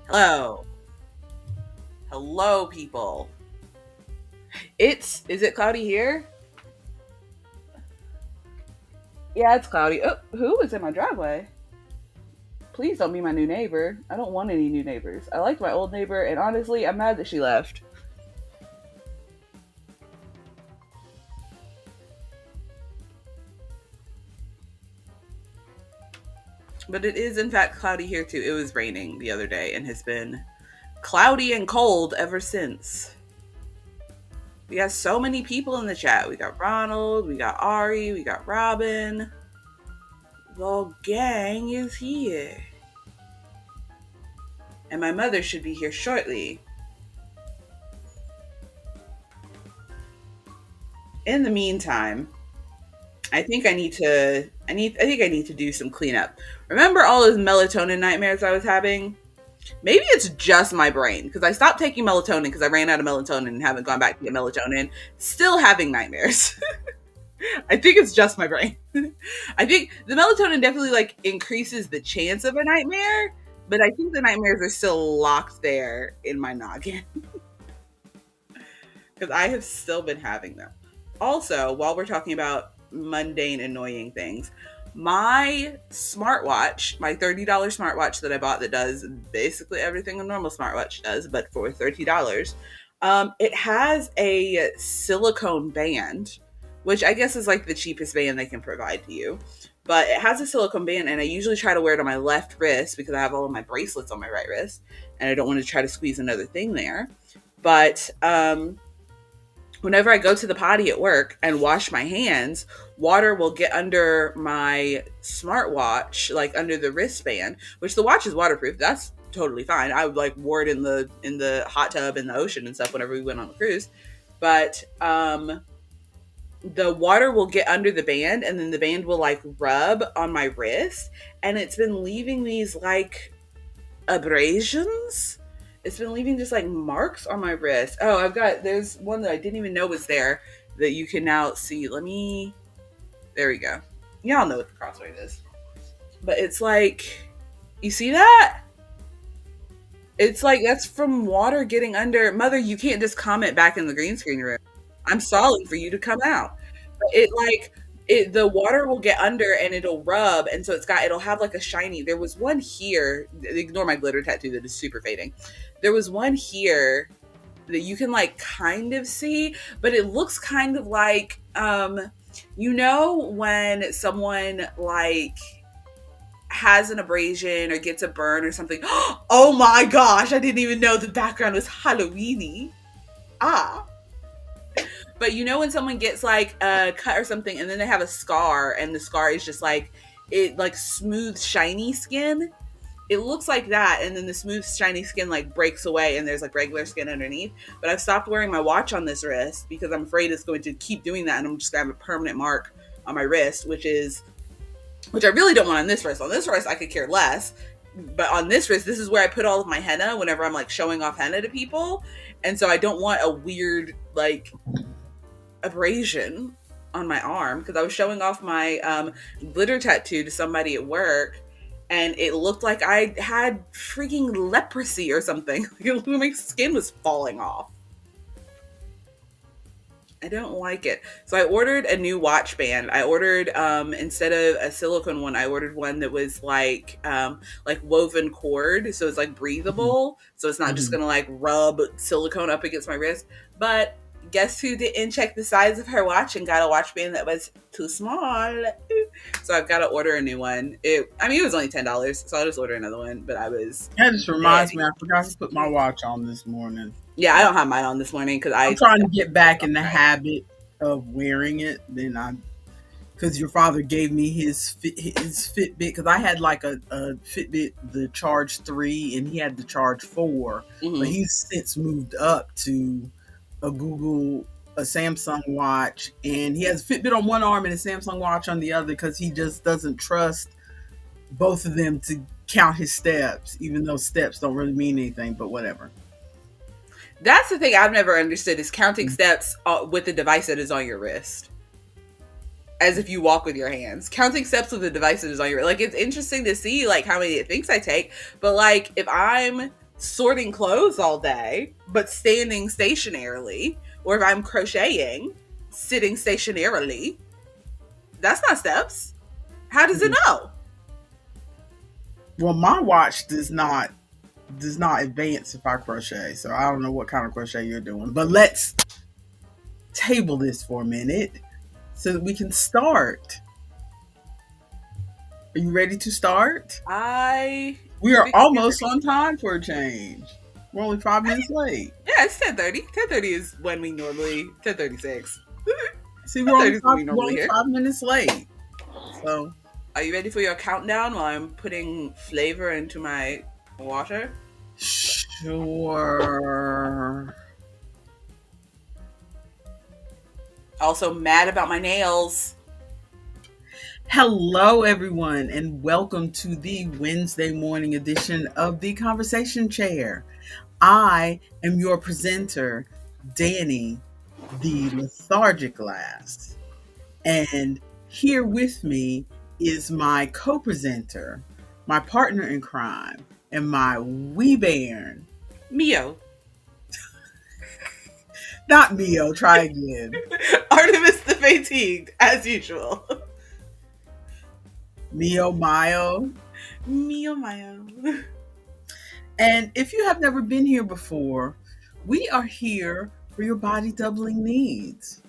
Hello. Hello, people. Is it cloudy here? Yeah, it's cloudy. Oh, who is in my driveway? Please don't be my new neighbor. I don't want any new neighbors. I liked my old neighbor, and honestly, I'm mad that she left. But it is, in fact, cloudy here too. It was raining the other day and has been cloudy and cold ever since. We got so many people in the chat. We got Ronald, we got Ari, we got Robin. The gang is here. And my mother should be here shortly. In the meantime, I think I need to do some cleanup. Remember all those melatonin nightmares I was having? Maybe it's just my brain because I stopped taking melatonin because I ran out of melatonin and haven't gone back to get melatonin. Still having nightmares. I think it's just my brain. I think the melatonin definitely like increases the chance of a nightmare, but I think the nightmares are still locked there in my noggin because I have still been having them. Also, while we're talking about mundane, annoying things, my smartwatch, my $30 smartwatch that I bought that does basically everything a normal smartwatch does, but for $30, it has a silicone band, which I guess is like the cheapest band they can provide to you. But it has a silicone band, and I usually try to wear it on my left wrist because I have all of my bracelets on my right wrist, and I don't want to try to squeeze another thing there. But whenever I go to the potty at work and wash my hands, water will get under my smartwatch, like under the wristband, which the watch is waterproof. That's totally fine. I would like wore it in the hot tub in the ocean and stuff whenever we went on a cruise. But the water will get under the band and then the band will like rub on my wrist, and it's been leaving these like abrasions. It's been leaving just like marks on my wrist. Oh, there's one that I didn't even know was there that you can now see. There we go. Y'all know what the crossword is. But it's like, you see that? It's like, that's from water getting under. Mother, you can't just comment back in the green screen room. I'm stalling for you to come out. But the water will get under and it'll rub. And so it'll have like a shiny, there was one here, ignore my glitter tattoo that is super fading. There was one here that you can like kind of see, but it looks kind of like, when someone like has an abrasion or gets a burn or something. Oh my gosh, I didn't even know the background was Halloweeny. Ah. But when someone gets like a cut or something and then they have a scar and the scar is just like, it like smooth, shiny skin. It looks like that, and then the smooth, shiny skin like breaks away and there's like regular skin underneath. But I've stopped wearing my watch on this wrist because I'm afraid it's going to keep doing that and I'm just gonna have a permanent mark on my wrist, which I really don't want on this wrist. On this wrist I could care less. But on this wrist, this is where I put all of my henna whenever I'm like showing off henna to people. And so I don't want a weird like abrasion on my arm because I was showing off my glitter tattoo to somebody at work and it looked like I had freaking leprosy or something. My skin was falling off. I don't like it. So I ordered a new watch band. I ordered instead of a silicone one, I ordered one that was like woven cord, so it's like breathable. So it's not just gonna like rub silicone up against my wrist. But guess who didn't check the size of her watch and got a watch band that was too small? So I've got to order a new one. It was only $10, so I'll just order another one. But That just reminds me, I forgot to put my watch on this morning. Yeah, I don't have mine on this morning because I'm trying to get back in the habit of wearing it. Because your father gave me his Fitbit, because I had like a Fitbit, the Charge 3, and he had the Charge 4. Mm-hmm. But he's since moved up to a Samsung watch, and he has a Fitbit on one arm and a Samsung watch on the other because he just doesn't trust both of them to count his steps, even though steps don't really mean anything, but whatever. That's the thing I've never understood is counting steps with the device that is on your wrist. As if you walk with your hands. Counting steps with the device that is on your wrist. Like, it's interesting to see, like, how many it thinks I take. But, like, if I'm sorting clothes all day, but standing stationarily, or if I'm crocheting, sitting stationarily, that's not steps. How does it know? Well, my watch does not advance if I crochet, so I don't know what kind of crochet you're doing. But let's table this for a minute so that we can start. Are you ready to start? We are almost on time for a change. We're only 5 minutes late. Yeah, it's 10:30. 10:30 is when we normally 10:36. See, we're only 5 minutes late. So, are you ready for your countdown while I'm putting flavor into my water? Sure. Also mad about my nails. Hello, everyone, and welcome to the Wednesday morning edition of The Conversation Chair. I am your presenter, Dani, the lethargic lass. And here with me is my co-presenter, my partner in crime, and my wee bairn, Mio. Not Mio, try again. Artemis the Fatigued, as usual. Mio Mayo. Mio Mayo. And if you have never been here before, we are here for your body doubling needs.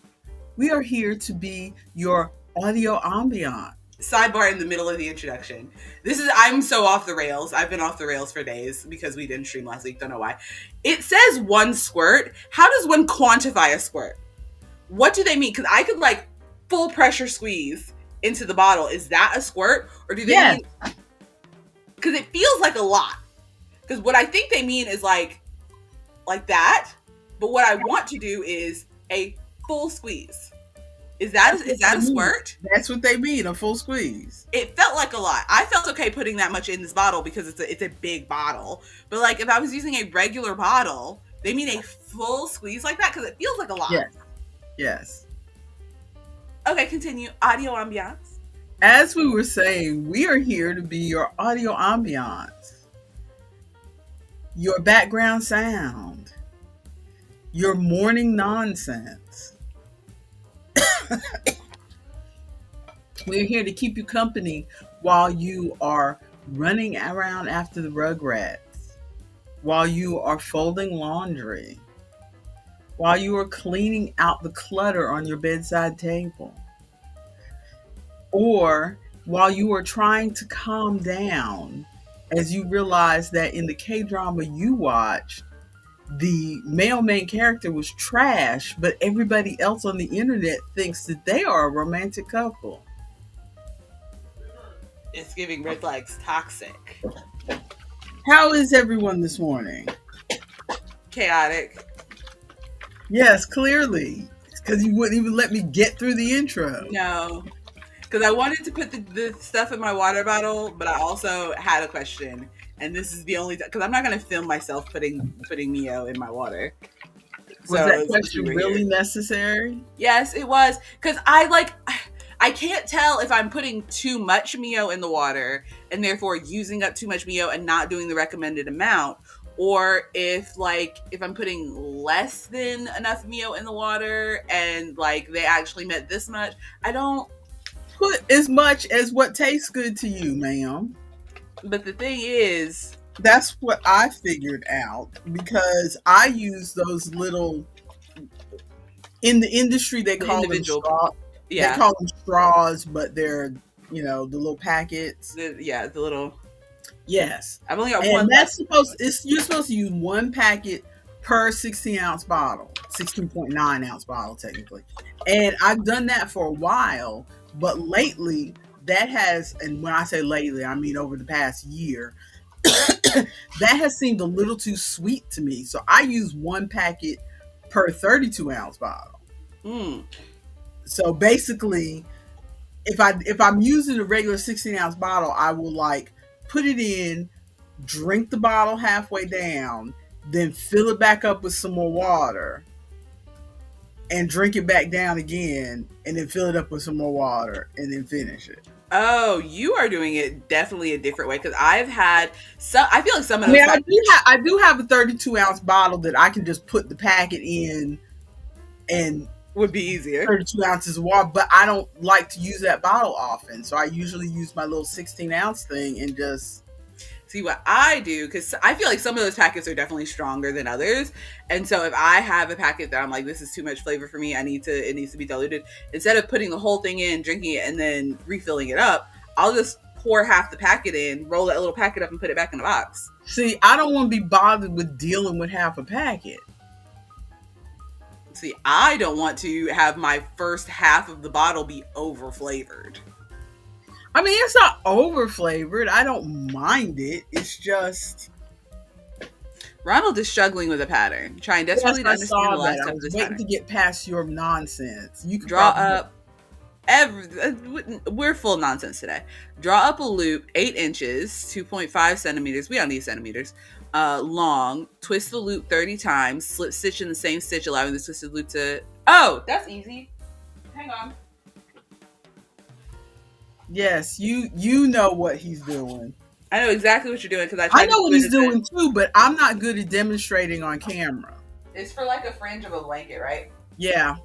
We are here to be your audio ambiance. Sidebar in the middle of the introduction. I'm so off the rails. I've been off the rails for days because we didn't stream last week. Don't know why. It says 1 squirt. How does one quantify a squirt? What do they mean? Because I could full pressure squeeze into the bottle. Is that a squirt? Or do they mean... Because it feels like a lot. Because what I think they mean is like that. But what I want to do is a full squeeze. Is that a squirt? That's what they mean, a full squeeze. It felt like a lot. I felt okay putting that much in this bottle because it's a big bottle. But if I was using a regular bottle, they mean a full squeeze like that because it feels like a lot. Yes. Okay, continue. Audio ambiance. As we were saying, we are here to be your audio ambiance, your background sound, your morning nonsense. We're here to keep you company while you are running around after the Rugrats, while you are folding laundry, while you are cleaning out the clutter on your bedside table, or while you are trying to calm down as you realize that in the K-drama you watched, the male main character was trash, but everybody else on the internet thinks that they are a romantic couple. It's giving red flags toxic. How is everyone this morning? Chaotic. Yes, clearly. It's because you wouldn't even let me get through the intro. No. Because I wanted to put the stuff in my water bottle, but I also had a question. And this is the only time, because I'm not going to film myself putting Mio in my water. Was that question really necessary? Yes, it was. Because I can't tell if I'm putting too much Mio in the water and therefore using up too much Mio and not doing the recommended amount, or if I'm putting less than enough Mio in the water and they actually meant this much. I don't put as much as what tastes good to you, ma'am. But the thing is, that's what I figured out, because I use those little, in the industry they call them straws. Yeah. They call them straws, but they're, the little packets. The little. Yes. I've only got and one. You're supposed to use 1 packet per 16-ounce bottle, 16.9-ounce bottle technically. And I've done that for a while, but lately that has, and when I say lately, I mean over the past year, that has seemed a little too sweet to me. So I use 1 packet per 32-ounce bottle. So basically, if I'm using a regular 16-ounce bottle, I will put it in, drink the bottle halfway down, then fill it back up with some more water, and drink it back down again, and then fill it up with some more water, and then finish it. Oh, you are doing it definitely a different way, because I've had some. I feel like some of I those. mean, I do have a 32-ounce bottle that I can just put the packet in, and would be easier. 32 ounces of water, but I don't like to use that bottle often, so I usually use my little 16-ounce thing and just see what I do, because I feel like some of those packets are definitely stronger than others. And so if I have a packet that I'm like, this is too much flavor for me, it needs to be diluted, instead of putting the whole thing in, drinking it, and then refilling it up, I'll just pour half the packet in, roll that little packet up, and put it back in the box. See, I don't want to be bothered with dealing with half a packet. See, I don't want to have my first half of the bottle be over flavored. I mean, it's not over flavored. I don't mind it. It's just Ronald is struggling with a pattern, trying desperately to understand the last step of this pattern. To get past your nonsense. You can draw up we're full nonsense today. Draw up a loop 8 inches, 2.5 centimeters. We don't need centimeters. Long. Twist the loop 30 times. Slip stitch in the same stitch, allowing the twisted loop to. Oh, that's easy. Hang on. Yes, you know what he's doing. I know exactly what you're doing, because I know what he's doing too, but I'm not good at demonstrating on camera. It's for like a fringe of a blanket, right? Yeah,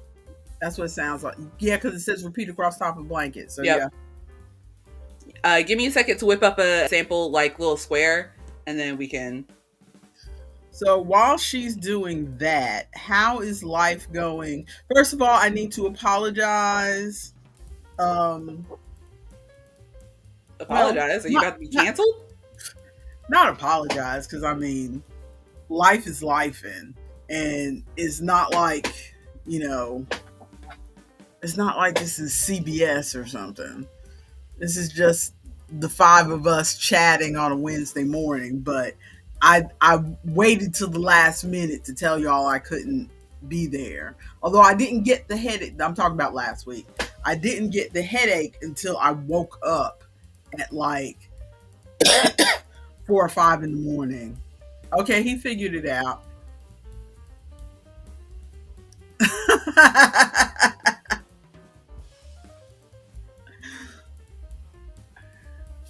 that's what it sounds like. Yeah, because it says repeat across top of blanket. So yep. Yeah. Give me a second to whip up a sample, like little square, and then we can. So while she's doing that, how is life going? First of all, I need to apologize. Apologize? Are you about to be canceled? Not apologize, because I mean, life is lifing, and it's not like, it's not like this is CBS or something. This is just the 5 of us chatting on a Wednesday morning, but I waited till the last minute to tell y'all I couldn't be there. Although I didn't get the headache. I'm talking about last week. I didn't get the headache until I woke up at like 4 or 5 in the morning. Okay, he figured it out.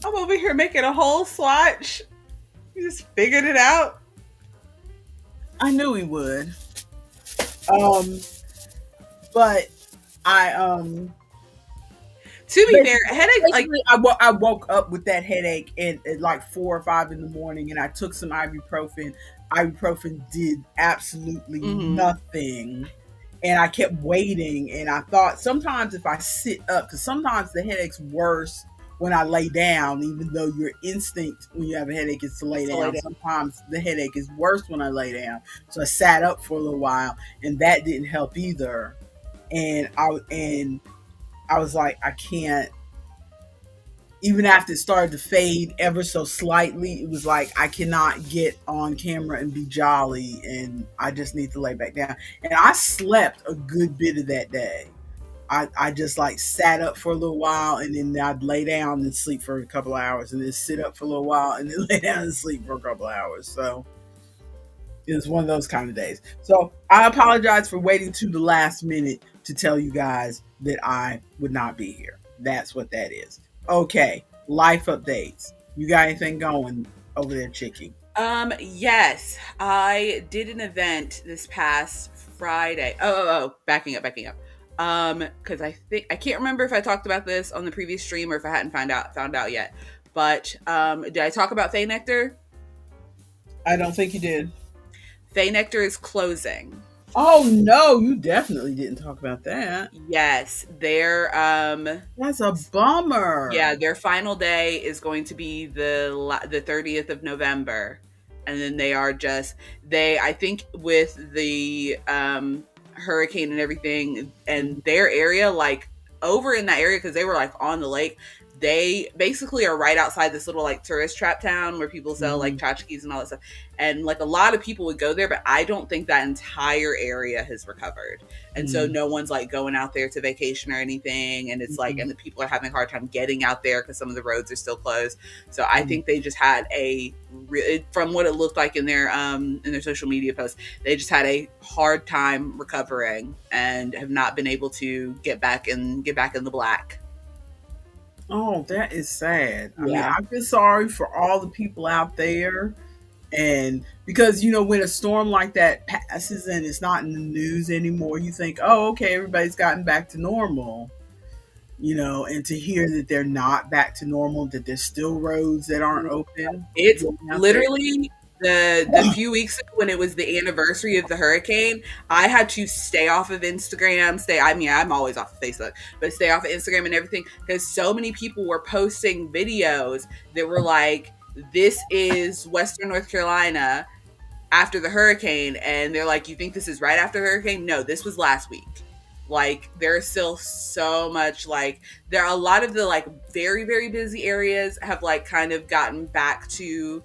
I'm over here making a whole swatch. You just figured it out. I knew he would. But I to be fair, headache, like I woke up with that headache at like 4 or 5 in the morning, and I took some ibuprofen. Ibuprofen did absolutely nothing, and I kept waiting. And I thought sometimes if I sit up, because sometimes the headache's worse when I lay down, even though your instinct when you have a headache is to lay down. Sometimes the headache is worse when I lay down. So I sat up for a little while, and that didn't help either. And I was like, I can't. Even after it started to fade ever so slightly, it was like, I cannot get on camera and be jolly, and I just need to lay back down. And I slept a good bit of that day. I just like sat up for a little while, and then I'd lay down and sleep for a couple of hours, and then sit up for a little while, and then lay down and sleep for a couple of hours. So it was one of those kind of days. So I apologize for waiting to the last minute to tell you guys that I would not be here. That's what that is. Okay, life updates. You got anything going over there, Chicky? Yes, I did an event this past Friday. Backing up. Because I can't remember if I talked about this on the previous stream or if I hadn't found out yet. But did I talk about Faye Nectar? I don't think you did. Faye Nectar is closing. Oh no, you definitely didn't talk about that. Yes, their that's a bummer. Yeah, their final day is going to be the 30th of November, and then I think with the hurricane and everything, and their area, like over in that area, because they were like on the lake, they basically are right outside this little like tourist trap town where people sell like Mm-hmm. tchotchkes and all that stuff. And like a lot of people would go there, but I don't think that entire area has recovered. And so no one's like going out there to vacation or anything. And it's like, Mm-hmm. and the people are having a hard time getting out there because some of the roads are still closed. So I Mm-hmm. think they just had from what it looked like in their social media posts, they just had a hard time recovering and have not been able to get back in the black. Oh, that is sad. I mean, Yeah. I feel sorry for all the people out there. And because, when a storm like that passes and it's not in the news anymore, you think, oh, okay, everybody's gotten back to normal, and to hear that they're not back to normal, that there's still roads that aren't open It's going out there. literally the few weeks ago when it was the anniversary of the hurricane, I had to stay off of Instagram, I'm always off of Facebook, but stay off of Instagram and everything because so many people were posting videos that were like, this is Western North Carolina after the hurricane, and they're like, you think this is right after the hurricane? No, this was last week. Like there's still so much, like there are a lot of the like very very busy areas have like kind of gotten back to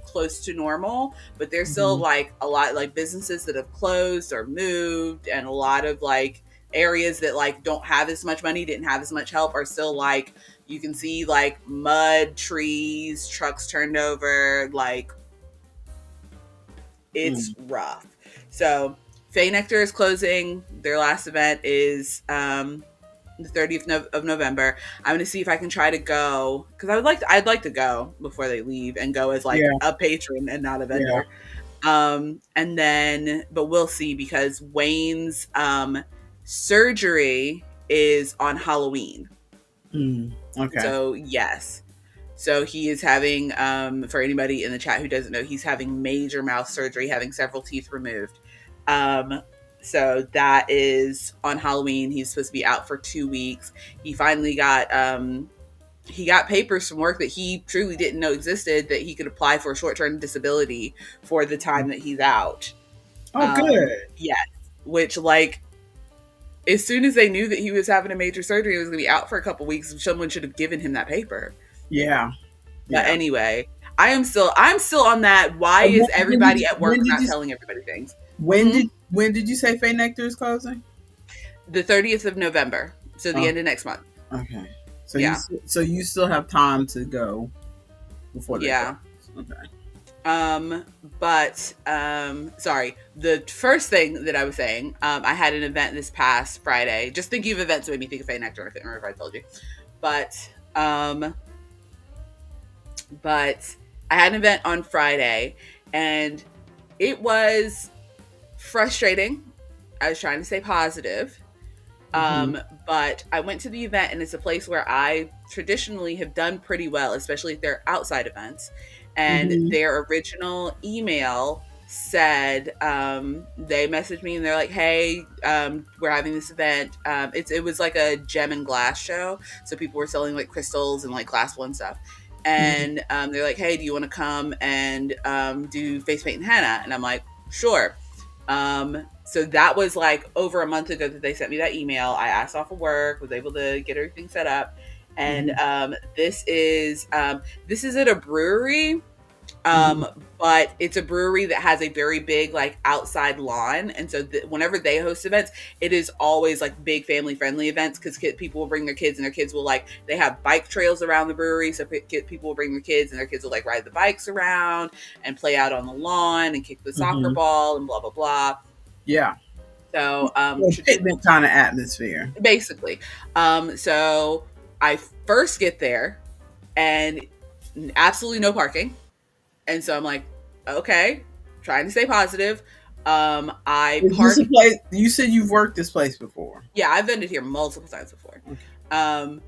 close to normal, but there's still Mhm. like a lot like businesses that have closed or moved, and a lot of like areas that like don't have as much money, didn't have as much help, are still like, you can see like mud, trees, trucks turned over, like it's Mm. rough. So Faye Nectar is closing. Their last event is the 30th of November. I'm gonna see if I can try to go because I'd like to go before they leave and go as like Yeah, a patron and not a yeah. vendor. And then, but we'll see because Wayne's surgery is on Halloween. Mm. Okay. So yes. So he is having, for anybody in the chat who doesn't know, he's having major mouth surgery, having several teeth removed. Um, so that is on Halloween. He's supposed to be out for 2 weeks. He finally got papers from work that he truly didn't know existed, that he could apply for a short-term disability for the time that he's out. Oh, good. Yes, which like as soon as they knew that he was having a major surgery, he was going to be out for a couple weeks, someone should have given him that paper. Yeah, But yeah. anyway, I'm still on that. Why And is when did everybody at work when did not you telling everybody things? when Hmm? did when did you say Faye Nectar is closing? The 30th of November, so the Oh, end of next month. okay. Yeah, So you still have time to go before they close. yeah. Okay. But sorry. The first thing that I was saying, I had an event this past Friday. Just thinking of events that made me think of Faye Nectar. I can't remember if I told you, but um, but I had an event on Friday, and it was frustrating. I was trying to stay positive. Mhm. But I went to the event, and it's a place where I traditionally have done pretty well, especially if they're outside events. And Mhm. their original email said, they messaged me and they're like, hey, we're having this event. It was like a gem and glass show. So people were selling like crystals and like glass and stuff. Mhm. And they're like, hey, do you want to come and do face paint and henna? And I'm like, sure. So that was like over a month ago that they sent me that email. I asked off of work, was able to get everything set up, and Mhm. this is at a brewery, Mhm. but it's a brewery that has a very big like outside lawn, and so whenever they host events, it is always like big family friendly events because people will bring their kids, and their kids will like, they have bike trails around the brewery, so people will bring their kids, and their kids will like ride the bikes around and play out on the lawn and kick the soccer Mhm. ball and blah blah blah. Yeah. So Well, picnic kind of atmosphere. basically, so I first get there and absolutely no parking. And so I'm like, okay, trying to stay positive. I Is this a park. place? You said you've worked this place before. Yeah, I've vended here multiple times before. Okay. Um,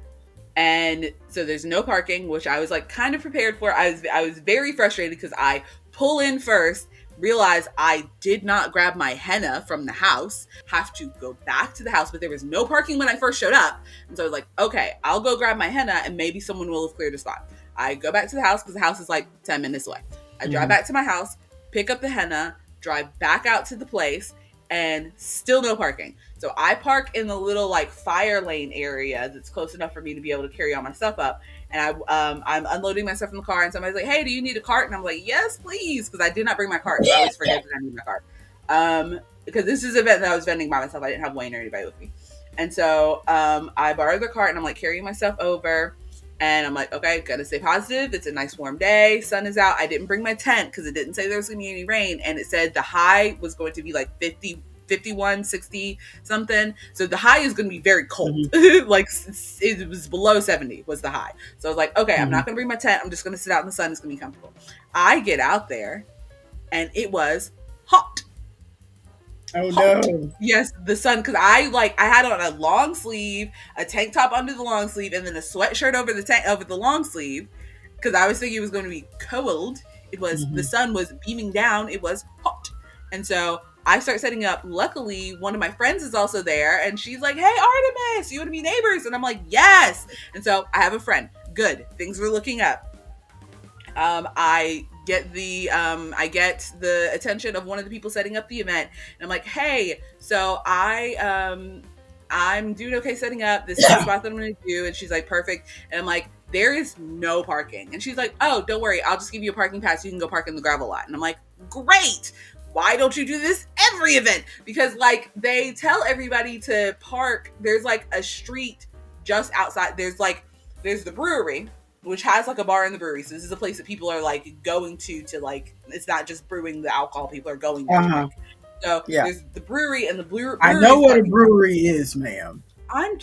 and so there's no parking, which I was like kind of prepared for. I was very frustrated because I pull in first, realize I did not grab my henna from the house, have to go back to the house, but there was no parking when I first showed up. And so I was like, okay, I'll go grab my henna and maybe someone will have cleared a spot. I go back to the house because the house is like 10 minutes away. I drive Mhm. back to my house, pick up the henna, drive back out to the place, and still no parking. So I park in the little like fire lane area that's close enough for me to be able to carry all my stuff up. And I'm unloading my stuff from the car, and somebody's like, "Hey, do you need a cart?" And I'm like, "Yes, please," because I did not bring my cart. So I always forget that I need my cart. Because this is an event that I was vending by myself. I didn't have Wayne or anybody with me. And so I borrowed the cart, and I'm like carrying my stuff over. And I'm like, okay, gotta stay positive. It's a nice warm day. Sun is out. I didn't bring my tent because it didn't say there was going to be any rain. And it said the high was going to be like 50, 51, 60 something. So the high is going to be very cold. Mm-hmm. Like it was below 70 was the high. So I was like, okay, I'm not going to bring my tent. I'm just going to sit out in the sun. It's going to be comfortable. I get out there and it was hot. Oh no! Yes, the sun, because I had on a long sleeve, a tank top under the long sleeve, and then a sweatshirt over the long sleeve, because I was thinking it was going to be cold. It was the sun was beaming down. It was hot, and so I start setting up. Luckily, one of my friends is also there, and she's like, "Hey, Artemis, you want to be neighbors?" And I'm like, "Yes." And so I have a friend. Good, things were looking up. I get the attention of one of the people setting up the event, and I'm like, "Hey, so I'm doing okay setting up this spot that I'm going to do," and she's like, "Perfect," and I'm like, "There is no parking," and she's like, "Oh, don't worry, I'll just give you a parking pass. You can go park in the gravel lot," and I'm like, "Great." Why don't you do this every event? Because like they tell everybody to park. There's like a street just outside. There's the brewery, which has like a bar in the brewery. So this is a place that people are like going to like, it's not just brewing the alcohol. People are going there. Uh-huh. So there's the brewery, and the brewery. I know what a brewery is, ma'am. I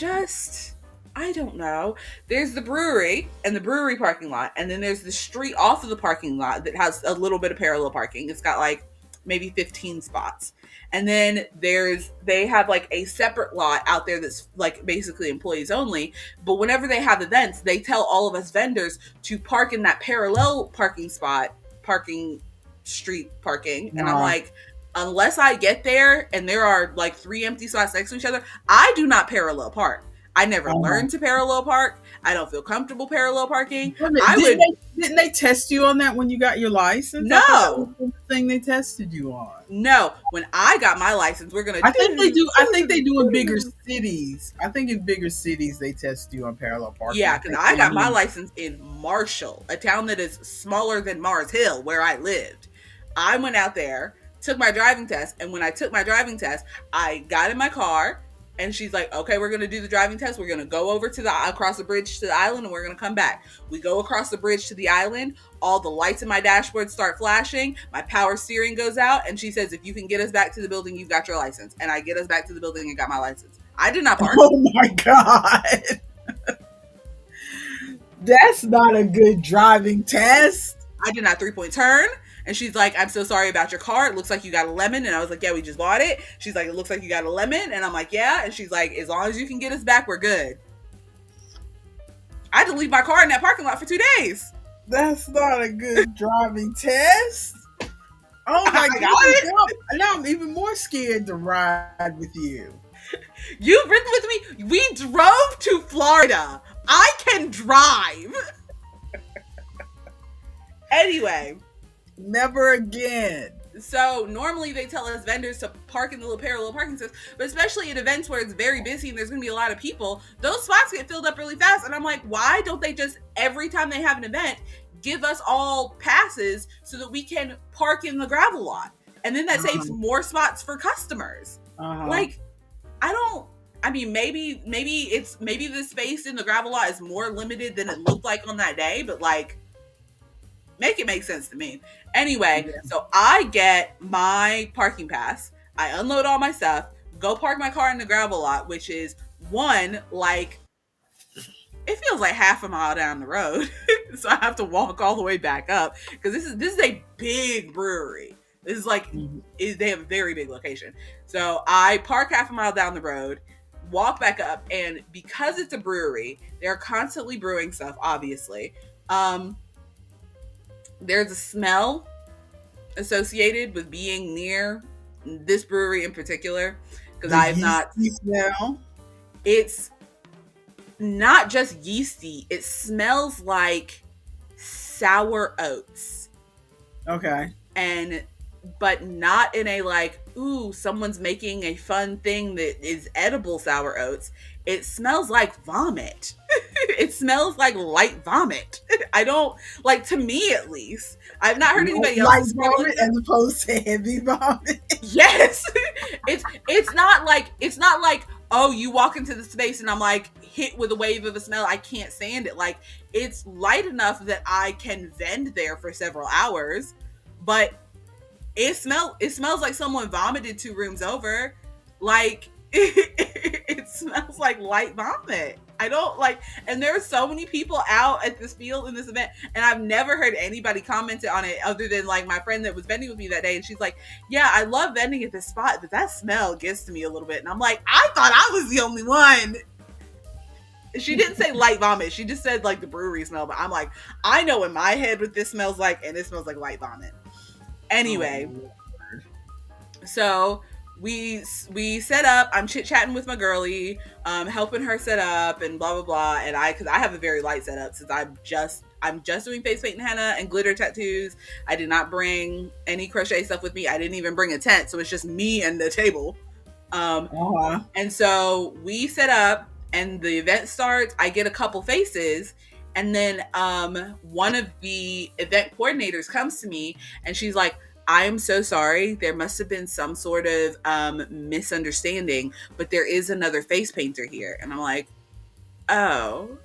don't know. There's the brewery and the brewery parking lot. And then there's the street off of the parking lot that has a little bit of parallel parking. It's got like maybe 15 spots. And then they have like a separate lot out there that's like basically employees only. But whenever they have events, they tell all of us vendors to park in that parallel parking street parking. And I'm like, unless I get there and there are like 3 empty spots next to each other, I do not parallel park. I never learned to parallel park. I don't feel comfortable parallel parking. Didn't they test you on that when you got your license? No. That was the thing they tested you on. No. When I got my license, we're gonna. I think they do in bigger cities. I think in bigger cities they test you on parallel parking. Yeah, because I got my license in Marshall, a town that is smaller than Mars Hill, where I lived. I went out there, took my driving test, and when I took my driving test, I got in my car. And she's like, okay, we're going to do the driving test. We're going to go over across the bridge to the island, and we're going to come back. We go across the bridge to the island. All the lights in my dashboard start flashing. My power steering goes out. And she says, if you can get us back to the building, you've got your license. And I get us back to the building and got my license. I did not park. Oh my God. That's not a good driving test. I did not 3-point turn. And she's like, I'm so sorry about your car. It looks like you got a lemon. And I was like, yeah, we just bought it. She's like, it looks like you got a lemon. And I'm like, yeah. And she's like, as long as you can get us back, we're good. I had to leave my car in that parking lot for 2 days. That's not a good driving test. Oh my God. Now I'm even more scared to ride with you. You've ridden with me. We drove to Florida. I can drive. Anyway. Never again. So normally they tell us vendors to park in the little parallel parking spots, but especially at events where it's very busy and there's going to be a lot of people, those spots get filled up really fast. And I'm like, why don't they just, every time they have an event, give us all passes so that we can park in the gravel lot? And then that saves more spots for customers. Like, maybe the space in the gravel lot is more limited than it looked like on that day, but like, make it make sense to me. Anyway, So I get my parking pass. I unload all my stuff, go park my car in the gravel lot, which is it feels like half a mile down the road. So I have to walk all the way back up because this is a big brewery. This is like, they have a very big location. So I park half a mile down the road, walk back up, and because it's a brewery, they're constantly brewing stuff, obviously. There's a smell associated with being near this brewery in particular, because I have not smell. It's not just yeasty. It smells like sour oats. Okay. And but not in a like, ooh, someone's making a fun thing that is edible sour oats. It smells like vomit. It smells like light vomit. I don't like, to me at least. I've not heard anybody else Light describe it like vomit that. as opposed to heavy vomit. Yes. It's not like, oh, you walk into the space and I'm like hit with a wave of a smell. I can't stand it. Like, it's light enough that I can vend there for several hours, but it smells like someone vomited 2 rooms over. Like, it smells like light vomit. I don't like, and there were so many people out at this field in this event, and I've never heard anybody comment on it other than like my friend that was vending with me that day, and she's like, yeah, I love vending at this spot, but that smell gets to me a little bit. And I'm like, I thought I was the only one. She didn't say light vomit, she just said like the brewery smell, but I'm like, I know in my head what this smells like, and it smells like light vomit. Anyway, so we set up. I'm chit chatting with my girlie, helping her set up and blah blah blah. And because I have a very light setup since I'm just doing face paint and henna and glitter tattoos. I did not bring any crochet stuff with me. I didn't even bring a tent, so it's just me and the table. And so we set up, and the event starts. I get a couple faces. And then one of the event coordinators comes to me and she's like, I am so sorry. There must have been some sort of misunderstanding, but there is another face painter here. And I'm like, oh,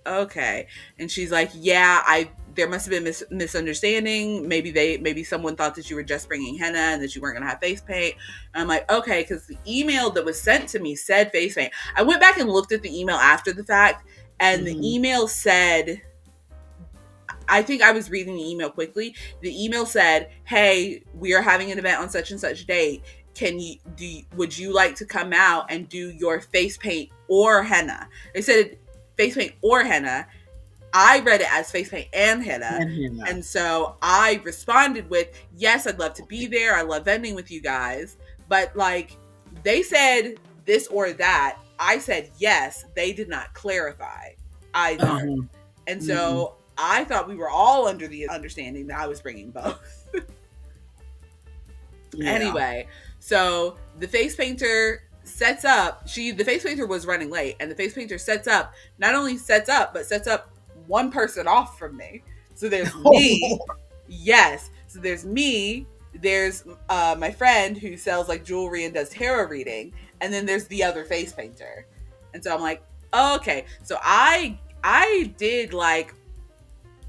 okay. And she's like, yeah, there must have been misunderstanding. Maybe someone thought that you were just bringing henna and that you weren't going to have face paint. And I'm like, okay, because the email that was sent to me said face paint. I went back and looked at the email after the fact. And the email said, I think I was reading the email quickly. The email said, hey, we are having an event on such and such date. Would you like to come out and do your face paint or henna? They said face paint or henna. I read it as face paint and henna. And so I responded with, yes, I'd love to be there. I love vending with you guys. But like, they said this or that. I said yes. They did not clarify either. And so I thought we were all under the understanding that I was bringing both. Anyway, so the face painter sets up. The face painter was running late, and the face painter not only sets up, but sets up one person off from me. So there's me. Yes. So there's me. There's my friend who sells like jewelry and does tarot reading. And then there's the other face painter. And so I'm like, oh, okay. So I did like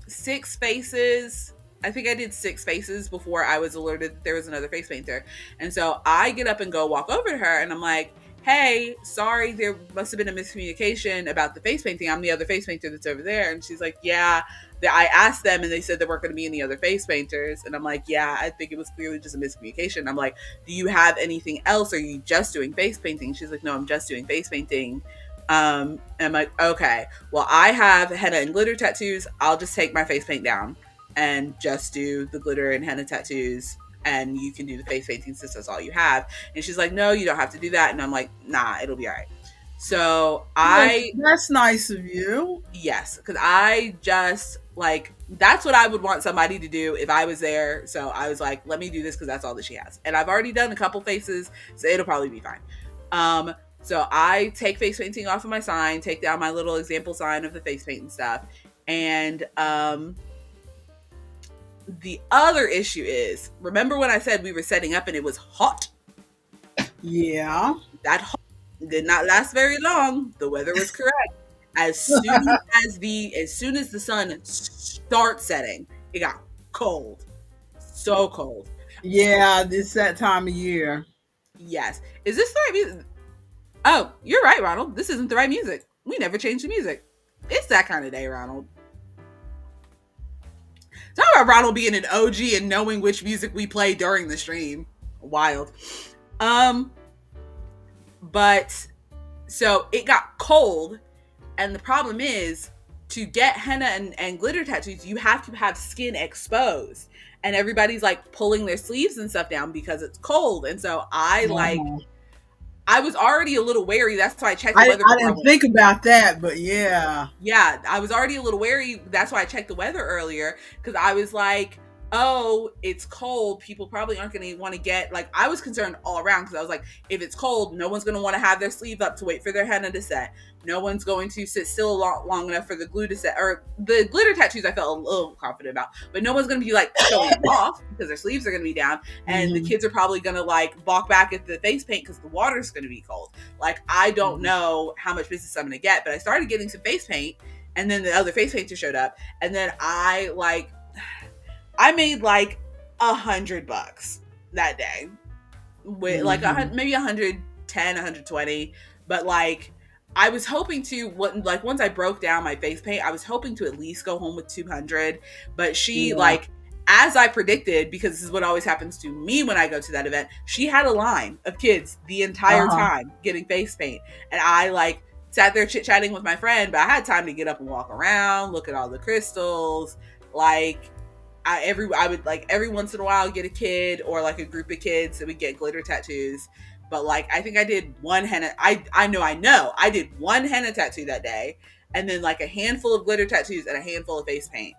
6 faces. I think I did 6 faces before I was alerted that there was another face painter. And so I get up and go walk over to her and I'm like, hey, sorry, there must have been a miscommunication about the face painting. I'm the other face painter that's over there. And she's like, yeah, I asked them and they said there weren't going to be any other face painters. And I'm like, yeah, I think it was clearly just a miscommunication. I'm like, do you have anything else? Or are you just doing face painting? She's like, no, I'm just doing face painting. And I'm like, okay, well, I have henna and glitter tattoos. I'll just take my face paint down and just do the glitter and henna tattoos. And you can do the face painting since that's all you have. And she's like, no, you don't have to do that. And I'm like, nah, it'll be all right. So that's nice of you. Yes, because I just like, that's what I would want somebody to do if I was there. So I was like, let me do this because that's all that she has. And I've already done a couple faces, so it'll probably be fine. So I take face painting off of my sign, take down my little example sign of the face paint and stuff. And the other issue is, remember when I said we were setting up and it was hot? Yeah. That hot did not last very long. The weather was correct. As soon as the sun starts setting, it got cold. So cold. Yeah, it's that time of year. Yes. Is this the right music? Oh, you're right, Ronald. This isn't the right music. We never changed the music. It's that kind of day, Ronald. Talk about Ronald being an OG and knowing which music we play during the stream. Wild. But so it got cold, and the problem is, to get henna and glitter tattoos, you have to have skin exposed, and everybody's like pulling their sleeves and stuff down because it's cold. And so I was already a little wary. That's why I checked the weather. I didn't think about that, but yeah. Yeah, I was already a little wary. That's why I checked the weather earlier, because I was like, oh, it's cold, people probably aren't going to want to get, like, I was concerned all around because I was like, if it's cold, no one's going to want to have their sleeve up to wait for their henna to set. No one's going to sit still long enough for the glue to set. Or the glitter tattoos I felt a little confident about, but no one's going to be like showing them off because their sleeves are going to be down. And the kids are probably going to like balk back at the face paint because the water's going to be cold. Like, I don't know how much business I'm going to get, but I started getting some face paint, and then the other face painter showed up, and then I made like $100 that day with like maybe 110, 120. But like, I was hoping to, once I broke down my face paint, I was hoping to at least go home with 200. But she like, as I predicted, because this is what always happens to me when I go to that event, she had a line of kids the entire time getting face paint. And I like sat there chit-chatting with my friend, but I had time to get up and walk around, look at all the crystals. Like, I would like every once in a while get a kid or like a group of kids that would get glitter tattoos. But like, I think I did one henna. I know I did one henna tattoo that day, and then like a handful of glitter tattoos and a handful of face paint.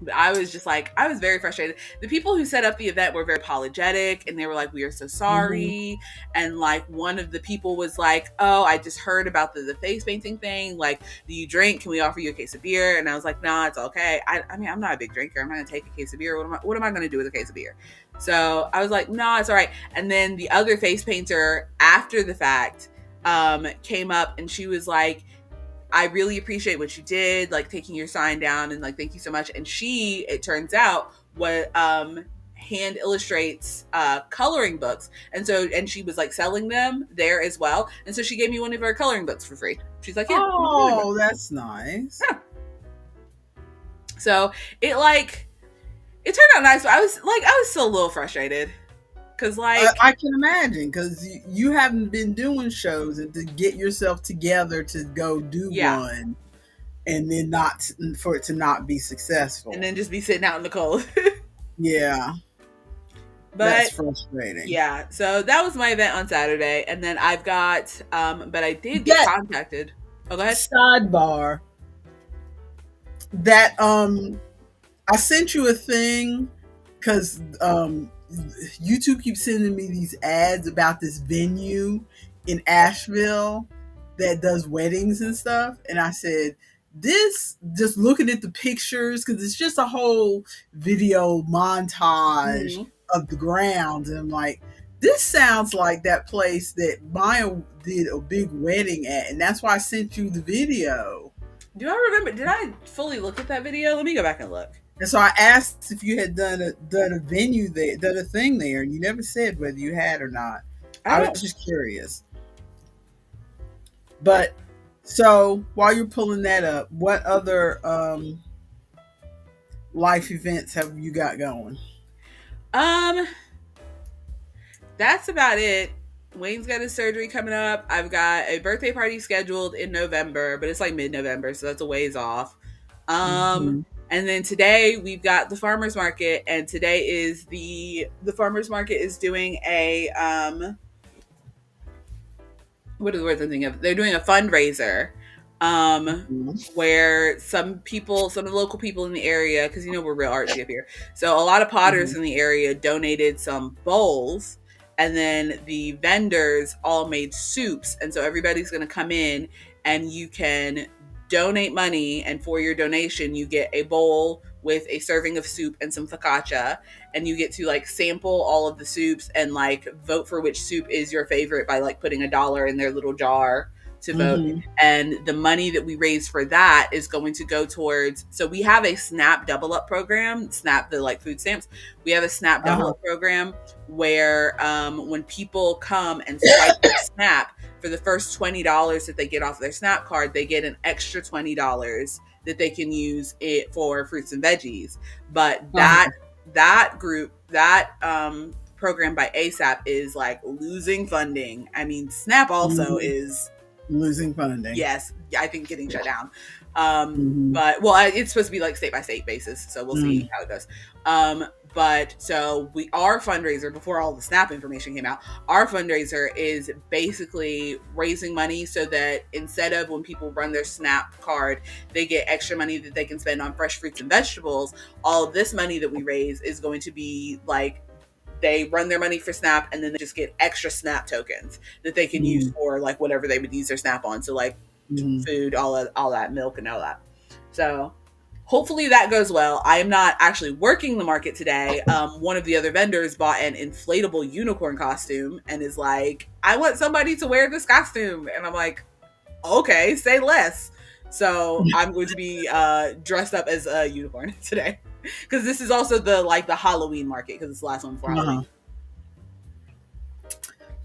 But I was just like, I was very frustrated. The people who set up the event were very apologetic, and they were like, we are so sorry. And like, one of the people was like, oh, I just heard about the face painting thing. Like, do you drink? Can we offer you a case of beer? And I was like, nah, it's okay. I mean, I'm not a big drinker. I'm not gonna take a case of beer. What am I gonna do with a case of beer? So I was like, nah, it's all right. And then the other face painter after the fact came up, and she was like, I really appreciate what you did, like taking your sign down, and like, thank you so much. And she, it turns out, what hand illustrates coloring books. And she was like selling them there as well. And so she gave me one of her coloring books for free. She's like, yeah. Oh, that's nice. Yeah. So it turned out nice, but I was still a little frustrated. Cause like, I can imagine, because you haven't been doing shows, and to get yourself together to go do one, and then for it to not be successful, and then just be sitting out in the cold. Yeah, but that's frustrating. Yeah, so that was my event on Saturday, and then I've got, but I did get contacted. Oh, go ahead. Sidebar. That I sent you a thing because YouTube keeps sending me these ads about this venue in Asheville that does weddings and stuff. And I said, this, just looking at the pictures, because it's just a whole video montage of the grounds. And I'm like, this sounds like that place that Maya did a big wedding at. And that's why I sent you the video. Do I remember? Did I fully look at that video? Let me go back and look. And so I asked if you had done a venue there, done a thing there, and you never said whether you had or not. I was just curious. But so while you're pulling that up, what other life events have you got going? That's about it. Wayne's got his surgery coming up. I've got a birthday party scheduled in November, but it's like mid-November, so that's a ways off. And then today we've got the farmer's market, and today is the farmer's market is doing a what are the words I'm thinking of? They're doing a fundraiser where some of the local people in the area, because we're real artsy up here, so a lot of potters in the area donated some bowls, and then the vendors all made soups, and so everybody's going to come in and you can donate money, and for your donation you get a bowl with a serving of soup and some focaccia, and you get to like sample all of the soups and like vote for which soup is your favorite by like putting $1 in their little jar to vote. And the money that we raise for that is going to go towards, so we have a SNAP double up program, SNAP, the like food stamps. We have a SNAP double up program where when people come and swipe their SNAP, for the first $20 that they get off their SNAP card, they get an extra $20 that they can use it for fruits and veggies. But that group, that program by ASAP is like losing funding. I mean, SNAP also is losing funding. Yes, I think getting shut down. But well, it's supposed to be like state by state basis, so we'll see how it goes. But so our fundraiser, before all the Snap information came out, our fundraiser is basically raising money so that instead of when people run their Snap card, they get extra money that they can spend on fresh fruits and vegetables. All of this money that we raise is going to be like, they run their money for Snap and then they just get extra Snap tokens that they can use for like whatever they would use their Snap on. So like food, all that milk and all that. So hopefully that goes well. I am not actually working the market today. One of the other vendors bought an inflatable unicorn costume and is like, I want somebody to wear this costume. And I'm like, okay, say less. So I'm going to be dressed up as a unicorn today. Because this is also the Halloween market, because it's the last one before Halloween.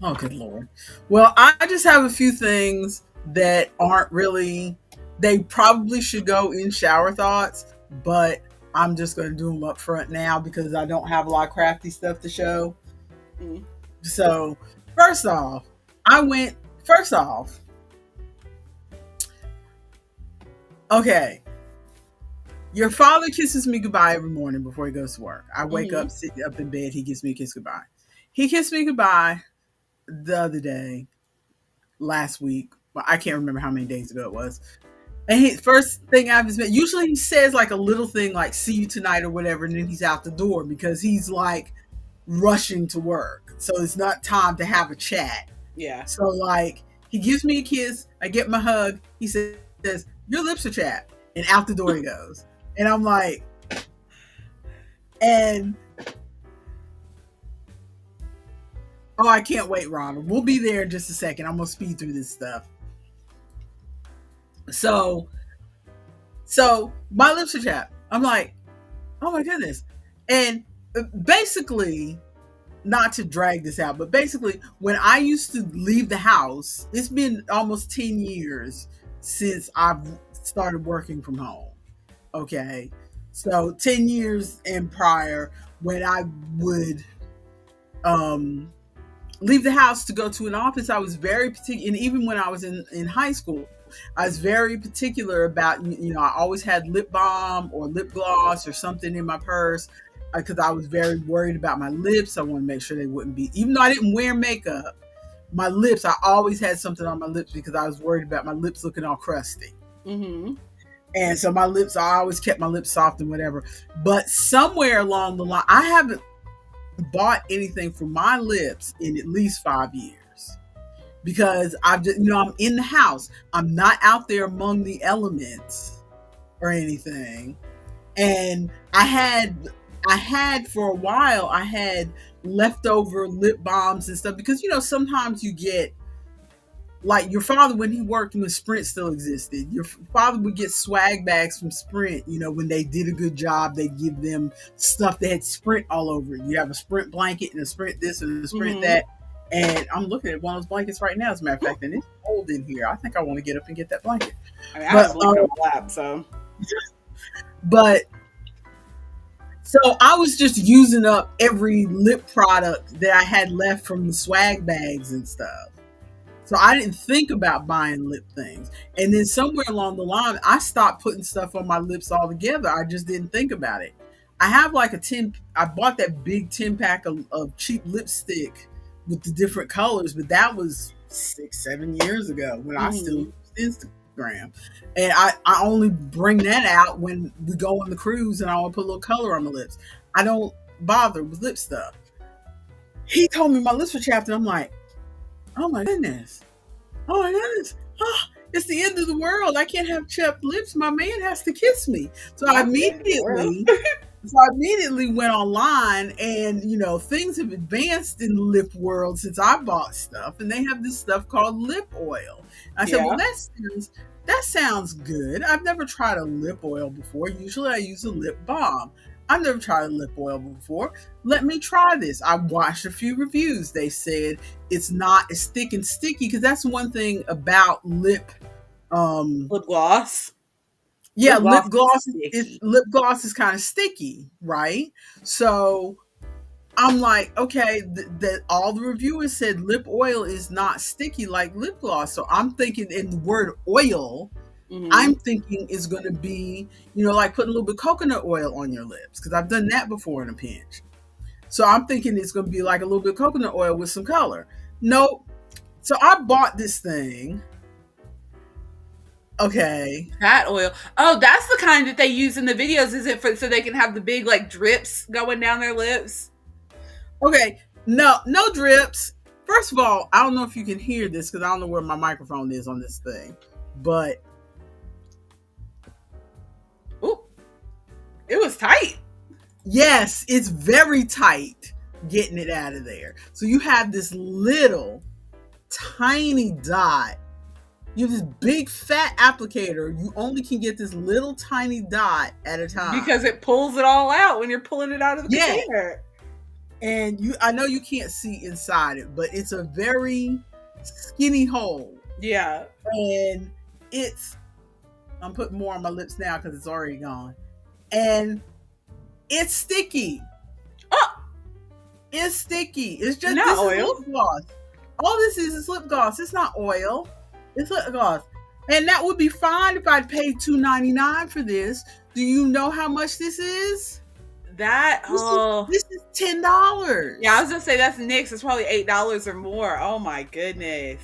Oh, good Lord. Well, I just have a few things that aren't really, they probably should go in shower thoughts, but I'm just going to do them up front now because I don't have a lot of crafty stuff to show. Mm-hmm. So, first off, okay. Your father kisses me goodbye every morning before he goes to work. I wake up, sit up in bed, he gives me a kiss goodbye. He kissed me goodbye the other day, last week. Well, I can't remember how many days ago it was. And first thing I've just met, usually he says like a little thing like see you tonight or whatever, and then he's out the door because he's like rushing to work. So it's not time to have a chat. Yeah. So like he gives me a kiss, I get my hug, he says, your lips are chapped, and out the door he goes. And I'm like, and oh, I can't wait, Ronald. We'll be there in just a second. I'm gonna speed through this stuff. So my lips are chapped. I'm like, oh my goodness. And basically, not to drag this out, but basically, when I used to leave the house, it's been almost 10 years since I've started working from home. Okay. So 10 years and prior, when I would leave the house to go to an office, I was very particular. And even when I was in high school, I was very particular about, I always had lip balm or lip gloss or something in my purse because I was very worried about my lips. I wanted to make sure they wouldn't be, even though I didn't wear makeup, my lips, I always had something on my lips because I was worried about my lips looking all crusty. Mm-hmm. And so my lips, I always kept my lips soft and whatever. But somewhere along the line, I haven't bought anything for my lips in at least 5 years because I've just, I'm in the house. I'm not out there among the elements or anything. And I had for a while, I had leftover lip balms and stuff because, sometimes you get, like your father, when he worked when Sprint still existed, your father would get swag bags from Sprint. When they did a good job, they'd give them stuff that had Sprint all over it. You have a Sprint blanket and a Sprint this and a Sprint that. And I'm looking at one of those blankets right now, as a matter of fact, and it's cold in here. I think I want to get up and get that blanket. I mean, I have a blanket on my lap, so. But so I was just using up every lip product that I had left from the swag bags and stuff. So I didn't think about buying lip things. And then somewhere along the line, I stopped putting stuff on my lips altogether. I just didn't think about it. I have like I bought that big 10-pack of cheap lipstick with the different colors, but that was 6-7 years ago when I still used Instagram. And I only bring that out when we go on the cruise and I want to put a little color on my lips. I don't bother with lip stuff. He told me my lips were chapped and I'm like, oh my goodness. Oh, it's the end of the world. I can't have chapped lips. My man has to kiss me. So I immediately went online and, things have advanced in the lip world since I bought stuff. And they have this stuff called lip oil. I said, well, that sounds good. I've never tried a lip oil before. Usually I use a lip balm. I've never tried a lip oil before. Let me try this. I watched a few reviews. They said it's not as thick and sticky because that's one thing about lip gloss. Yeah, lip gloss is kind of sticky, right? So I'm like, okay, all the reviewers said lip oil is not sticky like lip gloss. So I'm thinking in the word oil, I'm thinking it's going to be, like putting a little bit of coconut oil on your lips, because I've done that before in a pinch. So I'm thinking it's going to be like a little bit of coconut oil with some color. Nope. So I bought this thing. Okay. Fat oil. Oh, that's the kind that they use in the videos. Is it so they can have the big like drips going down their lips? Okay. No drips. First of all, I don't know if you can hear this because I don't know where my microphone is on this thing, but it was tight. Yes, it's very tight getting it out of there. So you have this little tiny dot. You have this big fat applicator. You only can get this little tiny dot at a time. Because it pulls it all out when you're pulling it out of the container. And I know you can't see inside it, but it's a very skinny hole. Yeah. And I'm putting more on my lips now because it's already gone. And it's sticky. Oh! It's sticky. It's just not oil. Lip gloss. All this is lip gloss. It's not oil. It's lip gloss. And that would be fine if I paid $2.99 for this. Do you know how much this is? This is $10. Yeah, I was gonna say that's NYX. It's probably $8 or more. Oh my goodness.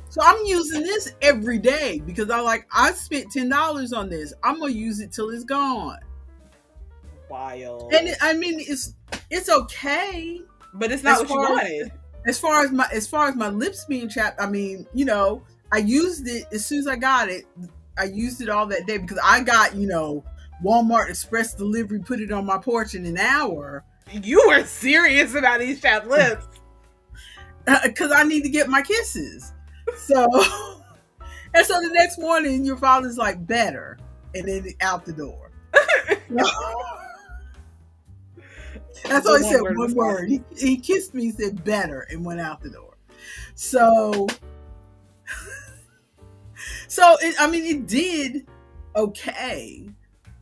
So I'm using this every day because I spent $10 on this. I'm gonna use it till it's gone. Wild. And it's okay, but it's not what you wanted. As far as my lips being chapped, I used it as soon as I got it. I used it all that day because I got Walmart Express delivery, put it on my porch in an hour. You were serious about these chapped lips. Because I need to get my kisses. So, and so the next morning, your father's like, better. And then out the door. That's all he said, one word. He kissed me, said better, and went out the door. So it did okay.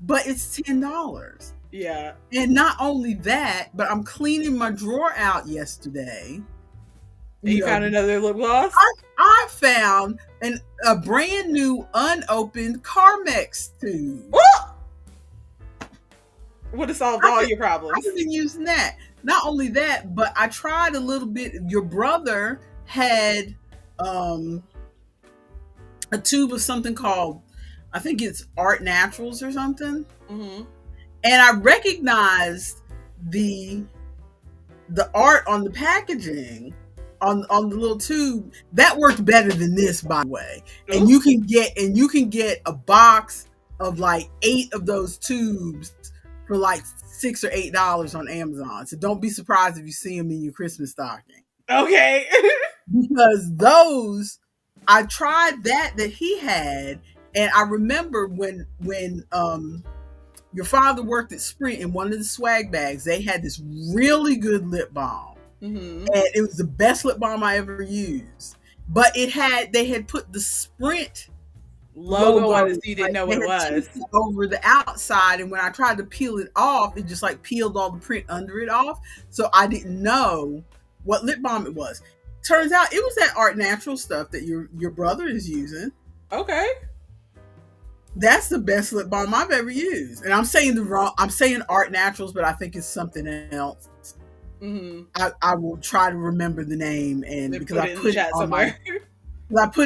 But it's $10. Yeah. And not only that, but I'm cleaning my drawer out yesterday. You found another lip gloss? I found a brand new unopened Carmex tube. Would have solved all your problems. I've been using that. Not only that, but I tried a little bit. Your brother had a tube of something called, I think it's Art Naturals or something. Mm-hmm. And I recognized the art on the packaging on the little tube. That worked better than this, by the way. Ooh. And you can get a box of like 8 of those tubes for like $6 or $8 on Amazon. So don't be surprised if you see them in your Christmas stocking. Okay. Because those, I tried that he had. And I remember when your father worked at Sprint, in one of the swag bags, they had this really good lip balm. Mm-hmm. And it was the best lip balm I ever used. But they had put the Sprint logo on it, so you didn't know what it was. Over the outside, and when I tried to peel it off, it just like peeled all the print under it off. So I didn't know what lip balm it was. Turns out it was that Art Natural stuff that your brother is using. Okay. That's the best lip balm I've ever used. And I'm saying Art Naturals, but I think it's something else. Mm-hmm. I will try to remember the name, and because I put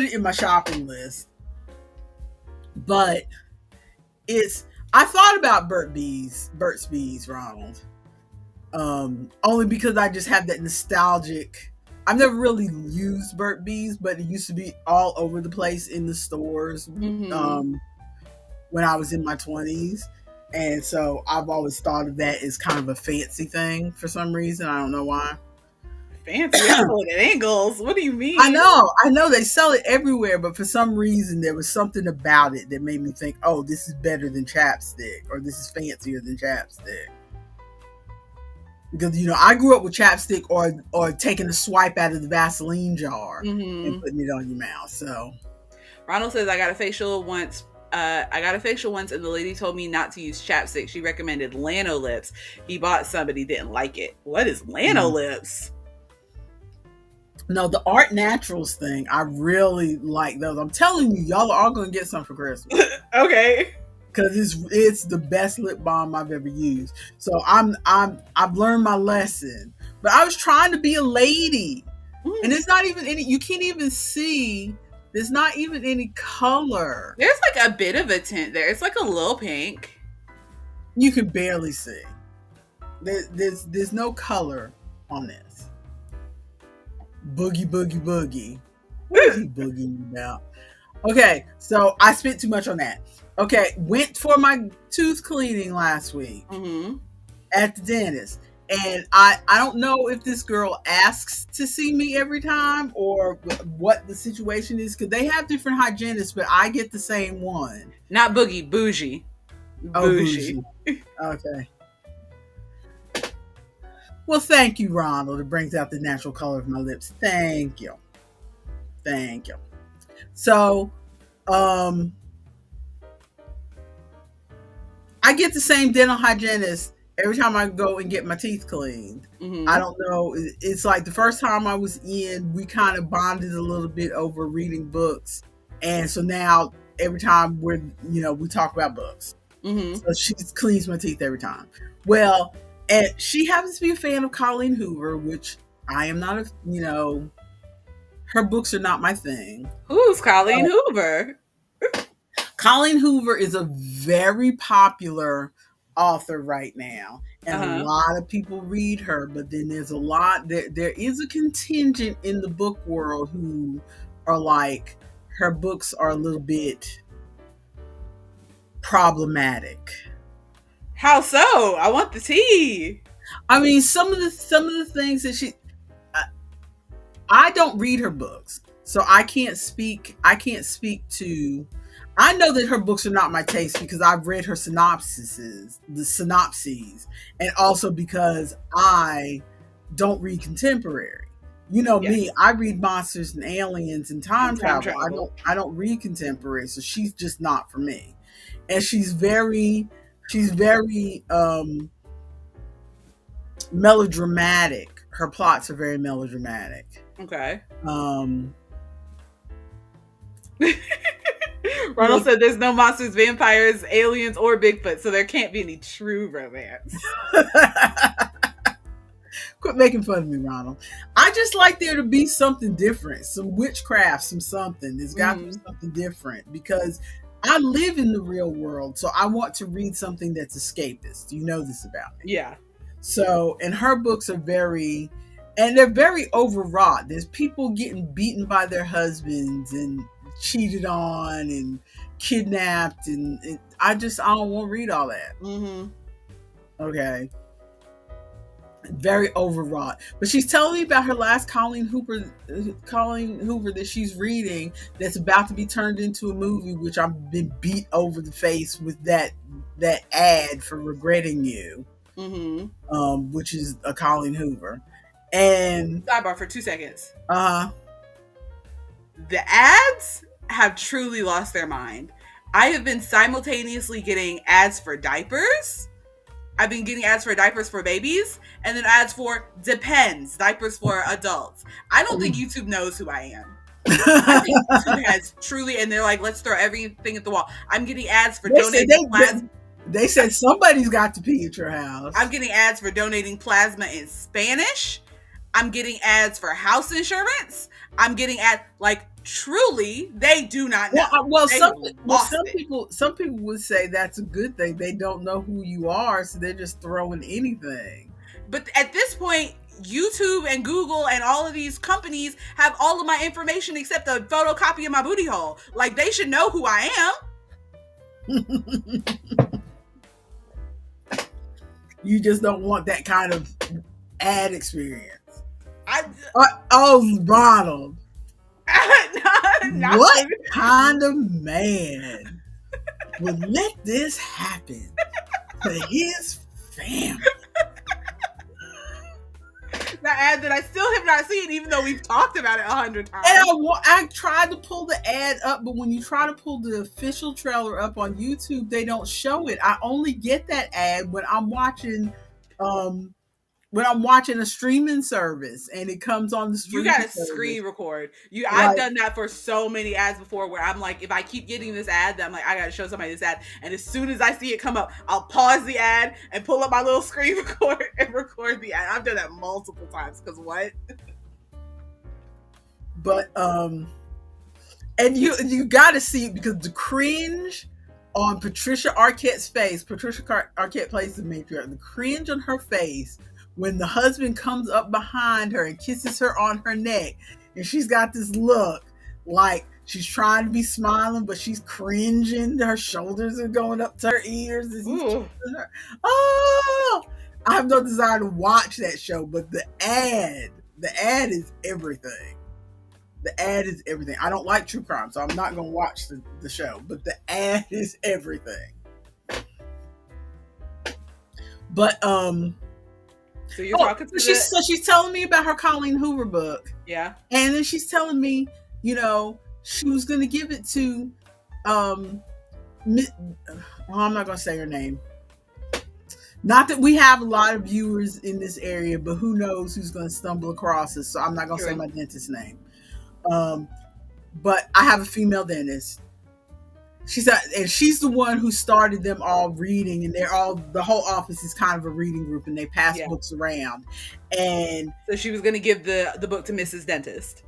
it in my shopping list. But I thought about Burt's Bees, Ronald. Only because I just have that nostalgic. I've never really used Burt's Bees, but it used to be all over the place in the stores. Mm-hmm. When I was in my 20s. And so I've always thought of that as kind of a fancy thing for some reason. I don't know why. Fancy? At Angles? What do you mean? I know they sell it everywhere, but for some reason there was something about it that made me think, oh, this is better than chapstick, or this is fancier than chapstick. Because, I grew up with chapstick or taking a swipe out of the Vaseline jar and putting it on your mouth. So Ronald says, I got a facial once, and the lady told me not to use chapstick. She recommended Lanolips. He bought some, but he didn't like it. What is Lanolips? No, the Art Naturals thing, I really like those. I'm telling you, y'all are all gonna get some for Christmas Okay. because it's the best lip balm I've ever used. So I've learned my lesson. But I was trying to be a lady, and Mm. it's not even any. You can't even see. There's not even any color. There's like a bit of a tint there. It's like a little pink. You can barely see. There's no color on this. Boogie boogie boogie. What is he boogieing about? Okay, so I spent too much on that. Okay, went for my tooth cleaning last week Mm-hmm. at the dentist. And I don't know if this girl asks to see me every time or what the situation is, because they have different hygienists, but I get the same one. Not boogie, bougie. Oh, Bougie. bougie. Okay. Well, thank you, Ronald. It brings out the natural color of my lips. Thank you. Thank you. So, I get the same dental hygienist every time I go and get my teeth cleaned. Mm-hmm. I don't know. It's like the first time I was in, we kind of bonded a little bit over reading books. And so now every time we talk about books. Mm-hmm. So she cleans my teeth every time. Well, and she happens to be a fan of Colleen Hoover, which I am not her books are not my thing. Who's Colleen Hoover? Colleen Hoover is a very popular author right now, and a lot of people read her. But then there's a lot there is a contingent in the book world who are like, her books are a little bit problematic. How so? I want the tea. I mean, some of the things that I don't read her books, so I can't speak to. I know that her books are not my taste because I've read her synopses, and also because I don't read contemporary. You know me, I read monsters and aliens and time travel. I don't read contemporary, so she's just not for me. And she's very melodramatic. Her plots are very melodramatic. Okay. Ronald said there's no monsters, vampires, aliens, or Bigfoot, so there can't be any true romance. Quit making fun of me, Ronald. I just like there to be something different, some witchcraft, some something. There's got to be something different because I live in the real world, so I want to read something that's escapist. You know this about me. Yeah. So, and her books are they're very overwrought. There's people getting beaten by their husbands and cheated on and kidnapped, and I don't want to read all that. Mm-hmm. Okay. Very overwrought. But she's telling me about her last Colleen Hoover that she's reading that's about to be turned into a movie, which I've been beat over the face with that ad for Regretting You. Mm-hmm. Which is a Colleen Hoover. And sidebar for 2 seconds. The ads have truly lost their mind. I have been simultaneously getting ads for diapers. I've been getting ads for diapers for babies, and then ads for Depends, diapers for adults. I don't think YouTube knows who I am. I think YouTube has truly, and they're like, let's throw everything at the wall. I'm getting ads for donating plasma. They said somebody's got to pee at your house. I'm getting ads for donating plasma in Spanish. I'm getting ads for house insurance. I'm getting ads, like, truly, they do not know. Some people would say that's a good thing. They don't know who you are, so they're just throwing anything. But at this point, YouTube and Google and all of these companies have all of my information except a photocopy of my booty hole. Like, they should know who I am. You just don't want that kind of ad experience. Ronald. What kind of man would let this happen to his family? That ad that I still have not seen, even though we've talked about it 100 times. And I tried to pull the ad up, but when you try to pull the official trailer up on YouTube, they don't show it. I only get that ad when I'm watching when I'm watching a streaming service and it comes on the You streaming gotta service. screen record. I've Like, done that for so many ads before where I'm like, if I keep getting this ad, then I'm like, I gotta show somebody this ad. And as soon as I see it come up, I'll pause the ad and pull up my little screen record and record the ad. I've done that multiple times because what? but and you gotta see, because the cringe on Patricia Arquette's face, Patricia Arquette plays the matriarch, the cringe on her face when the husband comes up behind her and kisses her on her neck, and she's got this look like she's trying to be smiling, but she's cringing. Her shoulders are going up to her ears as he's kissing her. Oh, I have no desire to watch that show, but the ad is everything. The ad is everything. I don't like true crime, so I'm not going to watch the show, but the ad is everything. But so you're talking to so she's telling me about her Colleen Hoover book. Yeah. And then she's telling me, you know, she was going to give it to I'm not going to say her name. Not that we have a lot of viewers in this area, but who knows who's going to stumble across us, so I'm not going to say my dentist's name. But I have a female dentist. And she's the one who started them all reading, and the whole office is kind of a reading group, and they pass books around. And so she was going to give the book to Mrs. Dentist.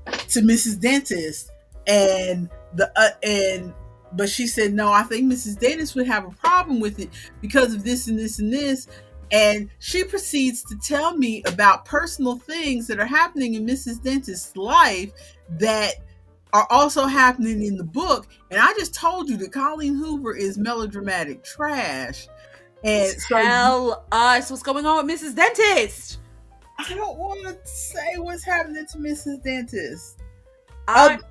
But she said, no, I think Mrs. Dentist would have a problem with it because of this and this and this. And she proceeds to tell me about personal things that are happening in Mrs. Dentist's life that are also happening in the book. And I just told you that Colleen Hoover is melodramatic trash. And tell us what's going on with Mrs. Dentist. I don't want to say what's happening to Mrs. Dentist. Let's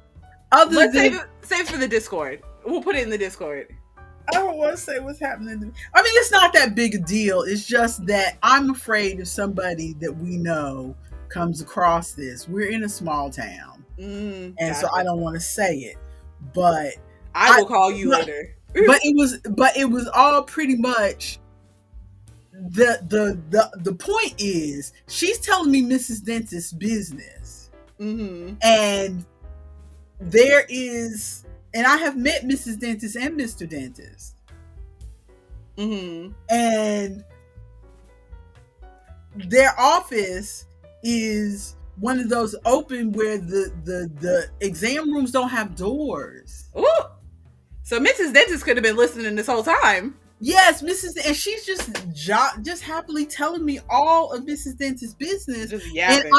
save it for the Discord. We'll put it in the Discord. I don't want to say what's happening. I mean, it's not that big a deal. It's just that I'm afraid if somebody that we know comes across this. We're in a small town. And so I don't want to say it. But I will call you later. but it was all pretty much the point is she's telling me Mrs. Dentist's business. And there is, and I have met Mrs. Dentist and Mr. Dentist. And their office is one of those open where the exam rooms don't have doors. Ooh. So Mrs. Dentist could have been listening this whole time. Yes, and she's just happily telling me all of Mrs. Dentist's business. Just yapping.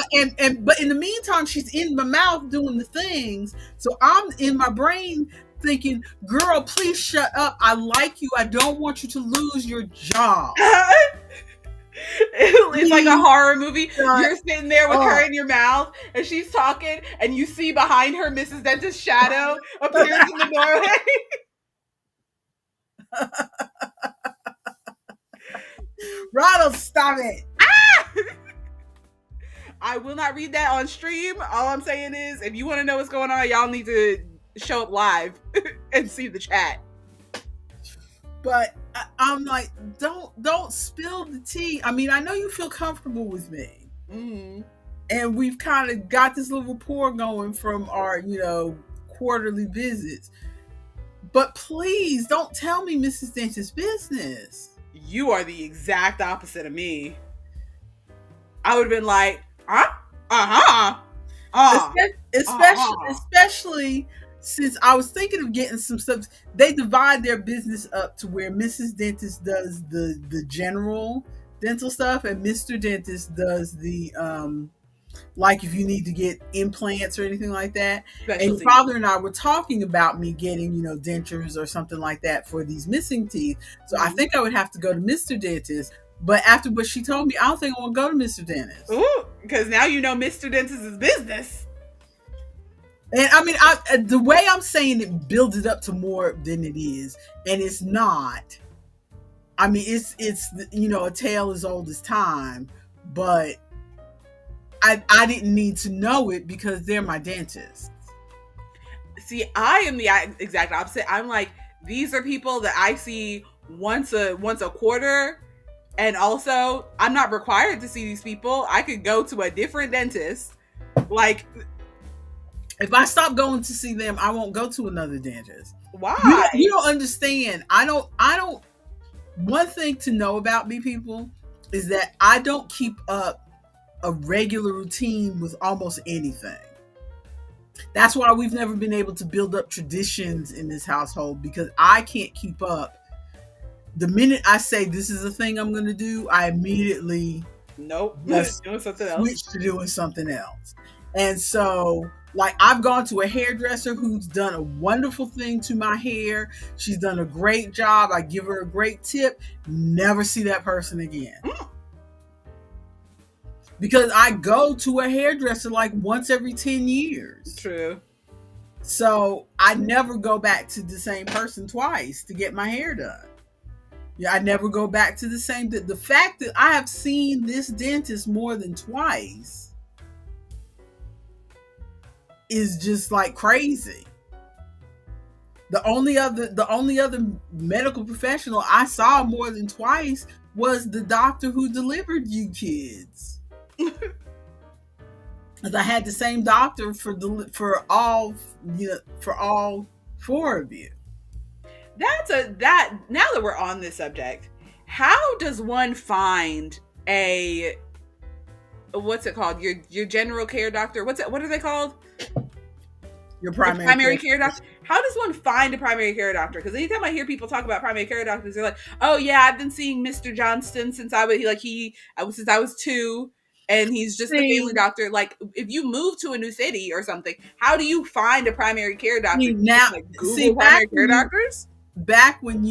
But in the meantime, she's in my mouth doing the things. So I'm in my brain thinking, girl, please shut up. I like you. I don't want you to lose your job. It's like a horror movie. You're sitting there with her in your mouth and she's talking and you see behind her Mrs. Dentist's shadow appears in the doorway. Ronald, stop it. I will not read that on stream. All I'm saying is, if you want to know what's going on, y'all need to show up live and see the chat. But I'm like, don't spill the tea. I mean, I know you feel comfortable with me. And we've kind of got this little rapport going from our, quarterly visits. But please don't tell me Mrs. Dentist's business. You are the exact opposite of me. I would have been like, especially since I was thinking of getting some stuff. They divide their business up to where Mrs. Dentist does the general dental stuff and Mr. Dentist does the like if you need to get implants or anything like that. Specialty. And your father and I were talking about me getting, dentures or something like that for these missing teeth. So I think I would have to go to Mr. Dentist. But after what she told me, I don't think I want to go to Mr. Dentist. Ooh, because now Mr. Dentist's business. And I mean, the way I'm saying it builds it up to more than it is. And it's not. I mean, it's a tale as old as time. But I didn't need to know it because they're my dentists. See, I am the exact opposite. I'm like, these are people that I see once a quarter, And also, I'm not required to see these people. I could go to a different dentist. Like, if I stop going to see them, I won't go to another dentist. why? You don't understand. I don't. One thing to know about me, people, is that I don't keep up a regular routine with almost anything. That's why we've never been able to build up traditions in this household, because I can't keep up. The minute I say this is a thing I'm going to do, I immediately doing something else. Switch to doing something else. And so, like, I've gone to a hairdresser who's done a wonderful thing to my hair. She's done a great job. I give her a great tip. Never see that person again. Because I go to a hairdresser like once every 10 years. True. So I never go back to the same person twice to get my hair done. Yeah, I never go back to the same. The fact that I have seen this dentist more than twice is just like crazy. The only other medical professional I saw more than twice was the doctor who delivered you kids. Because I had the same doctor for all four of you. Now that we're on this subject, how does one find a, what's it called? Your general care doctor? What are they called? Your primary care doctor. How does one find a primary care doctor? Because anytime I hear people talk about primary care doctors, they're like, "Oh yeah, I've been seeing Mr. Johnston since I was 2, and he's just the family doctor." Like, if you move to a new city or something, how do you find a primary care doctor? Now, Google primary care doctors. Back when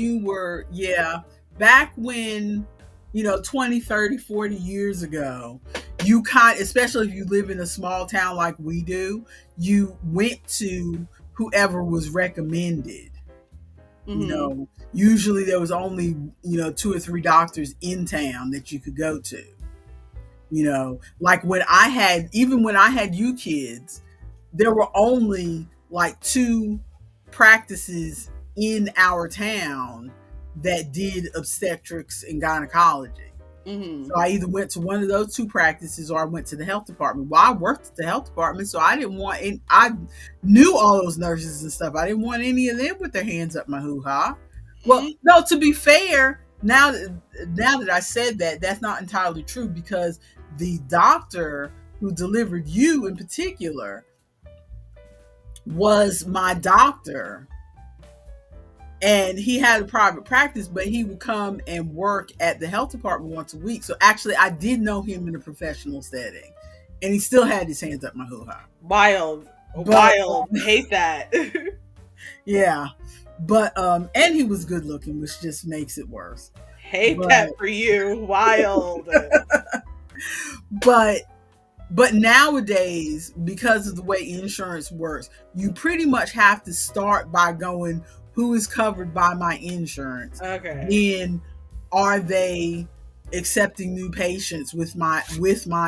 20, 30, 40 years ago, you especially if you live in a small town like we do, you went to whoever was recommended. Mm-hmm. Usually there was only 2 or 3 doctors in town that you could go to. Like when I had you kids, there were only like 2 practices in our town that did obstetrics and gynecology. Mm-hmm. So I either went to one of those 2 practices or I went to the health department. Well, I worked at the health department, so I knew all those nurses and stuff. I didn't want any of them with their hands up my hoo-ha. Well, no, to be fair, now that I said that, that's not entirely true, because the doctor who delivered you in particular was my doctor. And he had a private practice, but he would come and work at the health department once a week. So actually, I did know him in a professional setting. And he still had his hands up my hoo-ha. Wild. Hate that. Yeah. But, and he was good looking, which just makes it worse. Hate that for you. Wild. But nowadays, because of the way insurance works, you pretty much have to start by going, who is covered by my insurance? Okay. Then are they accepting new patients with my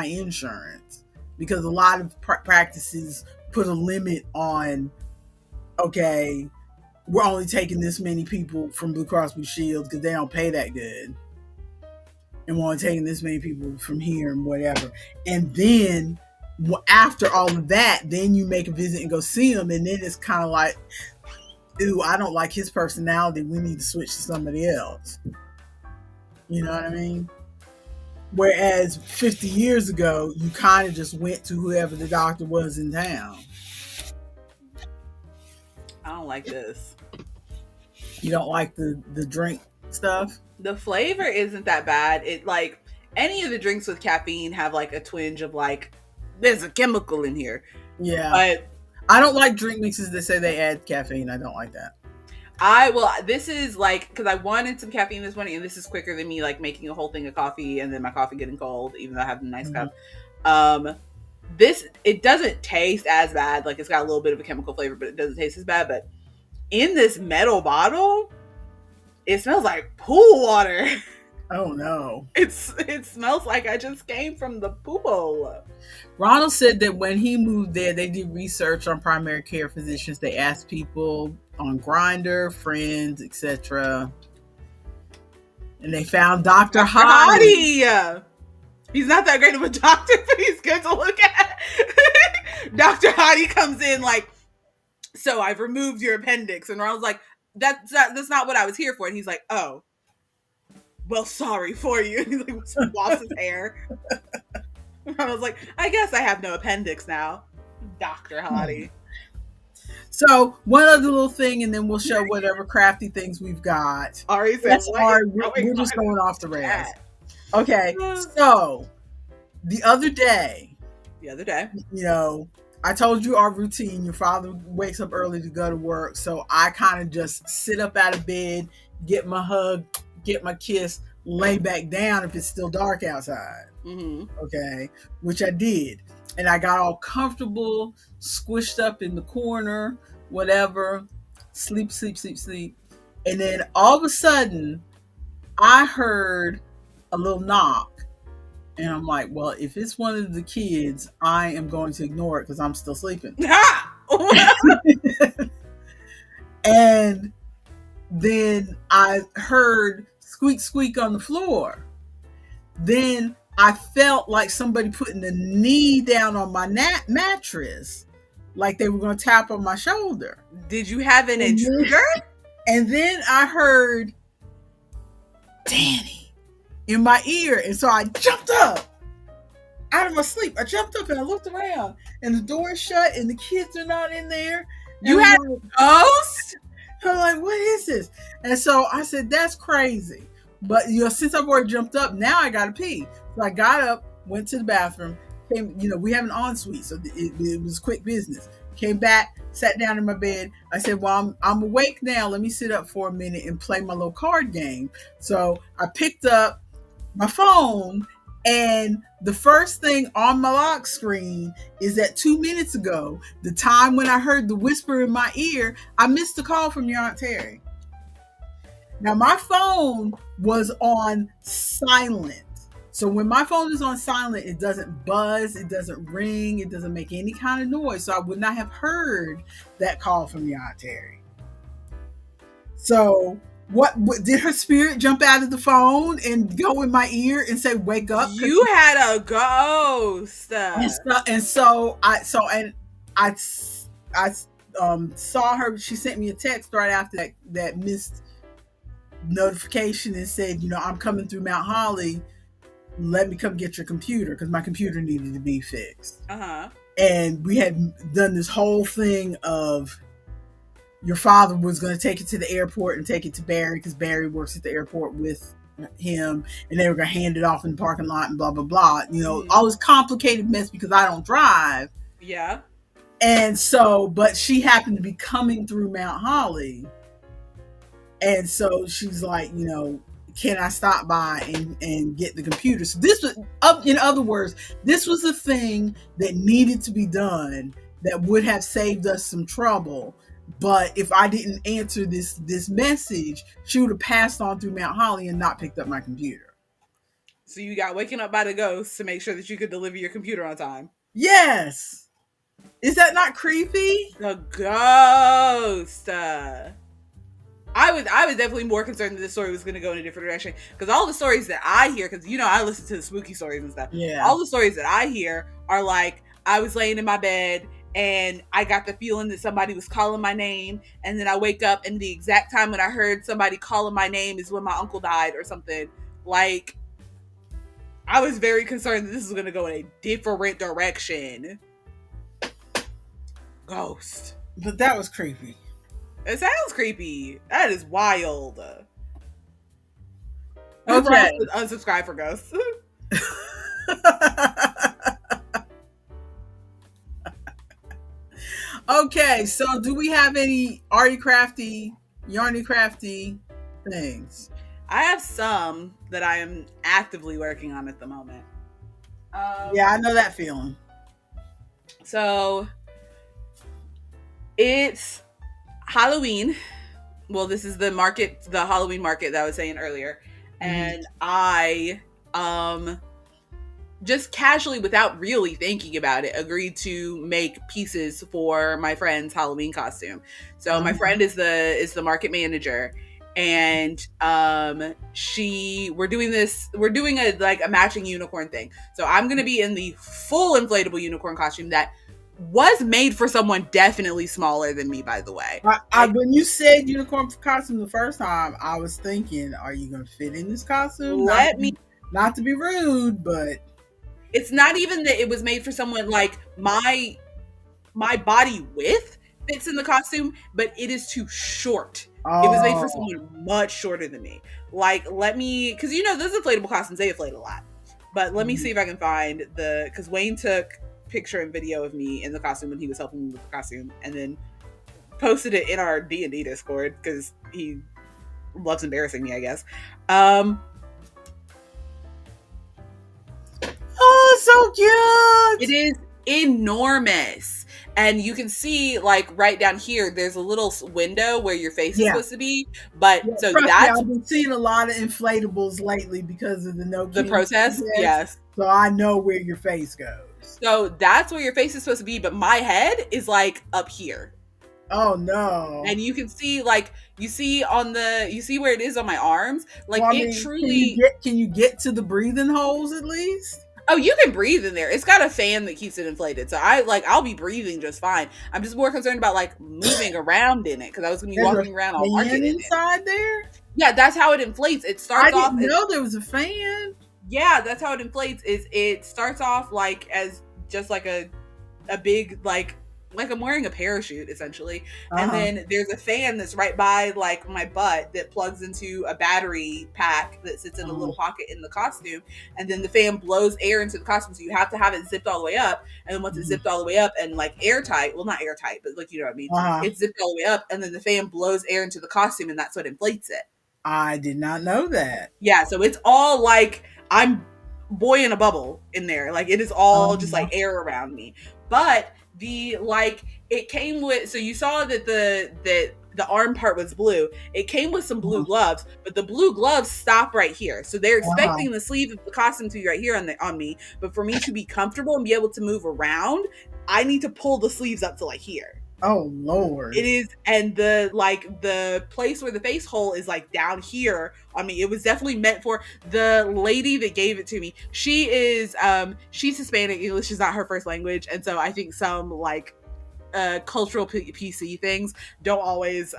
insurance? Because a lot of practices put a limit on, okay, we're only taking this many people from Blue Cross Blue Shield because they don't pay that good. And we're only taking this many people from here and whatever. And then after all of that, then you make a visit and go see them. And then it's kind of like, ooh, I don't like his personality. We need to switch to somebody else. You know what I mean? Whereas 50 years ago, you kind of just went to whoever the doctor was in town. I don't like this. You don't like the drink stuff? The flavor isn't that bad. It, like, any of the drinks with caffeine have like a twinge of like, there's a chemical in here. Yeah. But I don't like drink mixes that say they add caffeine. I don't like that. This is like, because I wanted some caffeine this morning, and this is quicker than me like making a whole thing of coffee and then my coffee getting cold, even though I have a nice cup. It doesn't taste as bad. Like, it's got a little bit of a chemical flavor, but it doesn't taste as bad. But in this metal bottle, it smells like pool water. Oh no. It smells like I just came from the pool bowl. Ronald said that when he moved there, they did research on primary care physicians. They asked people on Grindr, friends, etc. And they found Dr. Dr. Hottie. Hottie. He's not that great of a doctor, but he's good to look at. Dr. Hottie comes in like, so I've removed your appendix. And Ronald's like, that's not what I was here for. And he's like, oh, well, sorry for you. And he like swaps his hair. I was like, I guess I have no appendix now. Dr. Hottie. So one other little thing, and then we'll show whatever crafty things we've got. Ari said, we're just going off the rails. Okay, so the other day, you know, I told you our routine. Your father wakes up early to go to work, so I kind of just sit up out of bed, get my hug, get my kiss, lay back down if it's still dark outside. Okay, which I did. And I got all comfortable, squished up in the corner, whatever, sleep. And then all of a sudden, I heard a little knock. And I'm like, well, if it's one of the kids, I am going to ignore it because I'm still sleeping. And then I heard squeak on the floor. Then I felt like somebody putting a knee down on my mattress, like they were going to tap on my shoulder. Did you have an intruder? And then I heard Dani in my ear. And so I jumped up out of my sleep. I jumped up and I looked around and the door is shut and the kids are not in there. You had a ghost? I'm like, what is this? And so I said, that's crazy. But, you know, since I've already jumped up, now I got to pee. So I got up, went to the bathroom, came, you know, we have an ensuite, so it was quick business. Came back, sat down in my bed. I said, well, I'm awake now. Let me sit up for a minute and play my little card game. So I picked up my phone, and the first thing on my lock screen is that 2 minutes ago, the time when I heard the whisper in my ear, I missed a call from your Aunt Terry. Now, my phone was on silent. So when my phone is on silent, it doesn't buzz, it doesn't ring, it doesn't make any kind of noise. So I would not have heard that call from your Aunt Terry. So what did her spirit jump out of the phone and go in my ear and say, wake up? You had a ghost. And so I saw her. She sent me a text right after that missed notification and said, you know, I'm coming through Mount Holly. Let me come get your computer because my computer needed to be fixed. And we had done this whole thing of your father was going to take it to the airport and take it to Barry because Barry works at the airport with him, and they were going to hand it off in the parking lot and blah blah blah. You know, all this complicated mess because I don't drive. Yeah. And so, but she happened to be coming through Mount Holly. And so she's like, you know, can I stop by and get the computer? So this was, in other words, this was a thing that needed to be done that would have saved us some trouble. But if I didn't answer this message, she would have passed on through Mount Holly and not picked up my computer. So you got waken up by the ghost to make sure that you could deliver your computer on time. Yes. Is that not creepy? The ghost. I was definitely more concerned that this story was going to go in a different direction because all the stories that I hear, because you know I listen to the spooky stories and stuff. Yeah. All the stories that I hear are like I was laying in my bed and I got the feeling that somebody was calling my name, and then I wake up and the exact time when I heard somebody calling my name is when my uncle died or something. Like, I was very concerned that this was going to go in a different direction. Ghost. But that was creepy. It sounds creepy. That is wild. Okay. Unsubscribe for ghosts. Okay, so do we have any arty crafty, yarny crafty things? I have some that I am actively working on at the moment. Yeah, I know that feeling. So it's Halloween. Well, this is the Halloween market that I was saying earlier. And I just casually, without really thinking about it, agreed to make pieces for my friend's Halloween costume. So my friend is the market manager, and we're doing a like a matching unicorn thing. So I'm gonna be in the full inflatable unicorn costume that was made for someone definitely smaller than me, by the way. When you said unicorn costume the first time, I was thinking, are you going to fit in this costume? Let me Not to be rude, but it's not even that it was made for someone like my body width fits in the costume, but it is too short. It was made for someone much shorter than me. Like, let me, because those inflatable costumes, they inflate a lot. But let me see if I can find because Wayne took picture and video of me in the costume when he was helping me with the costume, and then posted it in our D&D Discord because he loves embarrassing me, I guess. Oh, so cute! It is enormous. And you can see, like, right down here, there's a little window where your face is supposed to be. But so that's. I've been seeing a lot of inflatables lately because of the protest. Yes. So I know where your face goes. So that's where your face is supposed to be. But my head is like up here. Oh no. And you can see, like, you see where it is on my arms. Like, truly. Can you get to the breathing holes at least? Oh, you can breathe in there. It's got a fan that keeps it inflated. So I'll be breathing just fine. I'm just more concerned about like moving around in it because I was going to be walking around all market inside there. Yeah, that's how it inflates. It starts off. I didn't know there was a fan. Yeah, that's how it inflates. It starts off like as just like a big like I'm wearing a parachute essentially, and then there's a fan that's right by like my butt that plugs into a battery pack that sits in a little pocket in the costume, and then the fan blows air into the costume, so you have to have it zipped all the way up, and then once it's zipped all the way up and like airtight, well, not airtight, but like, you know what I mean, it's zipped all the way up, and then the fan blows air into the costume, and that's what inflates it. I did not know that. Yeah, so it's all like I'm boy in a bubble in there, like it is all just like air around me, but it came with, so you saw that the arm part was blue. It came with some blue gloves, but the blue gloves stop right here. So they're expecting the sleeve of the costume to be right here on me, but for me to be comfortable and be able to move around, I need to pull the sleeves up to like here. Oh Lord. It is, and the place where the face hole is like down here on me. It was definitely meant for the lady that gave it to me. She is she's Hispanic. English is not her first language, and so I think some like cultural PC things don't always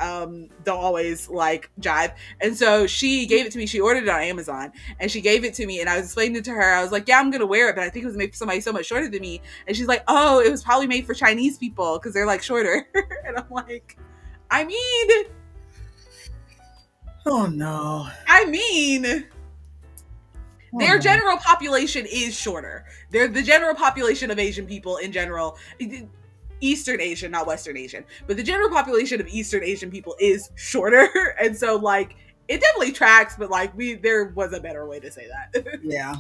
like jive. And so she gave it to me. She ordered it on Amazon and she gave it to me, and I was explaining it to her. I was like, yeah, I'm gonna wear it, but I think it was made for somebody so much shorter than me. And she's like, oh, it was probably made for Chinese people because they're like shorter. And I'm like, I mean, oh no. Their general population is shorter. They're the general population of Asian people in general. Eastern Asian, not Western Asian, but the general population of Eastern Asian people is shorter, and so like it definitely tracks. But like there was a better way to say that. Yeah.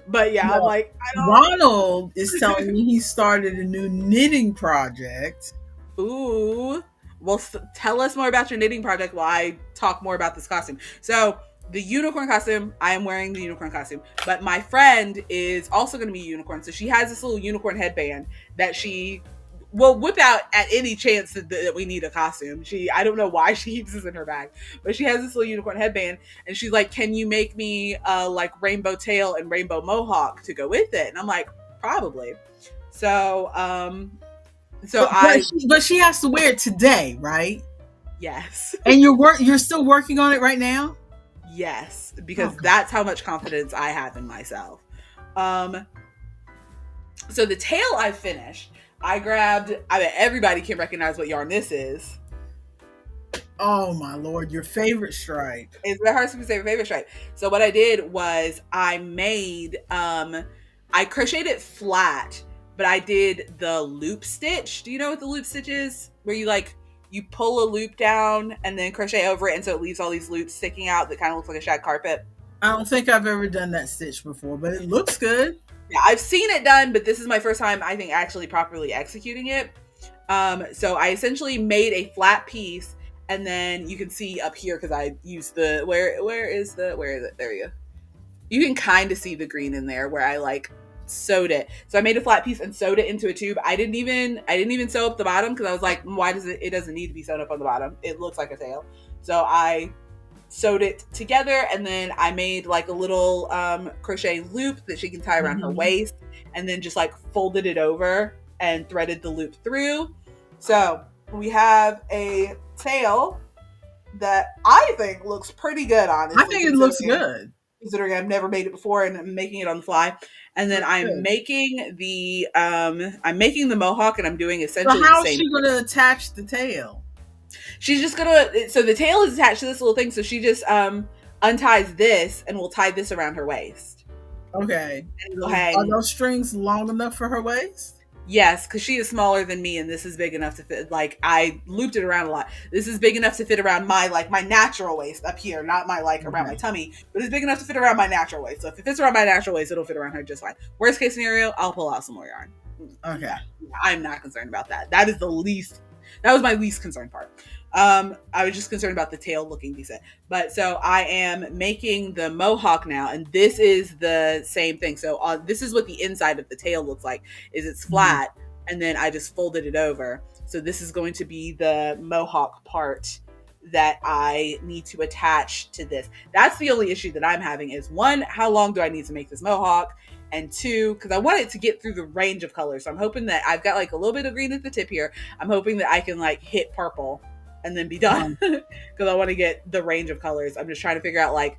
But yeah, well, I'm like, Ronald is telling me he started a new knitting project. Ooh, well, tell us more about your knitting project while I talk more about this costume. So the unicorn costume, I am wearing the unicorn costume, but my friend is also going to be a unicorn. So she has this little unicorn headband that she will whip out at any chance that we need a costume. I don't know why she keeps this in her bag, but she has this little unicorn headband, and she's like, can you make me like rainbow tail and rainbow mohawk to go with it? And I'm like, probably. So but she has to wear it today, right? Yes. And you're still working on it right now? Yes, because that's how much confidence I have in myself. So the tail I finished. I bet everybody can recognize what yarn this is. Oh my Lord, your favorite stripe. It's my heart's favorite stripe. So what I did was I made, I crocheted it flat, but I did the loop stitch. Do you know what the loop stitch is? Where you pull a loop down and then crochet over it, and so it leaves all these loops sticking out that kind of looks like a shag carpet. I don't think I've ever done that stitch before, but it looks good. Yeah, I've seen it done, but this is my first time, I think, actually properly executing it. So I essentially made a flat piece, and then you can see up here, because I used where is it? There you go. You can kind of see the green in there where I sewed it. So I made a flat piece and sewed it into a tube. I didn't even sew up the bottom because I was like, why does it doesn't need to be sewn up on the bottom. It looks like a tail. So I sewed it together, and then I made like a little crochet loop that she can tie around her waist, and then just like folded it over and threaded the loop through. So we have a tail that I think looks pretty good, honestly. I think it looks good. Considering I've never made it before and I'm making it on the fly. And then I'm making the mohawk, and I'm doing essentially so how the same. Is she going to attach the tail? She's just gonna, so the tail is attached to this little thing, so she just unties this and will tie this around her waist. Okay. And it'll hang. Are those strings long enough for her waist? Yes, because she is smaller than me, and this is big enough to fit. Like, I looped it around a lot. This is big enough to fit around my natural waist up here, not my around my tummy, but it's big enough to fit around my natural waist. So if it fits around my natural waist, it'll fit around her just fine. Worst case scenario, I'll pull out some more yarn. Okay. I'm not concerned about that. That was my least concerned part. I was just concerned about the tail looking decent. But so I am making the mohawk now, and this is the same thing. So this is what the inside of the tail looks like. Is it's flat, and then I just folded it over. So this is going to be the mohawk part that I need to attach to this. That's the only issue that I'm having is, one, how long do I need to make this mohawk? And two, because I want it to get through the range of colors. So I'm hoping that I've got like a little bit of green at the tip here. I'm hoping that I can like hit purple and then be done, because I want to get the range of colors. I'm just trying to figure out, like,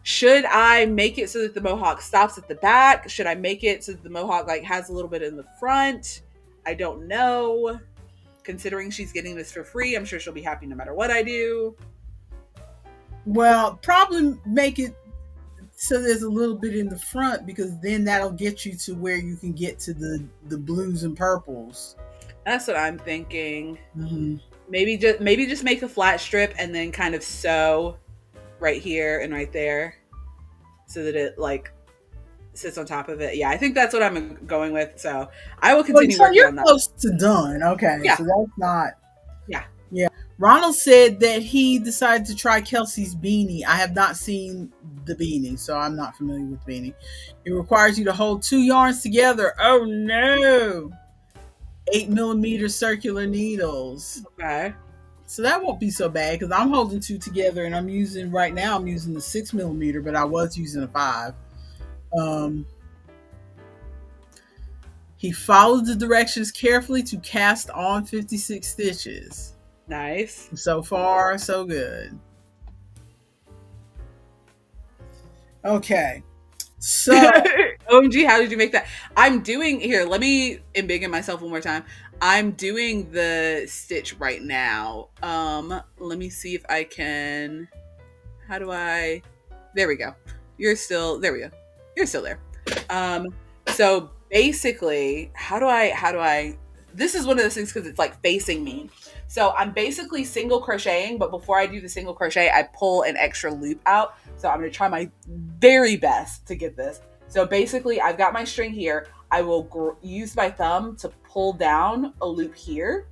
should I make it so that the mohawk stops at the back? Should I make it so that the mohawk like has a little bit in the front? I don't know. Considering she's getting this for free, I'm sure she'll be happy no matter what I do. Well, probably make it so there's a little bit in the front, because then that'll get you to where you can get to the blues and purples. That's what I'm thinking. Mm-hmm. Maybe just make a flat strip and then kind of sew right here and right there so that it like sits on top of it. Yeah, I think that's what I'm going with. So I will continue working on that. You're close to done. Okay. Yeah. So that's not. Yeah. Yeah. Ronald said that he decided to try Kelsey's beanie. I have not seen the beanie, so I'm not familiar with beanie. It requires you to hold 2 yarns together. Oh no. 8mm circular needles. Okay. So that won't be so bad, because I'm holding 2 together, and I'm using the 6mm, but I was using a 5. He followed the directions carefully to cast on 56 stitches. Nice. So far, so good. Okay. So OMG, how did you make that? I'm doing here. Let me embiggen myself one more time. I'm doing the stitch right now. Let me see if I can. How do I? There we go. There we go. You're still there. So basically, how do I? This is one of those things because it's like facing me. So I'm basically single crocheting, but before I do the single crochet, I pull an extra loop out. So I'm going to try my very best to get this. So basically, I've got my string here. I will use my thumb to pull down a loop here,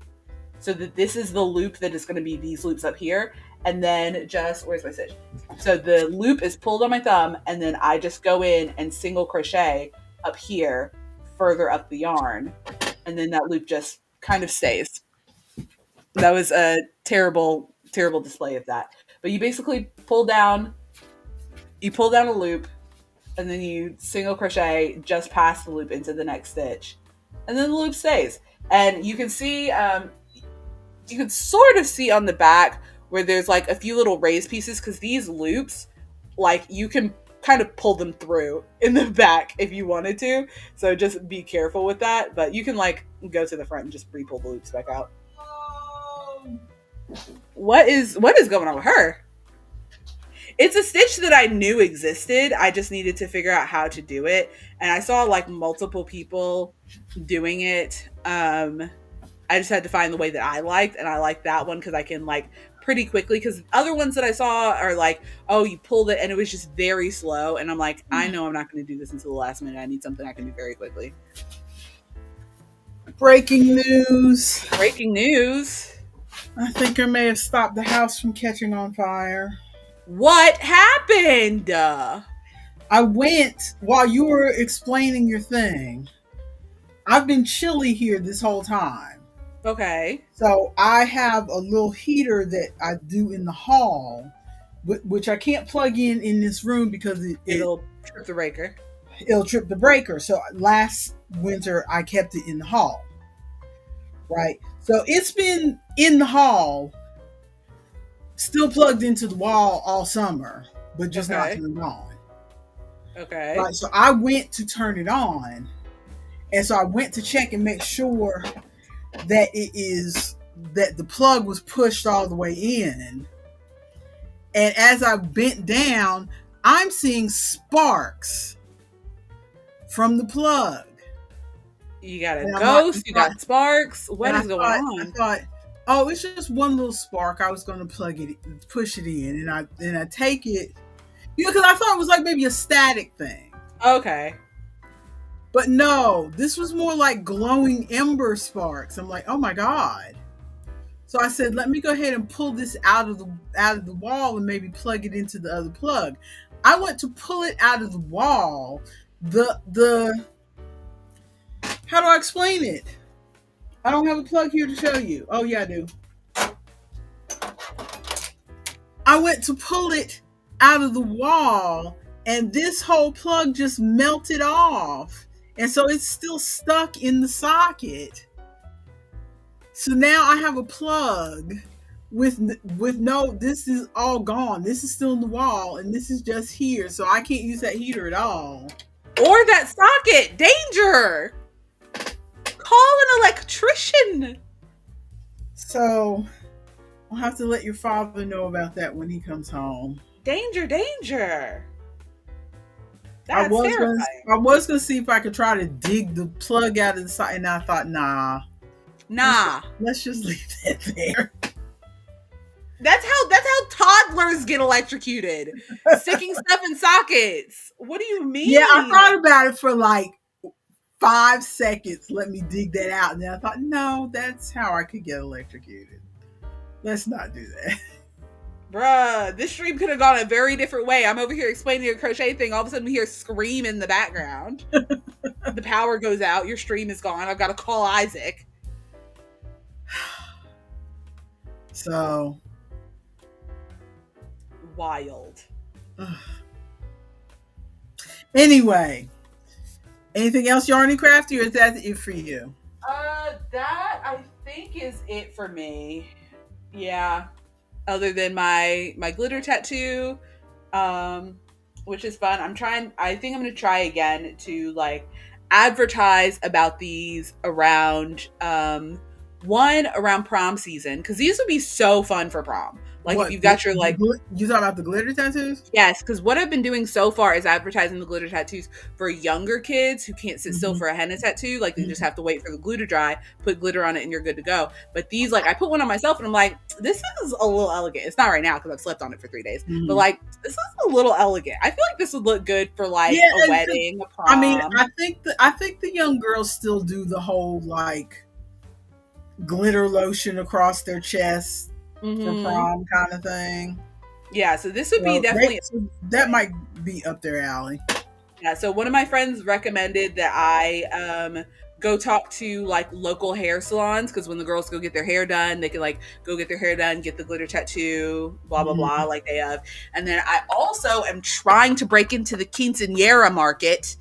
so that this is the loop that is going to be these loops up here. And then where's my stitch? So the loop is pulled on my thumb, and then I just go in and single crochet up here, further up the yarn. And then that loop just kind of stays. That was a terrible, terrible display of that. But you basically pull down a loop, and then you single crochet just past the loop into the next stitch. And then the loop stays. And you can see, you can sort of see on the back where there's like a few little raised pieces, because these loops, like, you can kind of pull them through in the back if you wanted to. So just be careful with that. But you can like go to the front and just re-pull the loops back out. What is going on with her? It's a stitch that I knew existed. I just needed to figure out how to do it. And I saw like multiple people doing it. I just had to find the way that I liked, and I like that one because I can like pretty quickly, because other ones that I saw are like, oh, you pulled it and it was just very slow. And I'm like, I know I'm not going to do this until the last minute. I need something I can do very quickly. Breaking news. I think I may have stopped the house from catching on fire. What happened? I went while you were explaining your thing. I've been chilly here this whole time. Okay. So I have a little heater that I do in the hall, which I can't plug in this room because It'll trip the breaker. it'll trip the breaker. So last winter I kept it in the hall. Right. So it's been in the hall, still plugged into the wall all summer, but just not turned on. Okay. Right. So I went to turn it on. And so I went to check and make sure that that the plug was pushed all the way in. And as I bent down, I'm seeing sparks from the plug. You got a ghost, you got sparks. What is going on? I thought, oh, it's just one little spark. I was going to push it in, and I take it, because I thought it was like maybe a static thing. Okay. But no, this was more like glowing ember sparks. I'm like, oh my God. So I said, let me go ahead and pull this out of the wall and maybe plug it into the other plug. I went to pull it out of the wall. How do I explain it? I don't have a plug here to show you. Oh yeah, I do. I went to pull it out of the wall, and this whole plug just melted off. And so it's still stuck in the socket. So now I have a plug with no, this is all gone. This is still in the wall, and this is just here. So I can't use that heater at all. Or that socket. Danger. Call an electrician. So I'll have to let your father know about that when he comes home. Danger, danger. That's I was terrifying. I was gonna see if I could try to dig the plug out of the side, and I thought, nah. Let's just leave that there. That's how toddlers get electrocuted. Sticking stuff in sockets. What do you mean? Yeah, I thought about it for like 5 seconds. Let me dig that out, and then I thought, no, that's how I could get electrocuted. Let's not do that. Bruh, this stream could have gone a very different way. I'm over here explaining a crochet thing. All of a sudden we hear scream in the background. The power goes out. Your stream is gone. I've got to call Isaac. So. Wild. Anyway. Anything else, Yarny Crafty, or is that it for you? That I think is it for me. Yeah. Other than my glitter tattoo, which is fun. I think I'm gonna try again to like advertise about these around around prom season, because these would be so fun for prom. Like, what, if you've got your like, you talking about the glitter tattoos? Yes, because what I've been doing so far is advertising the glitter tattoos for younger kids who can't sit still for a henna tattoo. Like, they just have to wait for the glue to dry, put glitter on it, and you're good to go. But these, like, I put one on myself, and I'm like, this is a little elegant. It's not right now because I've slept on it for 3 days, but like, this is a little elegant. I feel like this would look good for like a wedding, a prom. I mean, I think the young girls still do the whole like glitter lotion across their chest. For prom kind of thing. Yeah, so this would be definitely that might be up their alley. Yeah, so one of my friends recommended that I go talk to like local hair salons, because when the girls go get their hair done, they can like go get their hair done, get the glitter tattoo, blah blah blah, like they have. And then I also am trying to break into the quinceañera market.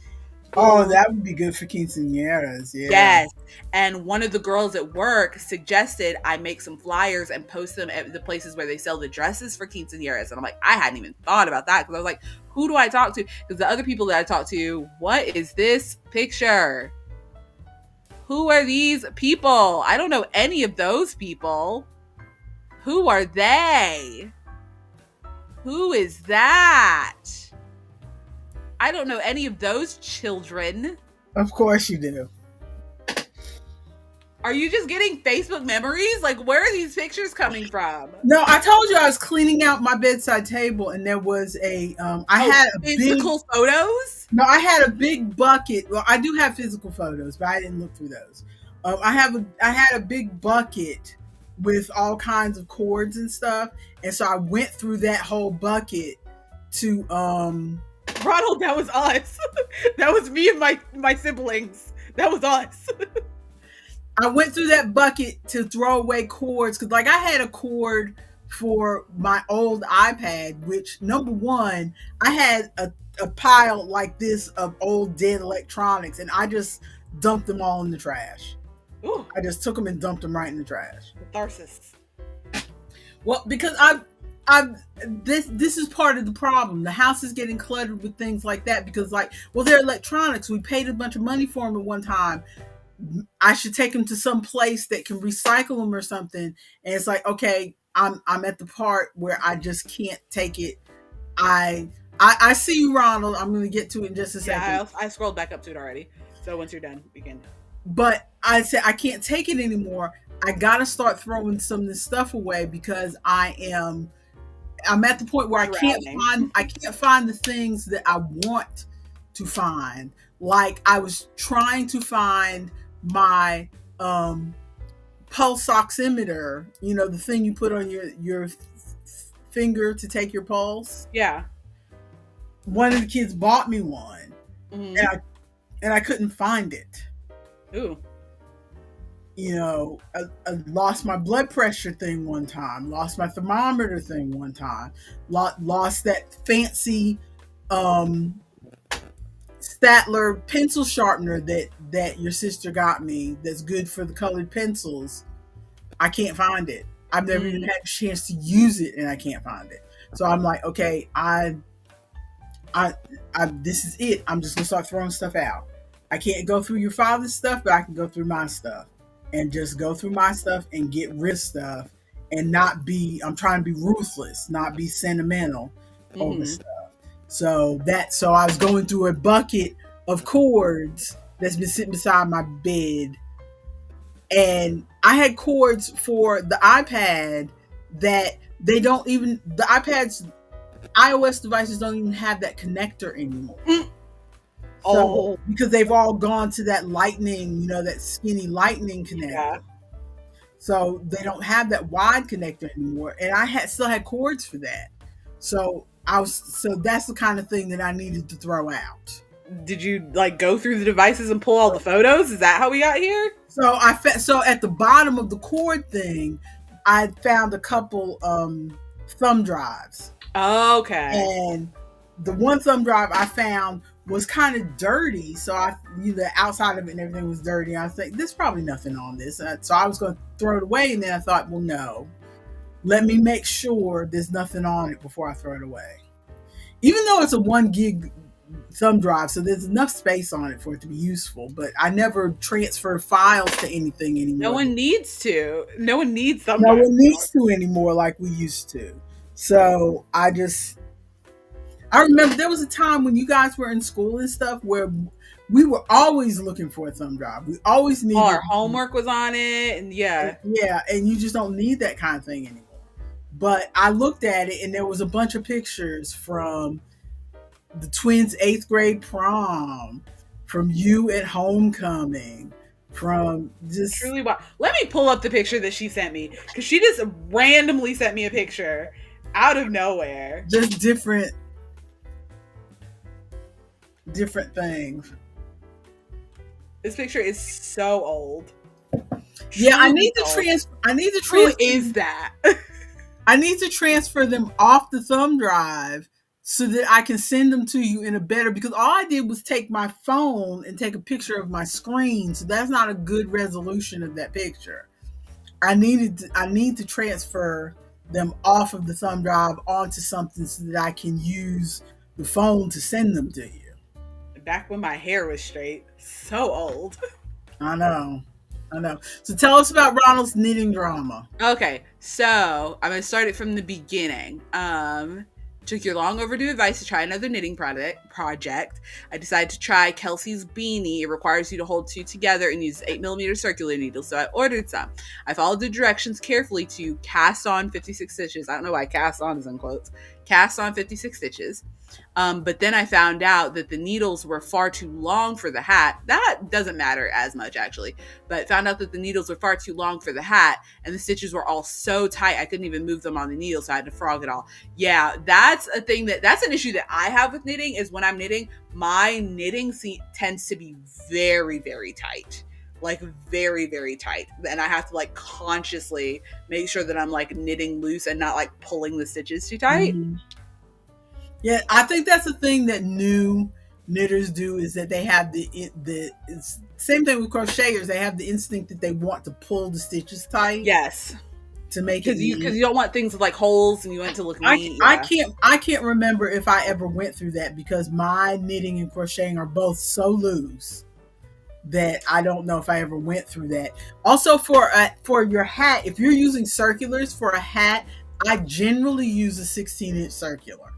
Oh, that would be good for quinceañeras, yeah. Yes. And one of the girls at work suggested I make some flyers and post them at the places where they sell the dresses for quinceañeras. And I'm like, I hadn't even thought about that, because I was like, who do I talk to? Because the other people that I talk to, what is this picture? Who are these people? I don't know any of those people. Who are they? Who is that? I don't know any of those children. Of course you do. Are you just getting Facebook memories? Like, where are these pictures coming from? No, I told you I was cleaning out my bedside table, and there was a I had a physical photos. No, I had a big bucket. Well, I do have physical photos, but I didn't look through those. I had a big bucket with all kinds of cords and stuff, and so I went through that whole bucket to Ronald, that was us. That was me and my siblings. That was us. I went through that bucket to throw away cords because, like, I had a cord for my old iPad, which, number one, I had a pile like this of old dead electronics, and I just dumped them all in the trash. Ooh. I just took them and dumped them right in the trash. Catharsis. Well, because this is part of the problem. The house is getting cluttered with things like that because, like, well, they're electronics. We paid a bunch of money for them at one time. I should take them to some place that can recycle them or something. And it's like, okay, I'm at the part where I just can't take it. I see you, Ronald. I'm going to get to it in just a second. Yeah, I scrolled back up to it already. So once you're done, we can. But I said I can't take it anymore. I got to start throwing some of this stuff away because I'm at the point where I can't find the things that I want to find. Like, I was trying to find my pulse oximeter, the thing you put on your finger to take your pulse. Yeah. One of the kids bought me one, and I couldn't find it. Ooh. I lost my blood pressure thing one time, lost my thermometer thing one time, lost that fancy Statler pencil sharpener that your sister got me that's good for the colored pencils. I can't find it. I've never even had a chance to use it, and I can't find it. So I'm like, okay, I this is it. I'm just gonna start throwing stuff out. I can't go through your father's stuff, but I can go through my stuff and just go through my stuff and get rid of stuff and I'm trying to be ruthless, not be sentimental over stuff. So I was going through a bucket of cords that's been sitting beside my bed, and I had cords for the iPad that the iPad's iOS devices don't even have that connector anymore. So, because they've all gone to that lightning, that skinny lightning connector. Yeah. So they don't have that wide connector anymore, and I still had cords for that. So that's the kind of thing that I needed to throw out. Did you go through the devices and pull all the photos? Is that how we got here? So so at the bottom of the cord thing, I found a couple thumb drives. Okay. And the one thumb drive I found was kind of dirty, so the outside of it and everything was dirty. I was like, there's probably nothing on this. So I was going to throw it away, and then I thought, well, no. Let me make sure there's nothing on it before I throw it away. Even though it's a 1 gig thumb drive, so there's enough space on it for it to be useful, but I never transfer files to anything anymore. No one needs to. No one needs thumb drives. No one needs to anymore like we used to. So I remember there was a time when you guys were in school and stuff where we were always looking for a thumb drive. We always needed. Our homework was on it, and yeah, and you just don't need that kind of thing anymore. But I looked at it, and there was a bunch of pictures from the twins' 8th grade prom, from you at homecoming, from just truly. Wow. Let me pull up the picture that she sent me, because she just randomly sent me a picture out of nowhere. Just different things. This picture is so old. Yeah, I need to transfer. Who is that? I need to transfer them off the thumb drive so that I can send them to you in a better, because all I did was take my phone and take a picture of my screen. So that's not a good resolution of that picture. I need to transfer them off of the thumb drive onto something so that I can use the phone to send them to you. Back when my hair was straight. So old. I know. So tell us about Ronald's knitting drama. Okay, so I'm going to start it from the beginning. Took your long overdue advice to try another knitting project. I decided to try Kelsey's beanie. It requires you to hold 2 together and use 8mm circular needles, so I ordered some. I followed the directions carefully to cast on 56 stitches. I don't know why cast on is in quotes. Cast on 56 stitches. But then I found out that the needles were far too long for the hat. That doesn't matter as much, actually. But found out that the needles were far too long for the hat, and the stitches were all so tight I couldn't even move them on the needle, so I had to frog it all. Yeah, that that's an issue that I have with knitting, is when I'm knitting, my knitting tends to be very, very tight. Like very, very tight. And I have to like consciously make sure that I'm like knitting loose and not like pulling the stitches too tight. Mm-hmm. Yeah, I think that's the thing that new knitters do, is that they have the same thing with crocheters. They have the instinct that they want to pull the stitches tight. Yes. To make it because you don't want things with like holes and you want it to look neat. I can't remember if I ever went through that, because my knitting and crocheting are both so loose that I don't know if I ever went through that. Also, for your hat, if you're using circulars for a hat, I generally use a 16-inch circular,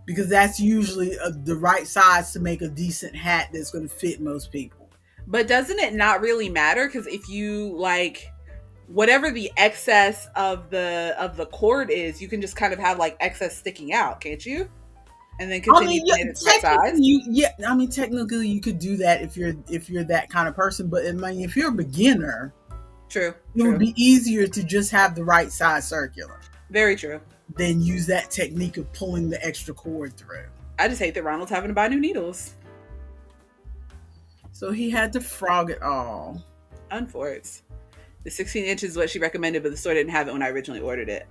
because that's usually the right size to make a decent hat that's going to fit most people. But doesn't it not really matter? Because if you like whatever the excess of the cord is, you can just kind of have like excess sticking out, can't you? And then continue to knit it right size. Technically you could do that if you're that kind of person. But I mean, if you're a beginner, it would be easier to just have the right size circular. Very true. Then use that technique of pulling the extra cord through. I just hate that Ronald's having to buy new needles. So he had to frog it all. Unfortunately. The 16 inches is what she recommended, but the store didn't have it when I originally ordered it.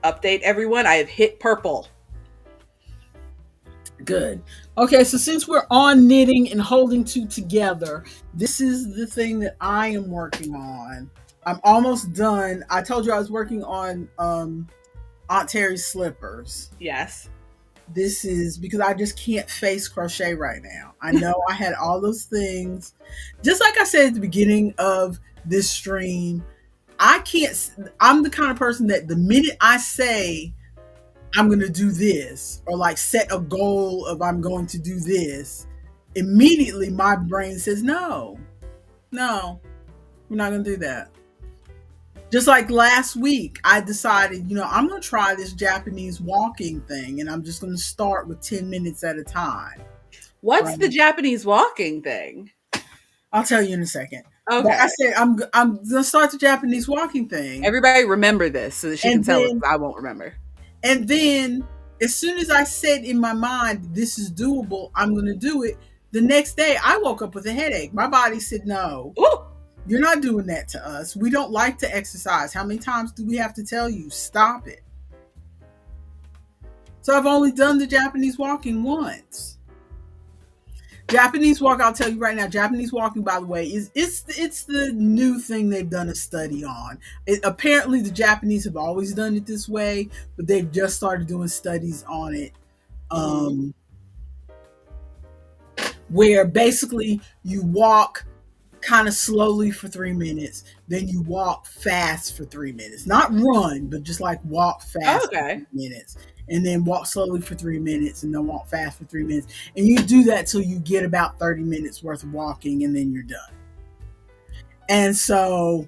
Update, everyone. I have hit purple. Good. Okay, so since we're on knitting and holding two together, this is the thing that I am working on. I'm almost done. I told you I was working on Aunt Terry's slippers. Yes. This is because I just can't face crochet right now. I know I had all those things. Just like I said at the beginning of this stream, I'm the kind of person that the minute I say I'm going to do this, or like set a goal of I'm going to do this, immediately my brain says, no, we're not going to do that. Just like last week, I decided, I'm going to try this Japanese walking thing, and I'm just going to start with 10 minutes at a time. What's the Japanese walking thing? I'll tell you in a second. Okay. But I said, I'm going to start the Japanese walking thing. Everybody remember this so that she can tell us. I won't remember. And then as soon as I said in my mind, this is doable, I'm going to do it. The next day, I woke up with a headache. My body said, no. Ooh. You're not doing that to us. We don't like to exercise. How many times do we have to tell you? Stop it. So I've only done the Japanese walking once. Japanese walk, I'll tell you right now, Japanese walking, by the way, it's the new thing they've done a study on. Apparently the Japanese have always done it this way, but they've just started doing studies on it. Where basically you walk kind of slowly for 3 minutes, then you walk fast for 3 minutes. Not run, but just like walk fast for 3 minutes. And then walk slowly for 3 minutes, and then walk fast for 3 minutes. And you do that till you get about 30 minutes worth of walking, and then you're done. And so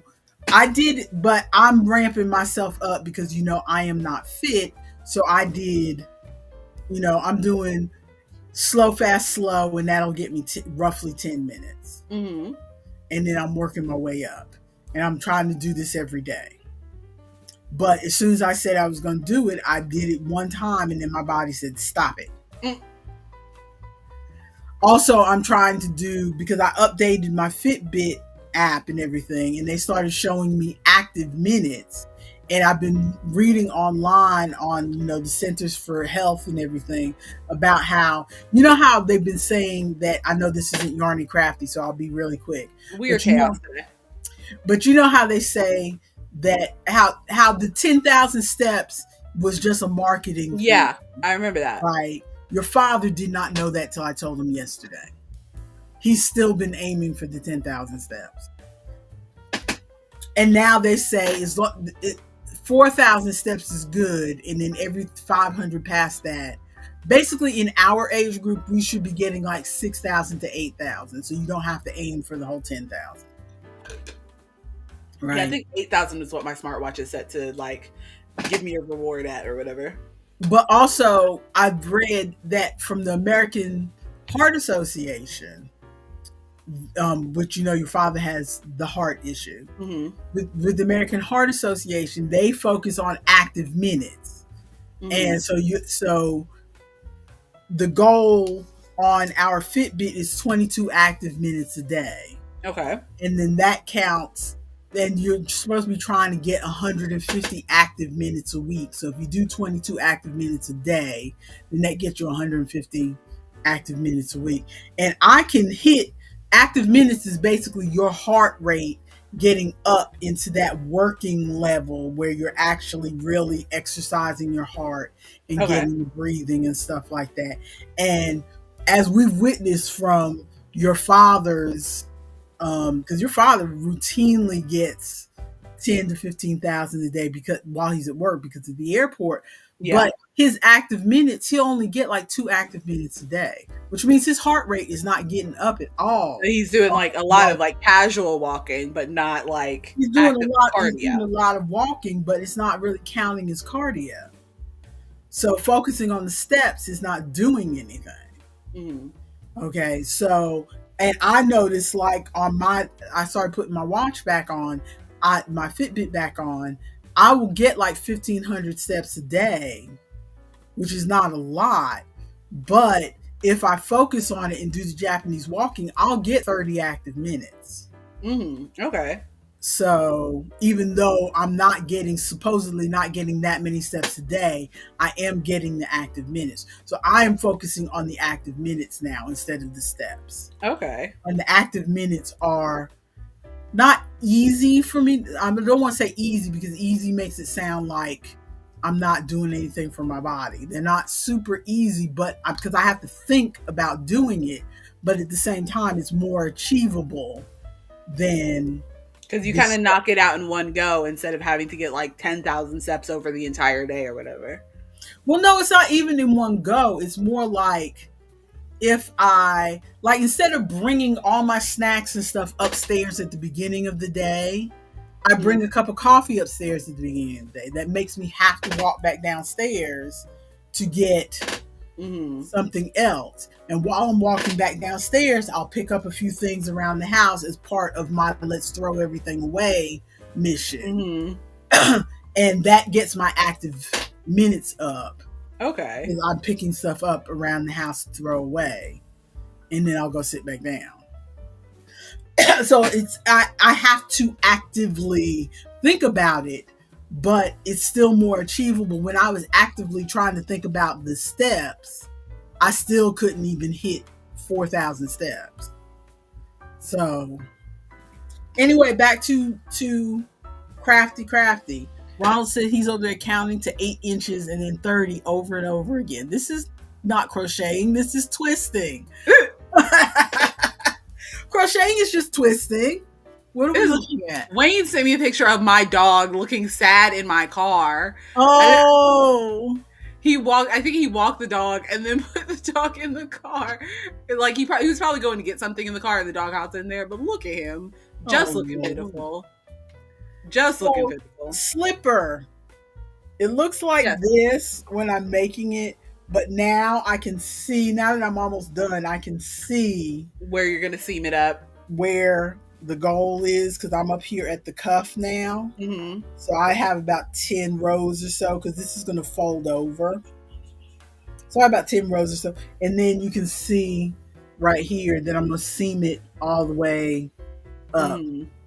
I did it, but I'm ramping myself up because, I am not fit. So I did, I'm doing slow, fast, slow, and that'll get me roughly 10 minutes. Mm-hmm. And then I'm working my way up. And I'm trying to do this every day. But as soon as I said I was going to do it, I did it one time, and then my body said, stop it. Also, I'm trying to do, because I updated my Fitbit app and everything, and they started showing me active minutes. And I've been reading online on, the Centers for Health and everything about how, how they've been saying that, I know this isn't yarny crafty, so I'll be really quick. We are chaos today. But you know how they say that how the 10,000 steps was just a marketing thing. Yeah, I remember that. Right. Your father did not know that till I told him yesterday. He's still been aiming for the 10,000 steps. And now they say 4,000 steps is good, and then every 500 past that. Basically, in our age group, we should be getting like 6,000 to 8,000, so you don't have to aim for the whole 10,000. Right. Yeah, I think 8,000 is what my smartwatch is set to, like, give me a reward at or whatever. But also, I've read that from the American Heart Association, which you know your father has the heart issue. Mm-hmm. With the American Heart Association, they focus on active minutes, Mm-hmm. and so the goal on our Fitbit is 22 active minutes a day, Okay. and then that counts. Then you're supposed to be trying to get 150 active minutes a week. So if you do 22 active minutes a day, then that gets you 150 active minutes a week. And I can hit active minutes is basically your heart rate getting up into that working level where you're actually really exercising your heart and Okay. getting breathing and stuff like that. And as we've witnessed from your father's, because your father routinely gets 10 to 15,000 a day because while he's at work because of the airport. Yeah. But his active minutes, he'll only get like 2 active minutes a day, which means his heart rate is not getting up at all. He's doing like a lot of like casual walking, but not like He's doing active he's doing cardio. a lot of walking, but it's not really counting as cardio. So focusing on the steps is not doing anything. Mm-hmm. Okay, so and I noticed like I started putting my watch back on, my Fitbit back on. I will get like 1,500 steps a day, which is not a lot, but if I focus on it and do the Japanese walking, I'll get 30 active minutes. Mm-hmm. Okay. So even though I'm supposedly not getting that many steps a day, I am getting the active minutes. So I am focusing on the active minutes now instead of the steps. Okay. And the active minutes are not easy for me. I don't want to say easy because easy makes it sound like I'm not doing anything for my body. They're not super easy, but because I have to think about doing it, but at the same time, it's more achievable than Because you kind of knock it out in one go instead of having to get like 10,000 steps over the entire day or whatever. Well, no, it's not even in one go. It's more like if I, like, instead of bringing all my snacks and stuff upstairs at the beginning of the day, I bring a cup of coffee upstairs at the beginning of the day. That makes me have to walk back downstairs to get something else. And while I'm walking back downstairs, I'll pick up a few things around the house as part of my let's throw everything away mission. And that gets my active minutes up. Okay. Because I'm picking stuff up around the house to throw away. And then I'll go sit back down. So I have to actively think about it, but it's still more achievable. When I was actively trying to think about the steps, I still couldn't even hit 4,000 steps. So anyway, back to crafty. Ronald said he's over there counting to 8 inches and then 30 over and over again. This is not crocheting, this is twisting. Crocheting is just twisting. What are we looking at? Wayne sent me a picture of my dog looking sad in my car. Oh. I think he walked the dog and then put the dog in the car. Like he was probably going to get something in the car and the dog hopped in there, but look at him. Just looking pitiful. Just looking pitiful. Slipper. It looks like this when I'm making it, but now I can see, now that I'm almost done, I can see where you're going to seam it up. Where the goal is, because I'm up here at the cuff now. So I have about 10 rows or so, because this is going to fold over. So I have about 10 rows or so. And then you can see right here that I'm going to seam it all the way up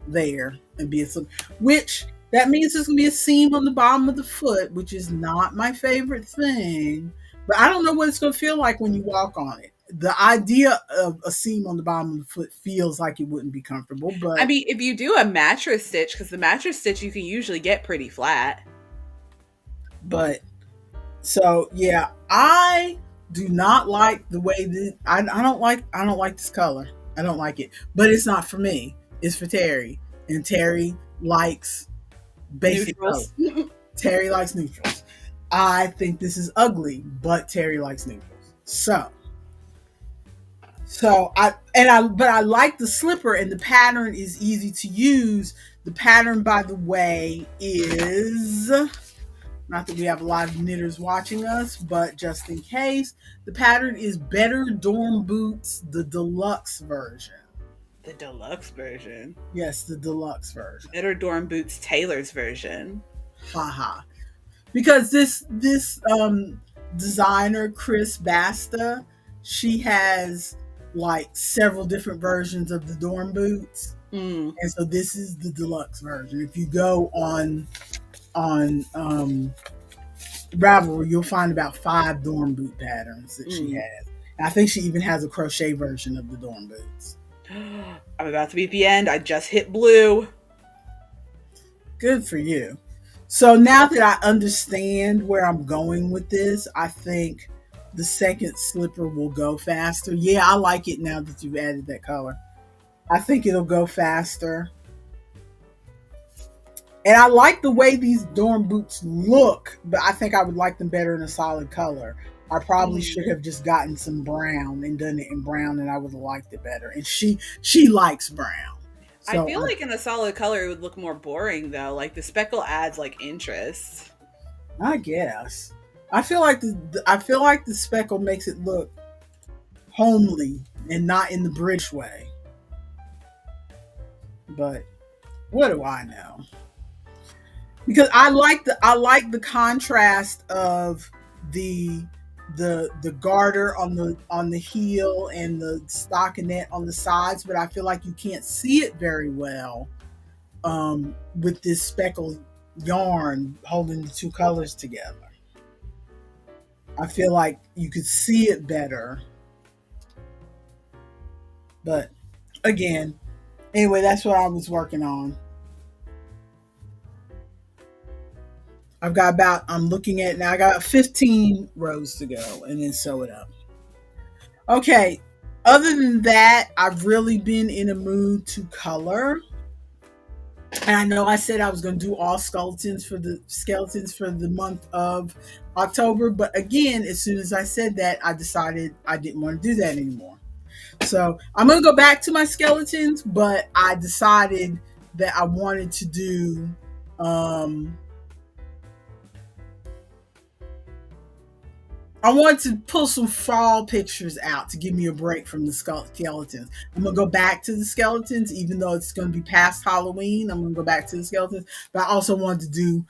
there and be a seam, which that means there's going to be a seam on the bottom of the foot, which is not my favorite thing. But I don't know what it's going to feel like when you walk on it. The idea of a seam on the bottom of the foot feels like it wouldn't be comfortable, but I mean, if you do a mattress stitch, because the mattress stitch you can usually get pretty flat. But so yeah, I do not like the way that I don't like this color. I don't like it, but it's not for me. It's for Terry, and Terry likes basic colors. Terry likes neutrals. I think this is ugly, but Terry likes neutrals. So I like the slipper, and the pattern is easy to use. The pattern, by the way, is, not that we have a lot of knitters watching us, but just in case, the pattern is Better Dorm Boots, the deluxe version. The deluxe version. Yes, the deluxe version. Better Dorm Boots Taylor's version. Haha. Because this designer Chris Basta, she has like several different versions of the dorm boots, Mm. and so this is the deluxe version. If you go on Ravelry, you'll find about 5 dorm boot patterns that she has. And I think she even has a crochet version of the dorm boots. I'm about to be at the end. I just hit blue. Good for you. So now that I understand where I'm going with this, I think the second slipper will go faster. Yeah, I like it now that you've added that color. I think it'll go faster. And I like the way these dorm boots look, but I think I would like them better in a solid color. I probably should have just gotten some brown and done it in brown, and I would have liked it better. And she likes brown. So I feel like in a solid color it would look more boring though. Like the speckle adds like interest. I guess. I feel like the speckle makes it look homely and not in the British way. But what do I know? Because I like the contrast of the garter on the heel and the stockinette on the sides, but I feel like you can't see it very well with this speckled yarn holding the two colors together. I feel like you could see it better. But again, anyway, that's what I was working on. I'm looking at now, I got 15 rows to go and then sew it up. Okay, other than that, I've really been in a mood to color. And I know I said I was going to do all skeletons for the month of October, but again, as soon as I said that, I decided I didn't want to do that anymore. So I'm going to go back to my skeletons, but I decided that I wanted to do I want to pull some fall pictures out to give me a break from the skeletons. I'm going to go back to the skeletons, even though it's going to be past Halloween. I'm going to go back to the skeletons. But I also wanted to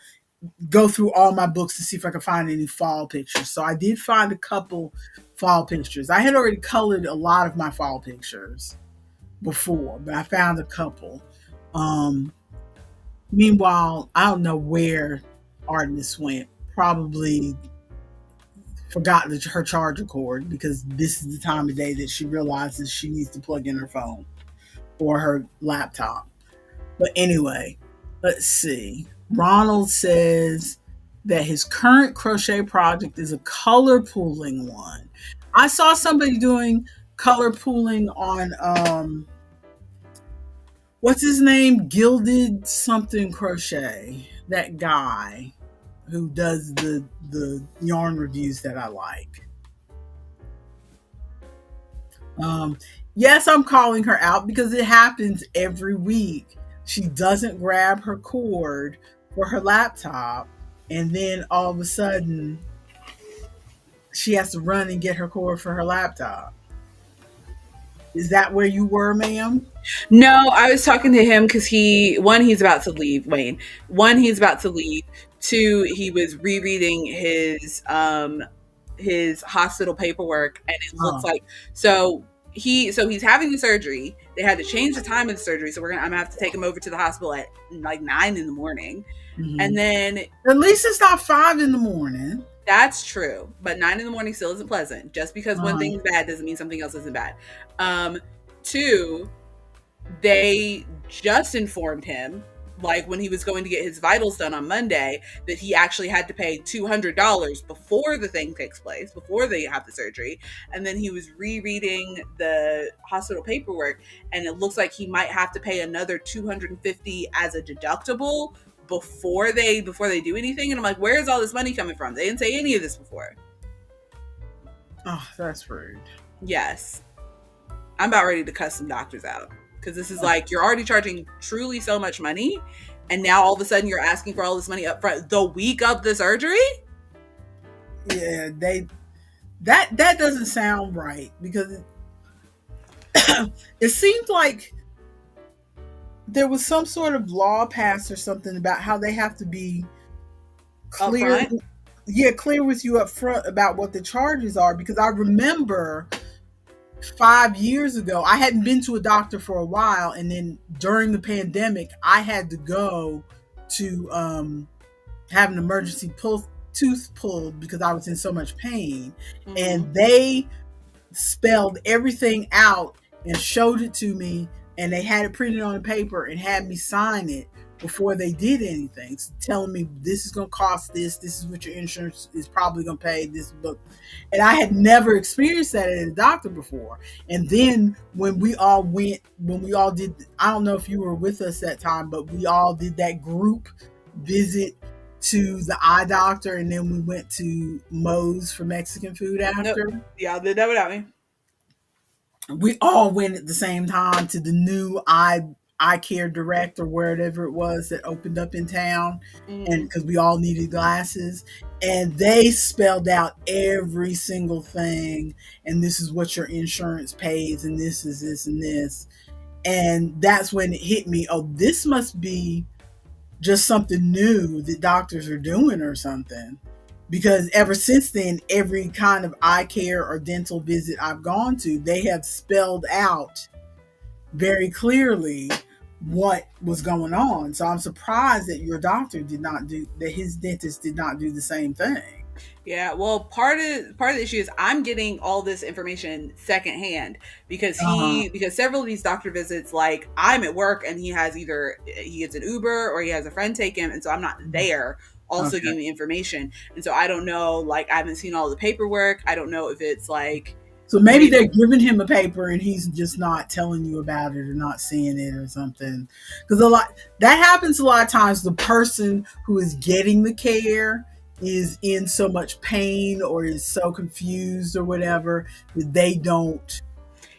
go through all my books to see if I could find any fall pictures. So I did find a couple fall pictures. I had already colored a lot of my fall pictures before, but I found a couple. Meanwhile, I don't know where Artemis went. Probably forgot her charger cord, because this is the time of day that she realizes she needs to plug in her phone or her laptop. But anyway, let's see. Ronald says that his current crochet project is a color pooling one. I saw somebody doing color pooling on what's his name? Gilded something crochet. That guy who does the yarn reviews that I like. Yes, I'm calling her out because it happens every week. She doesn't grab her cord for her laptop, and then all of a sudden she has to run and get her cord for her laptop. Is that where you were, ma'am? No, I was talking to him because he's about to leave, Wayne. One, he's about to leave. Two, he was rereading his hospital paperwork, and it looks like he's having the surgery. They had to change the time of the surgery, so I'm gonna have to take him over to the hospital at like 9 in the morning. Mm-hmm. And then at least it's not 5 in the morning. That's true, but 9 in the morning still isn't pleasant. Just because one thing's bad doesn't mean something else isn't bad. Two, they just informed him, like when he was going to get his vitals done on Monday, that he actually had to pay $200 before the thing takes place, before they have the surgery. And then he was rereading the hospital paperwork, and it looks like he might have to pay another $250 as a deductible before they do anything. And I'm like, where is all this money coming from? They didn't say any of this before. Oh, that's rude. Yes. I'm about ready to cuss some doctors out, because this is like, you're already charging truly so much money, and now all of a sudden you're asking for all this money up front the week of the surgery? Yeah, that doesn't sound right, because it seems like there was some sort of law passed or something about how they have to be Up clear. front. Yeah, clear with you up front about what the charges are, because I remember 5 years ago, I hadn't been to a doctor for a while, and then during the pandemic, I had to go to have an emergency tooth pulled because I was in so much pain, Mm-hmm. and they spelled everything out and showed it to me, and they had it printed on the paper and had me sign it before they did anything, so telling me this is going to cost this is what your insurance is probably going to pay this book. And I had never experienced that at a doctor before. And then when we all did, I don't know if you were with us that time, but we all did that group visit to the eye doctor, and then we went to Moe's for Mexican food after. Nope. Y'all did that without me. We all went at the same time to the new eye care direct or wherever it was that opened up in town, and Mm-hmm. because we all needed glasses, and they spelled out every single thing, and this is what your insurance pays, and this is this and this. And that's when it hit me, oh, this must be just something new that doctors are doing or something, because ever since then, every kind of eye care or dental visit I've gone to, they have spelled out very clearly what was going on. So I'm surprised that your doctor did not do that. His dentist did not do the same thing. Yeah, well, part of the issue is I'm getting all this information secondhand because Uh-huh. because several of these doctor visits, like I'm at work and he gets an Uber or he has a friend take him, and so I'm not there. Also Okay. giving the information, and so I don't know. Like I haven't seen all the paperwork. I don't know if it's like So maybe maybe they're giving him a paper and he's just not telling you about it or not seeing it or something. Because a lot that happens a lot of times. The person who is getting the care is in so much pain or is so confused or whatever that they don't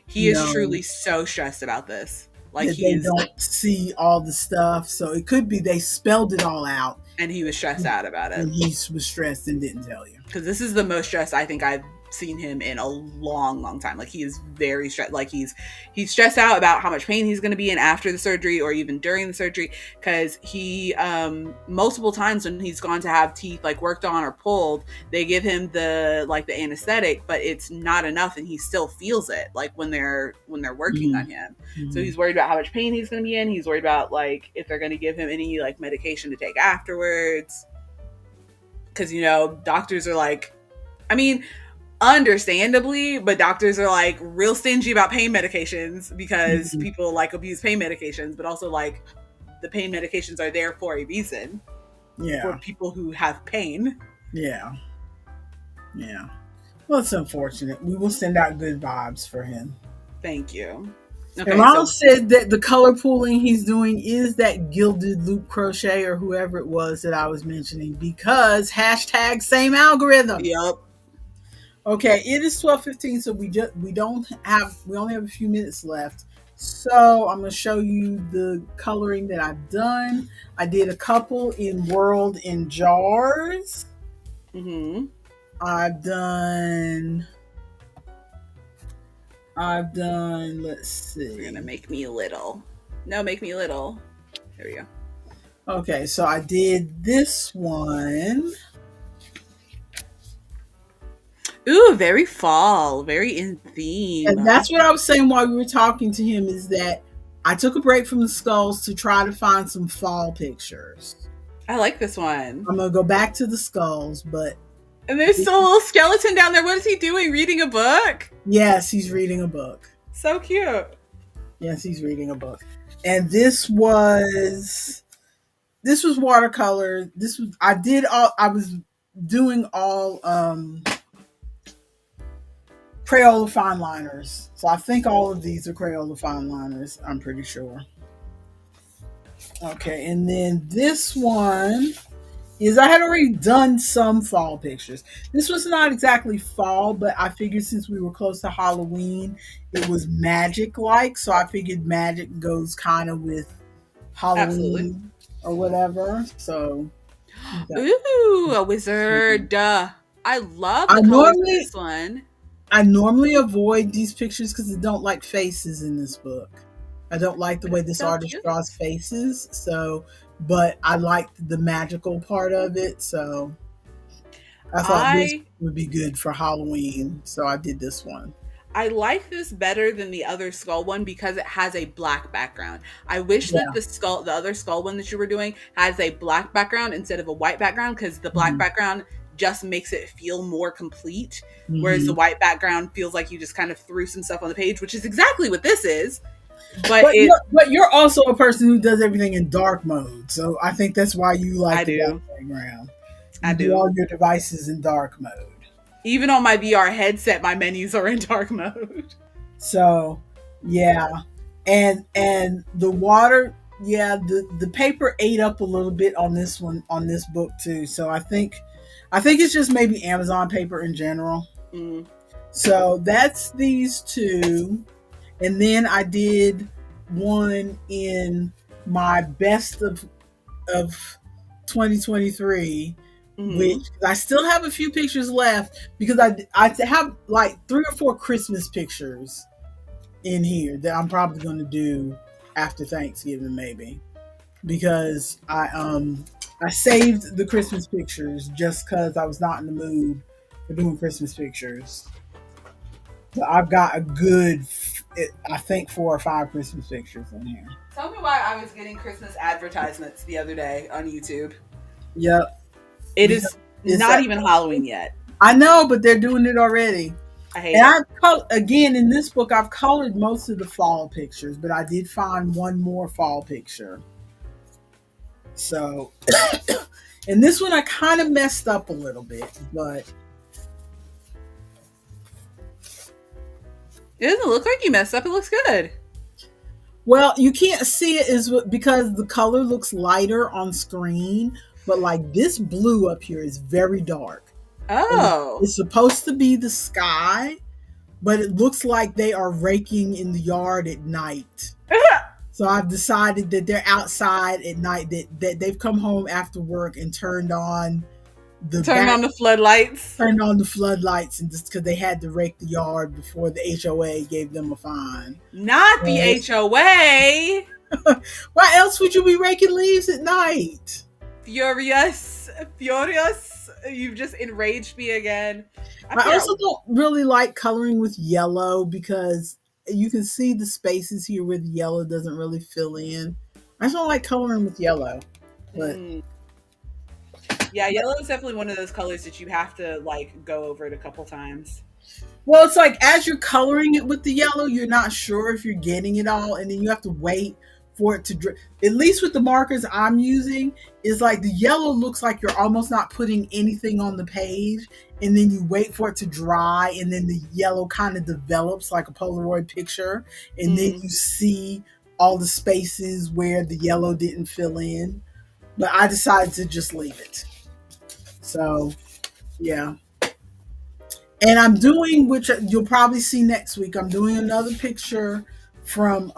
he is know, truly so stressed about this. Like that he they is, don't see all the stuff. So it could be they spelled it all out and he was stressed out about it. and he was stressed and didn't tell you. Because this is the most stressed I think I've seen him in a long, long time. Like he is very stressed. Like he's stressed out about how much pain he's going to be in after the surgery or even during the surgery. Because he multiple times when he's gone to have teeth like worked on or pulled, they give him the anesthetic, but it's not enough, and he still feels it like when they're working on Mm-hmm. him. So Mm-hmm. he's worried about how much pain he's going to be in. He's worried about like if they're going to give him any like medication to take afterwards. Because doctors are like, I mean, understandably, but doctors are like real stingy about pain medications because Mm-hmm. people like abuse pain medications, but also like the pain medications are there for a reason for Yeah. people who have pain. Yeah. Yeah. Well, it's unfortunate. We will send out good vibes for him. Thank you. And Okay, so Ronald said that the color pooling he's doing is that gilded loop crochet or whoever it was that I was mentioning, because hashtag same algorithm. yep. Okay, it is 12:15, so we only have a few minutes left. So I'm gonna show you the coloring that I've done. I did a couple in World in Jars. Mm-hmm. I've done let's You're gonna see. make me little. No, make me little. There we go. Okay, so I did this one. Ooh, very fall, very in theme. And that's what I was saying while we were talking to him, is that I took a break from the skulls to try to find some fall pictures. I like this one. I'm gonna go back to the skulls, but And there's still a little skeleton down there. What is he doing? Reading a book? yes, he's reading a book. So cute. Yes, he's reading a book. And this was watercolor. I was doing all Crayola fine liners. So I think all of these are Crayola fine liners, I'm pretty sure. Okay, and then this one is, I had already done some fall pictures. This was not exactly fall, but I figured since we were close to Halloween, it was magic like. So I figured magic goes kind of with Absolutely. Halloween or whatever. So Ooh, a wizard. I love I the colors of normally this one. I normally avoid these pictures because I don't like faces in this book. I don't like the But way it's this so artist cute. draws faces, so but I liked the magical part of it, so I thought this I would be good for Halloween, so I did this one. I like this better than the other skull one because it has a black background. I wish that Yeah. the other skull one that you were doing has a black background instead of a white background, because the black Hmm. background just makes it feel more complete, whereas the Hmm. white background feels like you just kind of threw some stuff on the page, which is exactly what this is. But But you're also a person who does everything in dark mode, so I think that's why you like I the black do, background. I You do all do. your devices in dark mode. Even on my VR headset, my menus are in dark mode. So yeah. And the water, yeah, the paper ate up a little bit on this one, on this book too. So I think it's just maybe Amazon paper in general. Mm, So that's these two. And then I did one in my best of 2023, which mm-hmm. I still have a few pictures left because I have like 3 or 4 Christmas pictures in here that I'm probably going to do after Thanksgiving, maybe, because I saved the Christmas pictures just because I was not in the mood for doing Christmas pictures. So I've got a good, I think, 4 or 5 Christmas pictures in here. Tell me why I was getting Christmas advertisements the other day on YouTube. Yep, It because is it's not even Halloween yet. I know, but they're doing it already. I hate And it. again, in this book, I've colored most of the fall pictures, but I did find one more fall picture. So, and this one I kind of messed up a little bit, but It doesn't look like you messed up. It looks good. well, you can't see it is because the color looks lighter on screen, but like this blue up here is very dark. And Oh. it's supposed to be the sky, but it looks like they are raking in the yard at night. So I've decided that they're outside at night, that they've come home after work and Turn on the floodlights. turned on the floodlights, and just because they had to rake the yard before the HOA gave them a fine. Not the So, HOA. why else would you be raking leaves at night? Furious. Furious. You've just enraged me again. I also don't really like coloring with yellow because you can see the spaces here where the yellow doesn't really fill in. I just don't like coloring with yellow. But Mm. Yeah, yellow is definitely one of those colors that you have to like go over it a couple times. well, it's like as you're coloring it with the yellow, you're not sure if you're getting it all, and then you have to wait for it to dry. At least with the markers I'm using, is like the yellow looks like you're almost not putting anything on the page, and then you wait for it to dry, and then the yellow kind of develops like a Polaroid picture, and then Mm. you see all the spaces where the yellow didn't fill in. But I decided to just leave it. So yeah. And I'm doing, which you'll probably see next week, I'm doing another picture from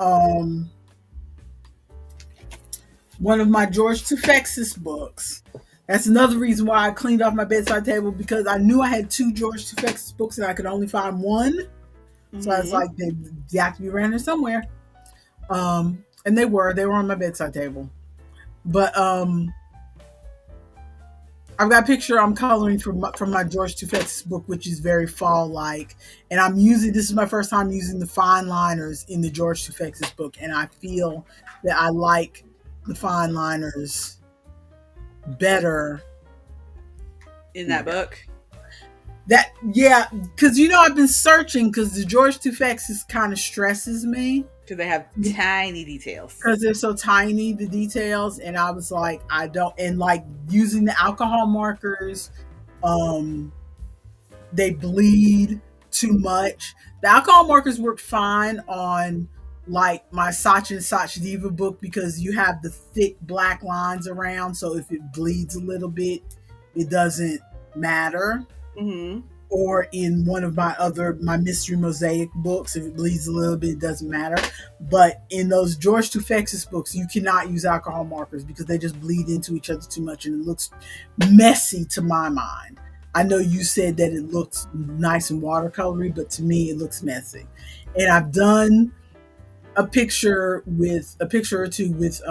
one of my George Tufexis books. That's another reason why I cleaned off my bedside table, because I knew I had 2 George Tufexis books and I could only find one. So I was Mm-hmm. like, they have to be around there somewhere. And they were on my bedside table. But I've got a picture I'm coloring from my George Tufexis book, which is very fall like, and this is my first time using the fine liners in the George Tufexis book, and I feel that I like the fine liners better. In that book. That yeah, because I've been searching because the George Tufexis kind of stresses me Because they have tiny details. because they're so tiny, the details, and I was like, I don't, and like using the alcohol markers, they bleed too much. The alcohol markers work fine on like my Sach and Sach Diva book because you have the thick black lines around, so if it bleeds a little bit, it doesn't matter. Mm-hmm. Or in one of my mystery mosaic books, if it bleeds a little bit, it doesn't matter. But in those George Tufexis books, you cannot use alcohol markers because they just bleed into each other too much, and it looks messy to my mind. I know you said that it looks nice and watercolory, but to me it looks messy. And I've done a picture or two with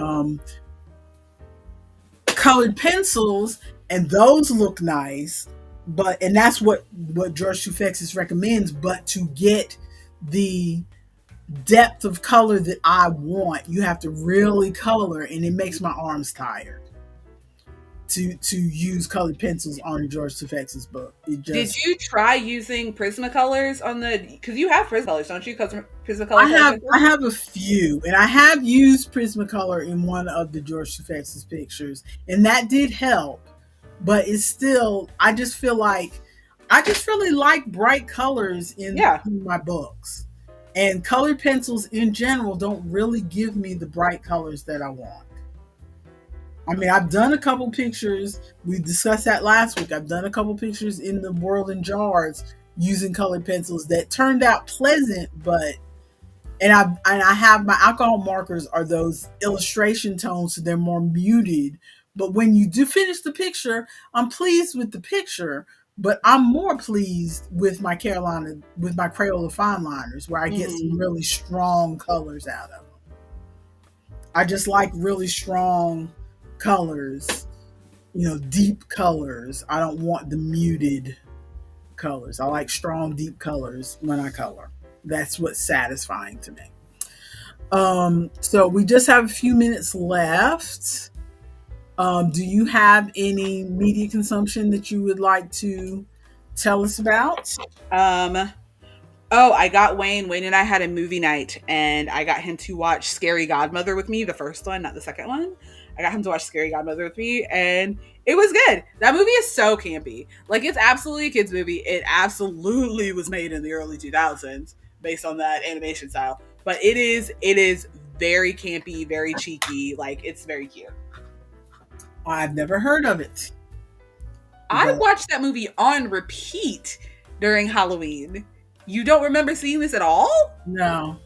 colored pencils, and those look nice. But and that's what George Tufexis recommends. But to get the depth of color that I want, you have to really color, and it makes my arms tired to use colored pencils on a George Tufexis book. It Did just you try using Prismacolors on the? Because you have Prismacolors, don't you? Prismacolor color I pencils. have a few, and I have used Prismacolor in one of the George Tufexis pictures, and that did help. But it's still, I just feel like I just really like bright colors Yeah. in my books, and colored pencils in general don't really give me the bright colors that I want. I mean, I've done a couple pictures. We discussed that last week. I've done a couple pictures in the World in Jars using colored pencils that turned out pleasant, but I have my alcohol markers are those illustration tones, so they're more muted. But when you do finish the picture, I'm pleased with the picture, but I'm more pleased with my Crayola fine liners, where I get some really strong colors out of them. I just like really strong colors, deep colors. I don't want the muted colors. I like strong, deep colors when I color. That's what's satisfying to me. So we just have a few minutes left. Do you have any media consumption that you would like to tell us about? Oh, I got Wayne. Wayne and I had a movie night, and I got him to watch Scary Godmother with me, the first one, not the second one. I got him to watch Scary Godmother with me, and it was good. That movie is so campy. Like, it's absolutely a kid's movie. It absolutely was made in the early 2000s based on that animation style. But it is very campy, very cheeky. Like, it's very cute. I've never heard of it. I watched that movie on repeat during Halloween. You don't remember seeing this at all? No,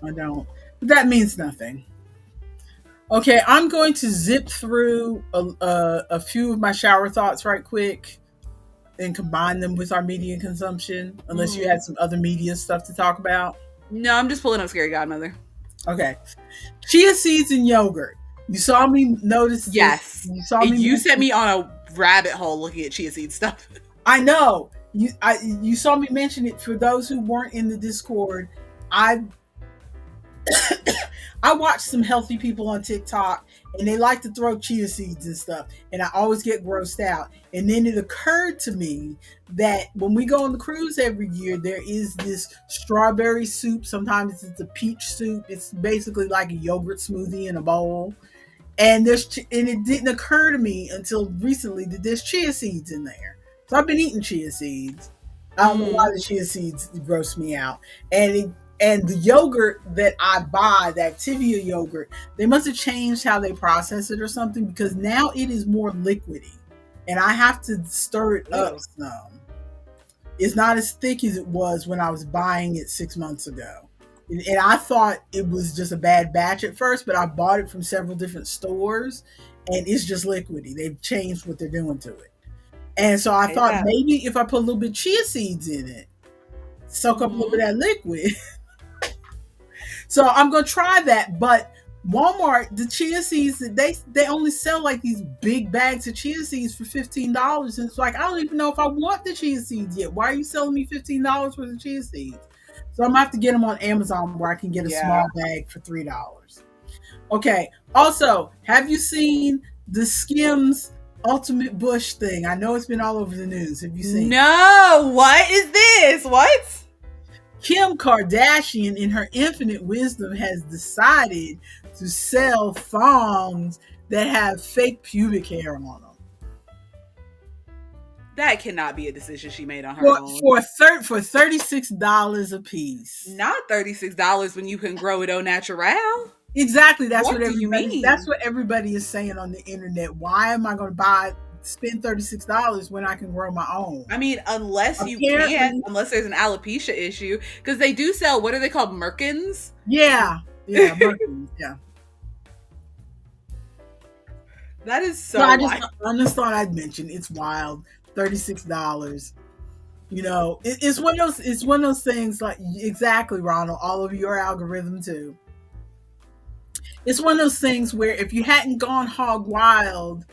I don't. But that means nothing. Okay, I'm going to zip through a few of my shower thoughts right quick and combine them with our media consumption, unless you had some other media stuff to talk about. No, I'm just pulling up Scary Godmother. Okay. Chia seeds and yogurt. You saw me notice this. Yes. You set me on a rabbit hole looking at chia seed stuff. I know. You saw me mention it. For those who weren't in the Discord, I watch some healthy people on TikTok, and they like to throw chia seeds and stuff, and I always get grossed out. And then it occurred to me that when we go on the cruise every year, there is this strawberry soup. Sometimes it's a peach soup. It's basically like a yogurt smoothie in a bowl. And it didn't occur to me until recently that there's chia seeds in there. So I've been eating chia seeds. I don't know why the chia seeds gross me out. And the yogurt that I buy, the Activia yogurt, they must have changed how they process it or something, because now it is more liquidy. And I have to stir it up some. It's not as thick as it was when I was buying it 6 months ago. And I thought it was just a bad batch at first, but I bought it from several different stores, and it's just liquidy. They've changed what they're doing to it. And so I thought maybe if I put a little bit of chia seeds in it, soak up a little bit of that liquid. So I'm going to try that. But Walmart, the chia seeds, they only sell like these big bags of chia seeds for $15. And it's like, I don't even know if I want the chia seeds yet. Why are you selling me $15 worth of chia seeds? So I'm going to have to get them on Amazon, where I can get a small bag for $3. Okay. Also, have you seen the Skims Ultimate Bush thing? I know it's been all over the news. Have you seen? No. What is this? What? Kim Kardashian, in her infinite wisdom, has decided to sell thongs that have fake pubic hair on them. That cannot be a decision she made on her own. For $36 a piece. Not $36 when you can grow it au natural. Exactly. That's what everybody is saying on the internet. Why am I going to spend $36 when I can grow my own? I mean, unless there's an alopecia issue, because they do sell, what are they called, merkins? Yeah, merkins. Yeah. That is so wild. I just thought I'd mention it's wild. $36. It's one of those. It's one of those things. Like exactly, Ronald. All of your algorithm too. It's one of those things where if you hadn't gone hog wild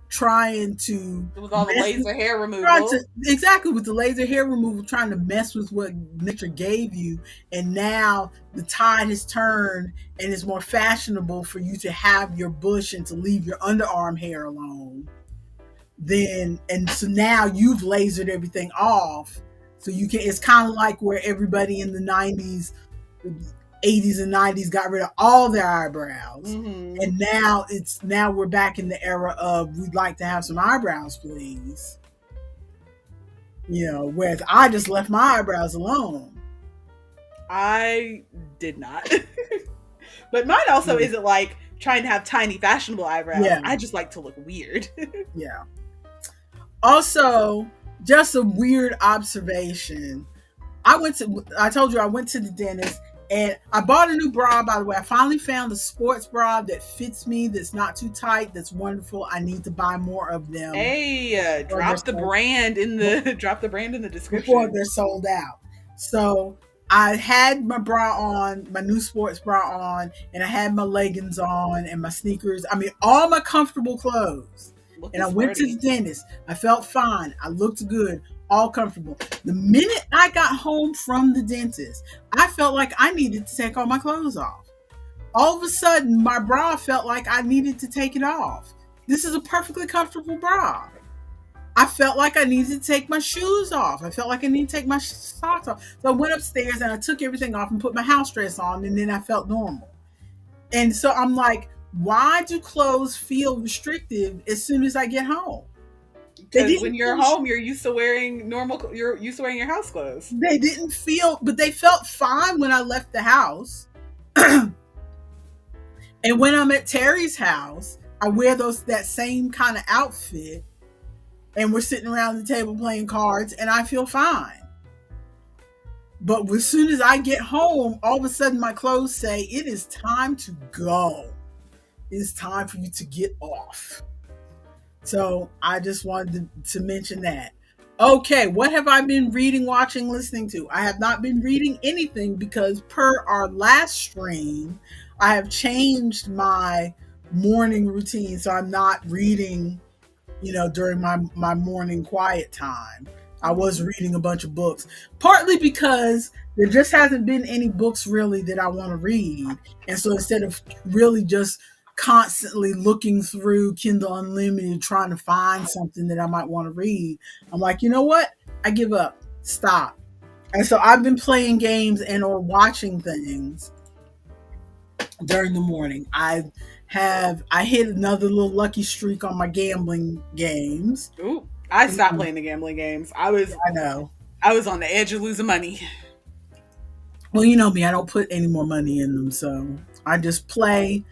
trying to With all the mess with, laser hair trying removal. to exactly with the laser hair removal, trying to mess with what nature gave you, and now the tide has turned and it's more fashionable for you to have your bush and to leave your underarm hair alone. Then and so now you've lasered everything off. So you can. It's kind of like where everybody in the '90s 80s and 90s got rid of all their eyebrows. Mm-hmm. And now we're back in the era of we'd like to have some eyebrows, please. Whereas I just left my eyebrows alone. I did not. But mine also isn't like trying to have tiny fashionable eyebrows. Yeah. I just like to look weird. Yeah. Also, just a weird observation. I told you I went to the dentist. And I bought a new bra, by the way. I finally found a sports bra that fits me, that's not too tight, that's wonderful. I need to buy more of them. Hey, drop the brand in the description before they're sold out. So I had my bra on, my new sports bra on, and I had my leggings on and my sneakers. I mean, all my comfortable clothes. And I went to the dentist. I felt fine. I looked good. All comfortable. The minute I got home from the dentist, I felt like I needed to take all my clothes off. All of a sudden, my bra felt like I needed to take it off. This is a perfectly comfortable bra. I felt like I needed to take my shoes off. I felt like I needed to take my socks off. So I went upstairs and I took everything off and put my house dress on, and then I felt normal. And so I'm like, why do clothes feel restrictive as soon as I get home? Because when you're home, you're used to wearing you're used to wearing your house clothes. They didn't feel, but they felt fine when I left the house. And when I'm at Terry's house, I wear that same kind of outfit, and we're sitting around the table playing cards, and I feel fine. But as soon as I get home, all of a sudden my clothes say, it is time to go. It is time for you to get off. So I just wanted to mention that. Okay, what have I been reading, watching, listening to? I have not been reading anything because per our last stream, I have changed my morning routine. So I'm not reading, during my morning quiet time. I was reading a bunch of books, partly because there just hasn't been any books really that I want to read. And so instead of really just constantly looking through Kindle Unlimited trying to find something that I might want to read, I'm like, you know what? I give up. Stop. And so I've been playing games and or watching things during the morning. I hit another little lucky streak on my gambling games. Ooh, I stopped playing the gambling games. I know. I was on the edge of losing money. Well, you know me, I don't put any more money in them, so I just play,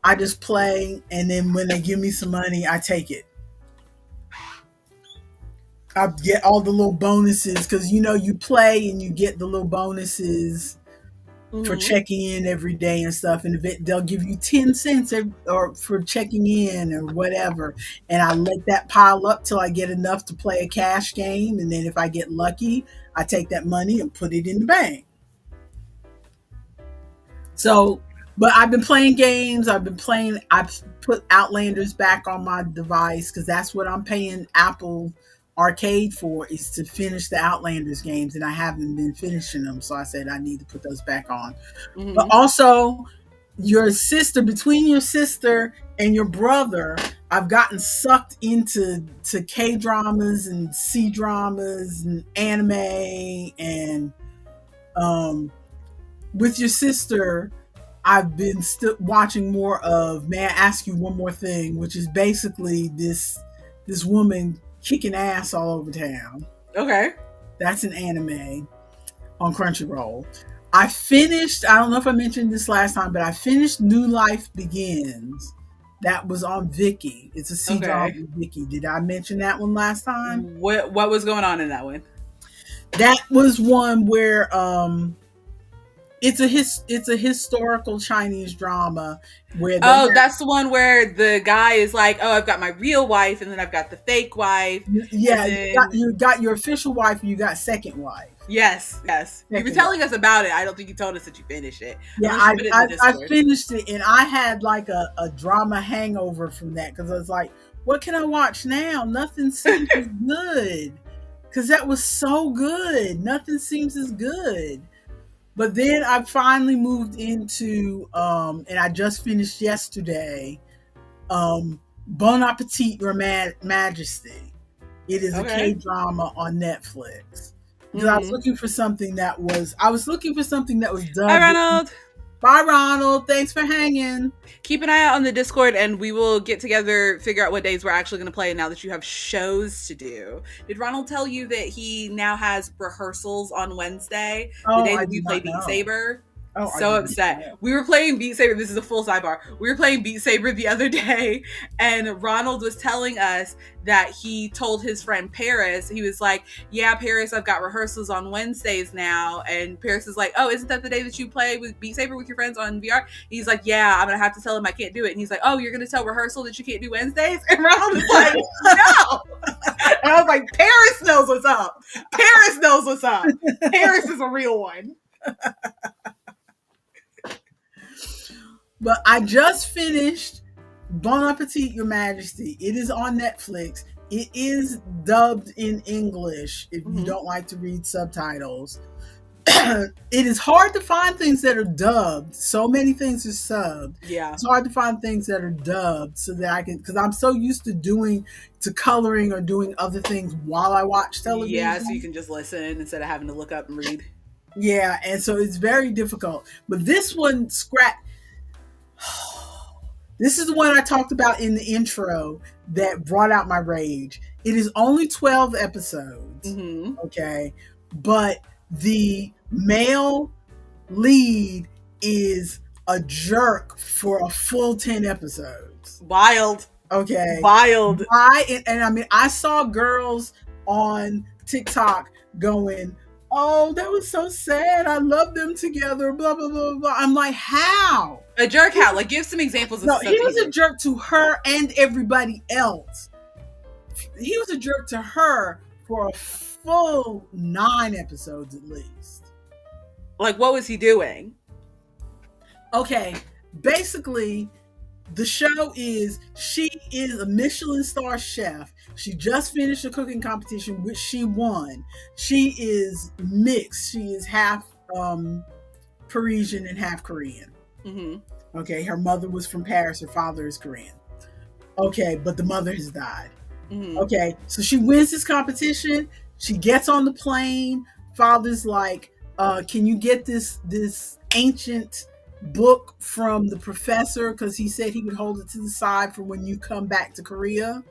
and then when they give me some money, I take it. I get all the little bonuses because you play and you get the little bonuses for checking in every day and stuff, and they'll give you 10 cents or for checking in or whatever, and I let that pile up till I get enough to play a cash game, and then if I get lucky, I take that money and put it in the bank. So, but I've been playing games. I've put Outlanders back on my device because that's what I'm paying Apple Arcade for, is to finish the Outlanders games, and I haven't been finishing them. So I said I need to put those back on. Mm-hmm. But also, between your sister and your brother, I've gotten sucked into K-dramas and C-dramas and anime, and with your sister, I've been watching more of May I Ask You One More Thing, which is basically this woman kicking ass all over town. Okay. That's an anime on Crunchyroll. I don't know if I mentioned this last time, but I finished New Life Begins. That was on Viki. It's a C-drama on Viki. Did I mention that one last time? What was going on in that one? That was one where it's a historical Chinese drama where they Oh, have, that's the one where the guy is like, "Oh, I've got my real wife, and then I've got the fake wife, and yeah, then you got your official wife and you got second wife. yes, yes." You've been Second wife. telling us about it. I don't think you told us that you finished it, Yeah, unless you put it in the I Discord. finished it and I had like a drama hangover from that because I was like, what can I watch now? Nothing seems as good because that was so good. Nothing seems as good. But then I finally moved into and I just finished yesterday. Bon Appetit, Your Majesty. It is a K Okay. drama on Netflix. Because Mm-hmm. I was looking for something that was Hi, dubbed. Ronald. Bye, Ronald. Thanks for hanging. Keep an eye out on the Discord, and we will get together, figure out what days we're actually going to play. Now that you have shows to do, did Ronald tell you that he now has rehearsals on Wednesday, the Oh, day I that we did play not Beat know. Saber? Oh, I So did not upset. know. We were playing Beat Saber. This is a full sidebar. We were playing Beat Saber the other day, and Ronald was telling us that he told his friend Paris, he was like, "Yeah, Paris, I've got rehearsals on Wednesdays now." And Paris is like, "Oh, isn't that the day that you play with Beat Saber with your friends on VR?" He's like, "Yeah, I'm gonna have to tell him I can't do it." And he's like, "Oh, you're gonna tell rehearsal that you can't do Wednesdays?" And Ronald is like, "No." And I was like, "Paris knows what's up. Paris knows what's up. Paris is a real one." But I just finished Bon Appetit, Your Majesty. It is on Netflix. It is dubbed in English if you don't like to read subtitles. It is hard to find things that are dubbed. So many things are subbed. Yeah. It's hard to find things that are dubbed so that I can, because I'm so used to coloring or doing other things while I watch television. Yeah, so you can just listen instead of having to look up and read. Yeah, and so it's very difficult. But this one, this is the one I talked about in the intro that brought out my rage. It is only 12 episodes, okay? But the male lead is a jerk for a full 10 episodes. Wild. Okay. Wild. And I mean, I saw girls on TikTok going, "Oh, that was so sad. I love them together, blah, blah, blah, blah." I'm like, how? A jerk how? Like, give some examples of No, stuff. he was a jerk to her and everybody else. He was a jerk to her for a full 9 episodes at least. Like, what was he doing? Okay, basically, the show is she is a Michelin star chef. She just finished a cooking competition, which she won. She is mixed. She is half Parisian and half Korean. Okay, her mother was from Paris. Her father is Korean. Okay, but the mother has died. Okay, so she wins this competition. She gets on the plane. Father's like, "Can you get this ancient book from the professor, because he said he would hold it to the side for when you come back to Korea."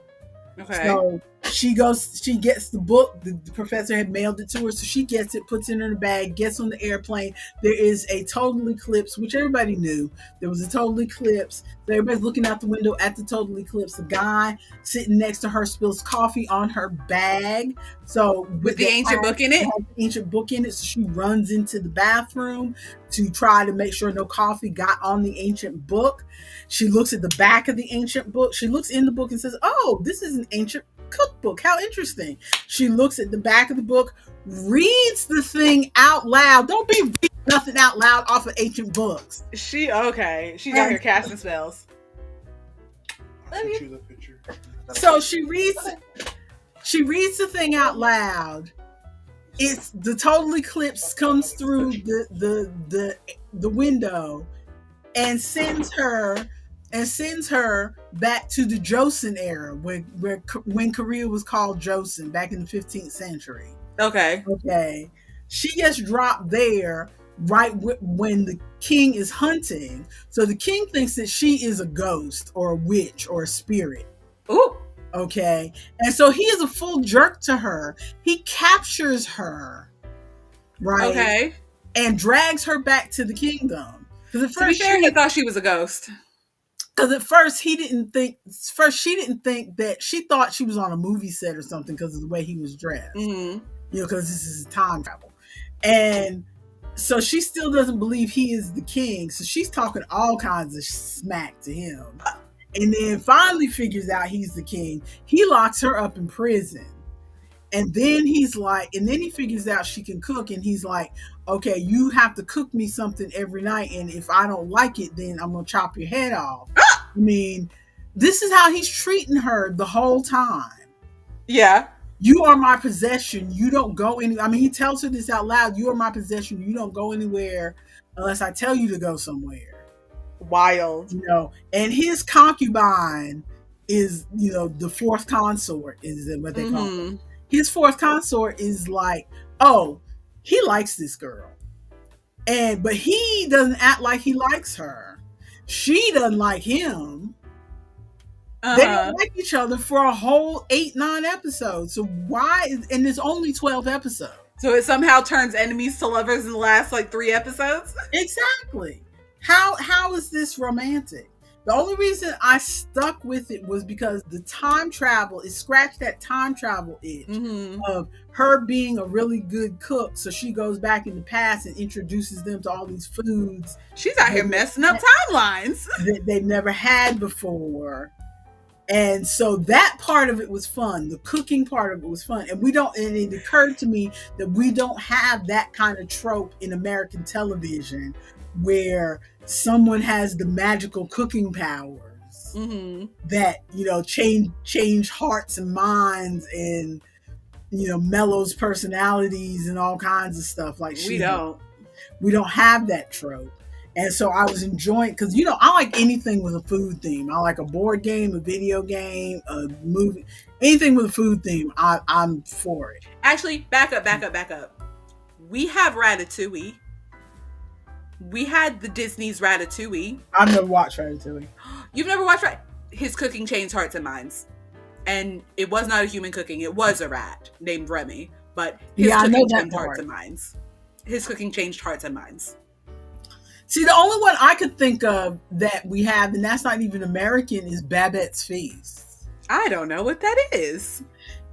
Okay. So she gets the book. The professor had mailed it to her, so she gets it, puts it in her bag, gets on the airplane. There is a total eclipse, which everybody knew. There was a total eclipse. So everybody's looking out the window at the total eclipse. The guy sitting next to her spills coffee on her bag. So with the ancient book in it? Ancient book in it. So she runs into the bathroom to try to make sure no coffee got on the ancient book. She looks at the back of the ancient book. She looks in the book and says, "Oh, this is an ancient cookbook. How interesting." She looks at the back of the book, reads the thing out loud. Don't be reading nothing out loud off of ancient books. She's out here casting spells. The picture. So she reads the thing out loud. It's the total eclipse comes through the window and sends her back to the Joseon era, when Korea was called Joseon back in the 15th century. Okay. She gets dropped there right when the king is hunting. So the king thinks that she is a ghost or a witch or a spirit. Ooh. Okay. And so he is a full jerk to her. He captures her. Right. Okay. And drags her back to the kingdom. To be fair, he thought she was a ghost. Because at first she didn't think that, she thought she was on a movie set or something because of the way he was dressed. Mm-hmm. Because this is time travel. And So she still doesn't believe he is the king. So she's talking all kinds of smack to him. And then finally figures out he's the king. He locks her up in prison. And then he's like, and then he figures out she can cook. And he's like, okay, you have to cook me something every night. And if I don't like it, then I'm going to chop your head off. I mean, this is how he's treating her the whole time. Yeah. You are my possession. You don't go any. I mean, he tells her this out loud. You are my possession. You don't go anywhere unless I tell you to go somewhere. Wild. You know, and his concubine is, you know, the fourth consort is what they call it. His fourth consort is like, oh, he likes this girl. But he doesn't act like he likes her. She doesn't like him. They don't like each other for a whole 8-9 episodes. So why is, and there's only 12 episodes. So it somehow turns enemies to lovers in the last like 3 episodes? Exactly. How is this romantic? The only reason I stuck with it was because the time travel, it scratched that time travel itch of her being a really good cook. So she goes back in the past and introduces them to all these foods. She's out here messing up timelines that they've never had before. And so that part of it was fun. The cooking part of it was fun. And it occurred to me that we don't have that kind of trope in American television where someone has the magical cooking powers that, you know, change hearts and minds and, you know, mellows personalities and all kinds of stuff. Like we don't have that trope. And so I was enjoying, because, you know, I like anything with a food theme. I like a board game, a video game, a movie, anything with a food theme. I'm for it. Actually, back up. We have Ratatouille. We had the Disney's Ratatouille. I've never watched Ratatouille. You've never watched His cooking changed hearts and minds. And it was not a human cooking. It was a rat named Remy. But his cooking changed hearts and minds. His cooking changed hearts and minds. See, the only one I could think of that we have, and that's not even American, is Babette's Feast. I don't know what that is.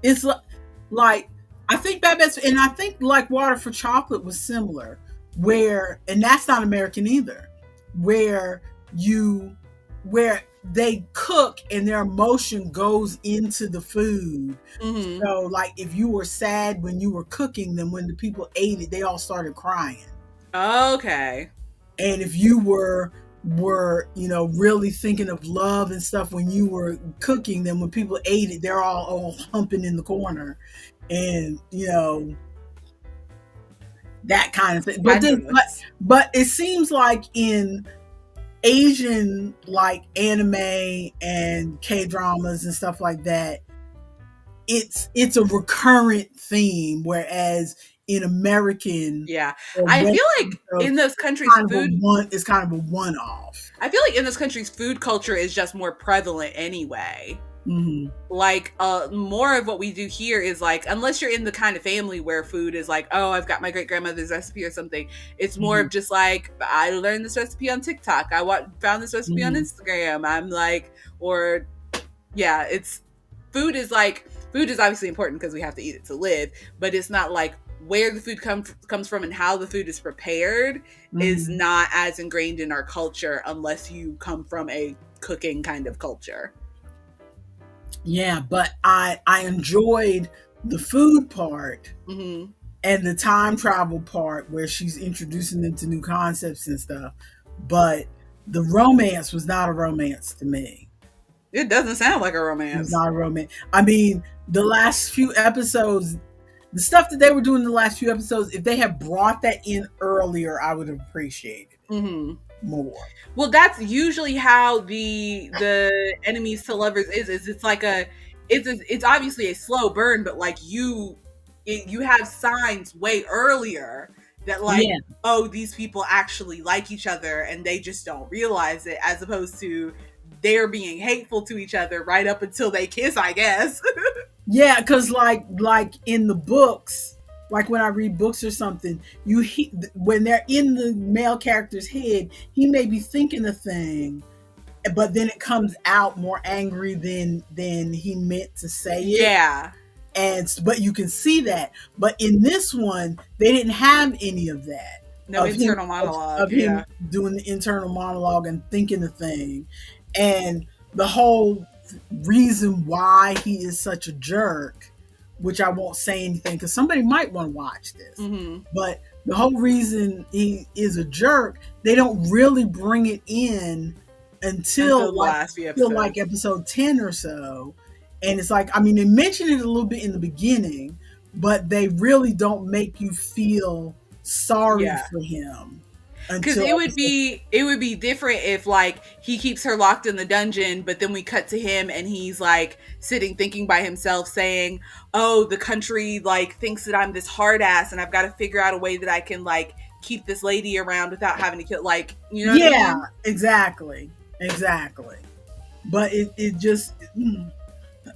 It's like I think Babette's, and I think like Water for Chocolate was similar, where, and that's not American either, where they cook and their emotion goes into the food. So like if you were sad when you were cooking, then when the people ate it, they all started crying. Okay. And if you were, you know, really thinking of love and stuff when you were cooking, then when people ate it, they're all humping in the corner. And, you know, that kind of thing. But it seems like in Asian, like anime and K-dramas and stuff like that, it's a recurrent theme, whereas in American, I feel like in those countries, food is kind of a one-off. I feel like in those countries, food culture is just more prevalent anyway. Like more of what we do here is like, unless you're in the kind of family where food is like, oh, I've got my great grandmother's recipe or something. It's more of just like, I learned this recipe on TikTok. I found this recipe on Instagram. I'm like, or it's food is obviously important because we have to eat it to live, but it's not like where the food comes from and how the food is prepared is not as ingrained in our culture unless you come from a cooking kind of culture. Yeah, but I enjoyed the food part and the time travel part where she's introducing them to new concepts and stuff. But the romance was not a romance to me. It doesn't sound like a romance. It's not a romance. I mean, the last few episodes, the stuff that they were doing in the last few episodes, if they had brought that in earlier, I would have appreciated it more. Well, that's usually how the enemies to lovers is it's like it's obviously a slow burn, but like you have signs way earlier that like, oh, these people actually like each other and they just don't realize it, as opposed to they're being hateful to each other right up until they kiss, I guess. Yeah, because like in the books, like when I read books or something, when they're in the male character's head, he may be thinking a thing, but then it comes out more angry than he meant to say it. Yeah. But you can see that. But in this one, they didn't have any of that. No of him internal monologue. of Yeah. him doing the internal monologue and thinking the thing, and the whole reason why he is such a jerk, which I won't say anything because somebody might want to watch this, Mm-hmm. but the whole reason he is a jerk, they don't really bring it in Until until the last few like episodes. episode 10 or so. And it's like, I mean, they mention it a little bit in the beginning, but they really don't make you feel sorry Yeah. for him Because until episode. it would be different if like he keeps her locked in the dungeon, but then we cut to him and he's like sitting thinking by himself saying, "Oh, the country like thinks that I'm this hard ass and I've got to figure out a way that I can like keep this lady around without having to kill," like, you know what I Yeah, mean? exactly. Exactly. But it just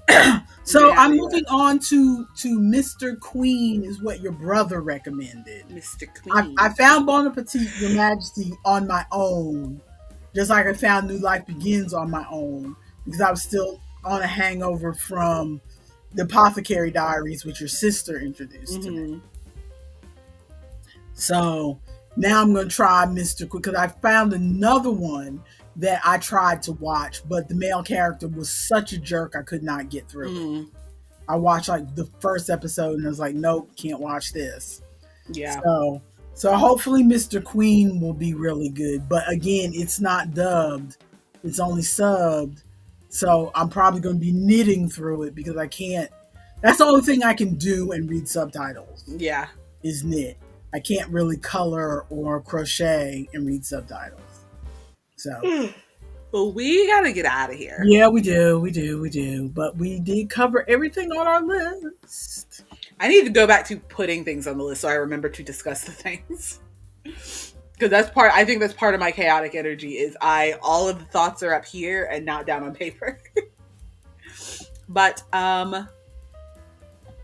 They so had I'm to do moving on to Mr. Queen is what your brother recommended. that. Mr. I Queen. found Bon Appetit, Your Majesty on my own, just like I found New Life Begins on my own, because I was still on a hangover from the Apothecary Diaries, which your sister introduced to me. Mm-hmm. So now I'm going to try Mr. Queen, because I found another one that I tried to watch, but the male character was such a jerk I could not get through it. Mm-hmm. I watched like the first episode and I was like, nope, can't watch this. Yeah. So hopefully Mr. Queen will be really good. But again, it's not dubbed. It's only subbed. So I'm probably going to be knitting through it because I can't. That's the only thing I can do and read subtitles Yeah. is knit. I can't really color or crochet and read subtitles. So Well, we gotta get out of here. yeah, we do. But we did cover everything on our list. I need to go back to putting things on the list so I remember to discuss the things. Because I think that's part of my chaotic energy is all of the thoughts are up here and not down on paper. But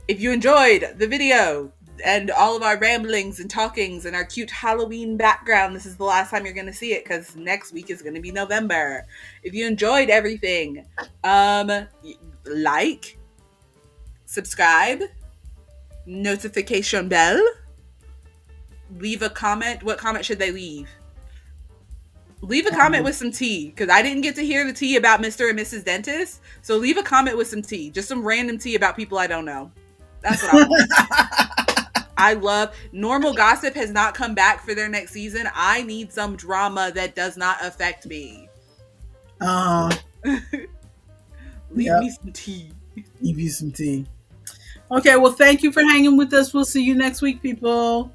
if you enjoyed the video and all of our ramblings and talkings and our cute Halloween background, this is the last time you're going to see it because next week is going to be November. If you enjoyed everything, like, subscribe, notification bell, leave a comment. What comment should they leave? Leave a comment with some tea because I didn't get to hear the tea about Mr. and Mrs. Dentist. So leave a comment with some tea, just some random tea about people I don't know. That's what I want. I love normal gossip has not come back for their next season. I need some drama that does not affect me. Leave me some tea. Leave you some tea. Okay, well, thank you for hanging with us. We'll see you next week, people.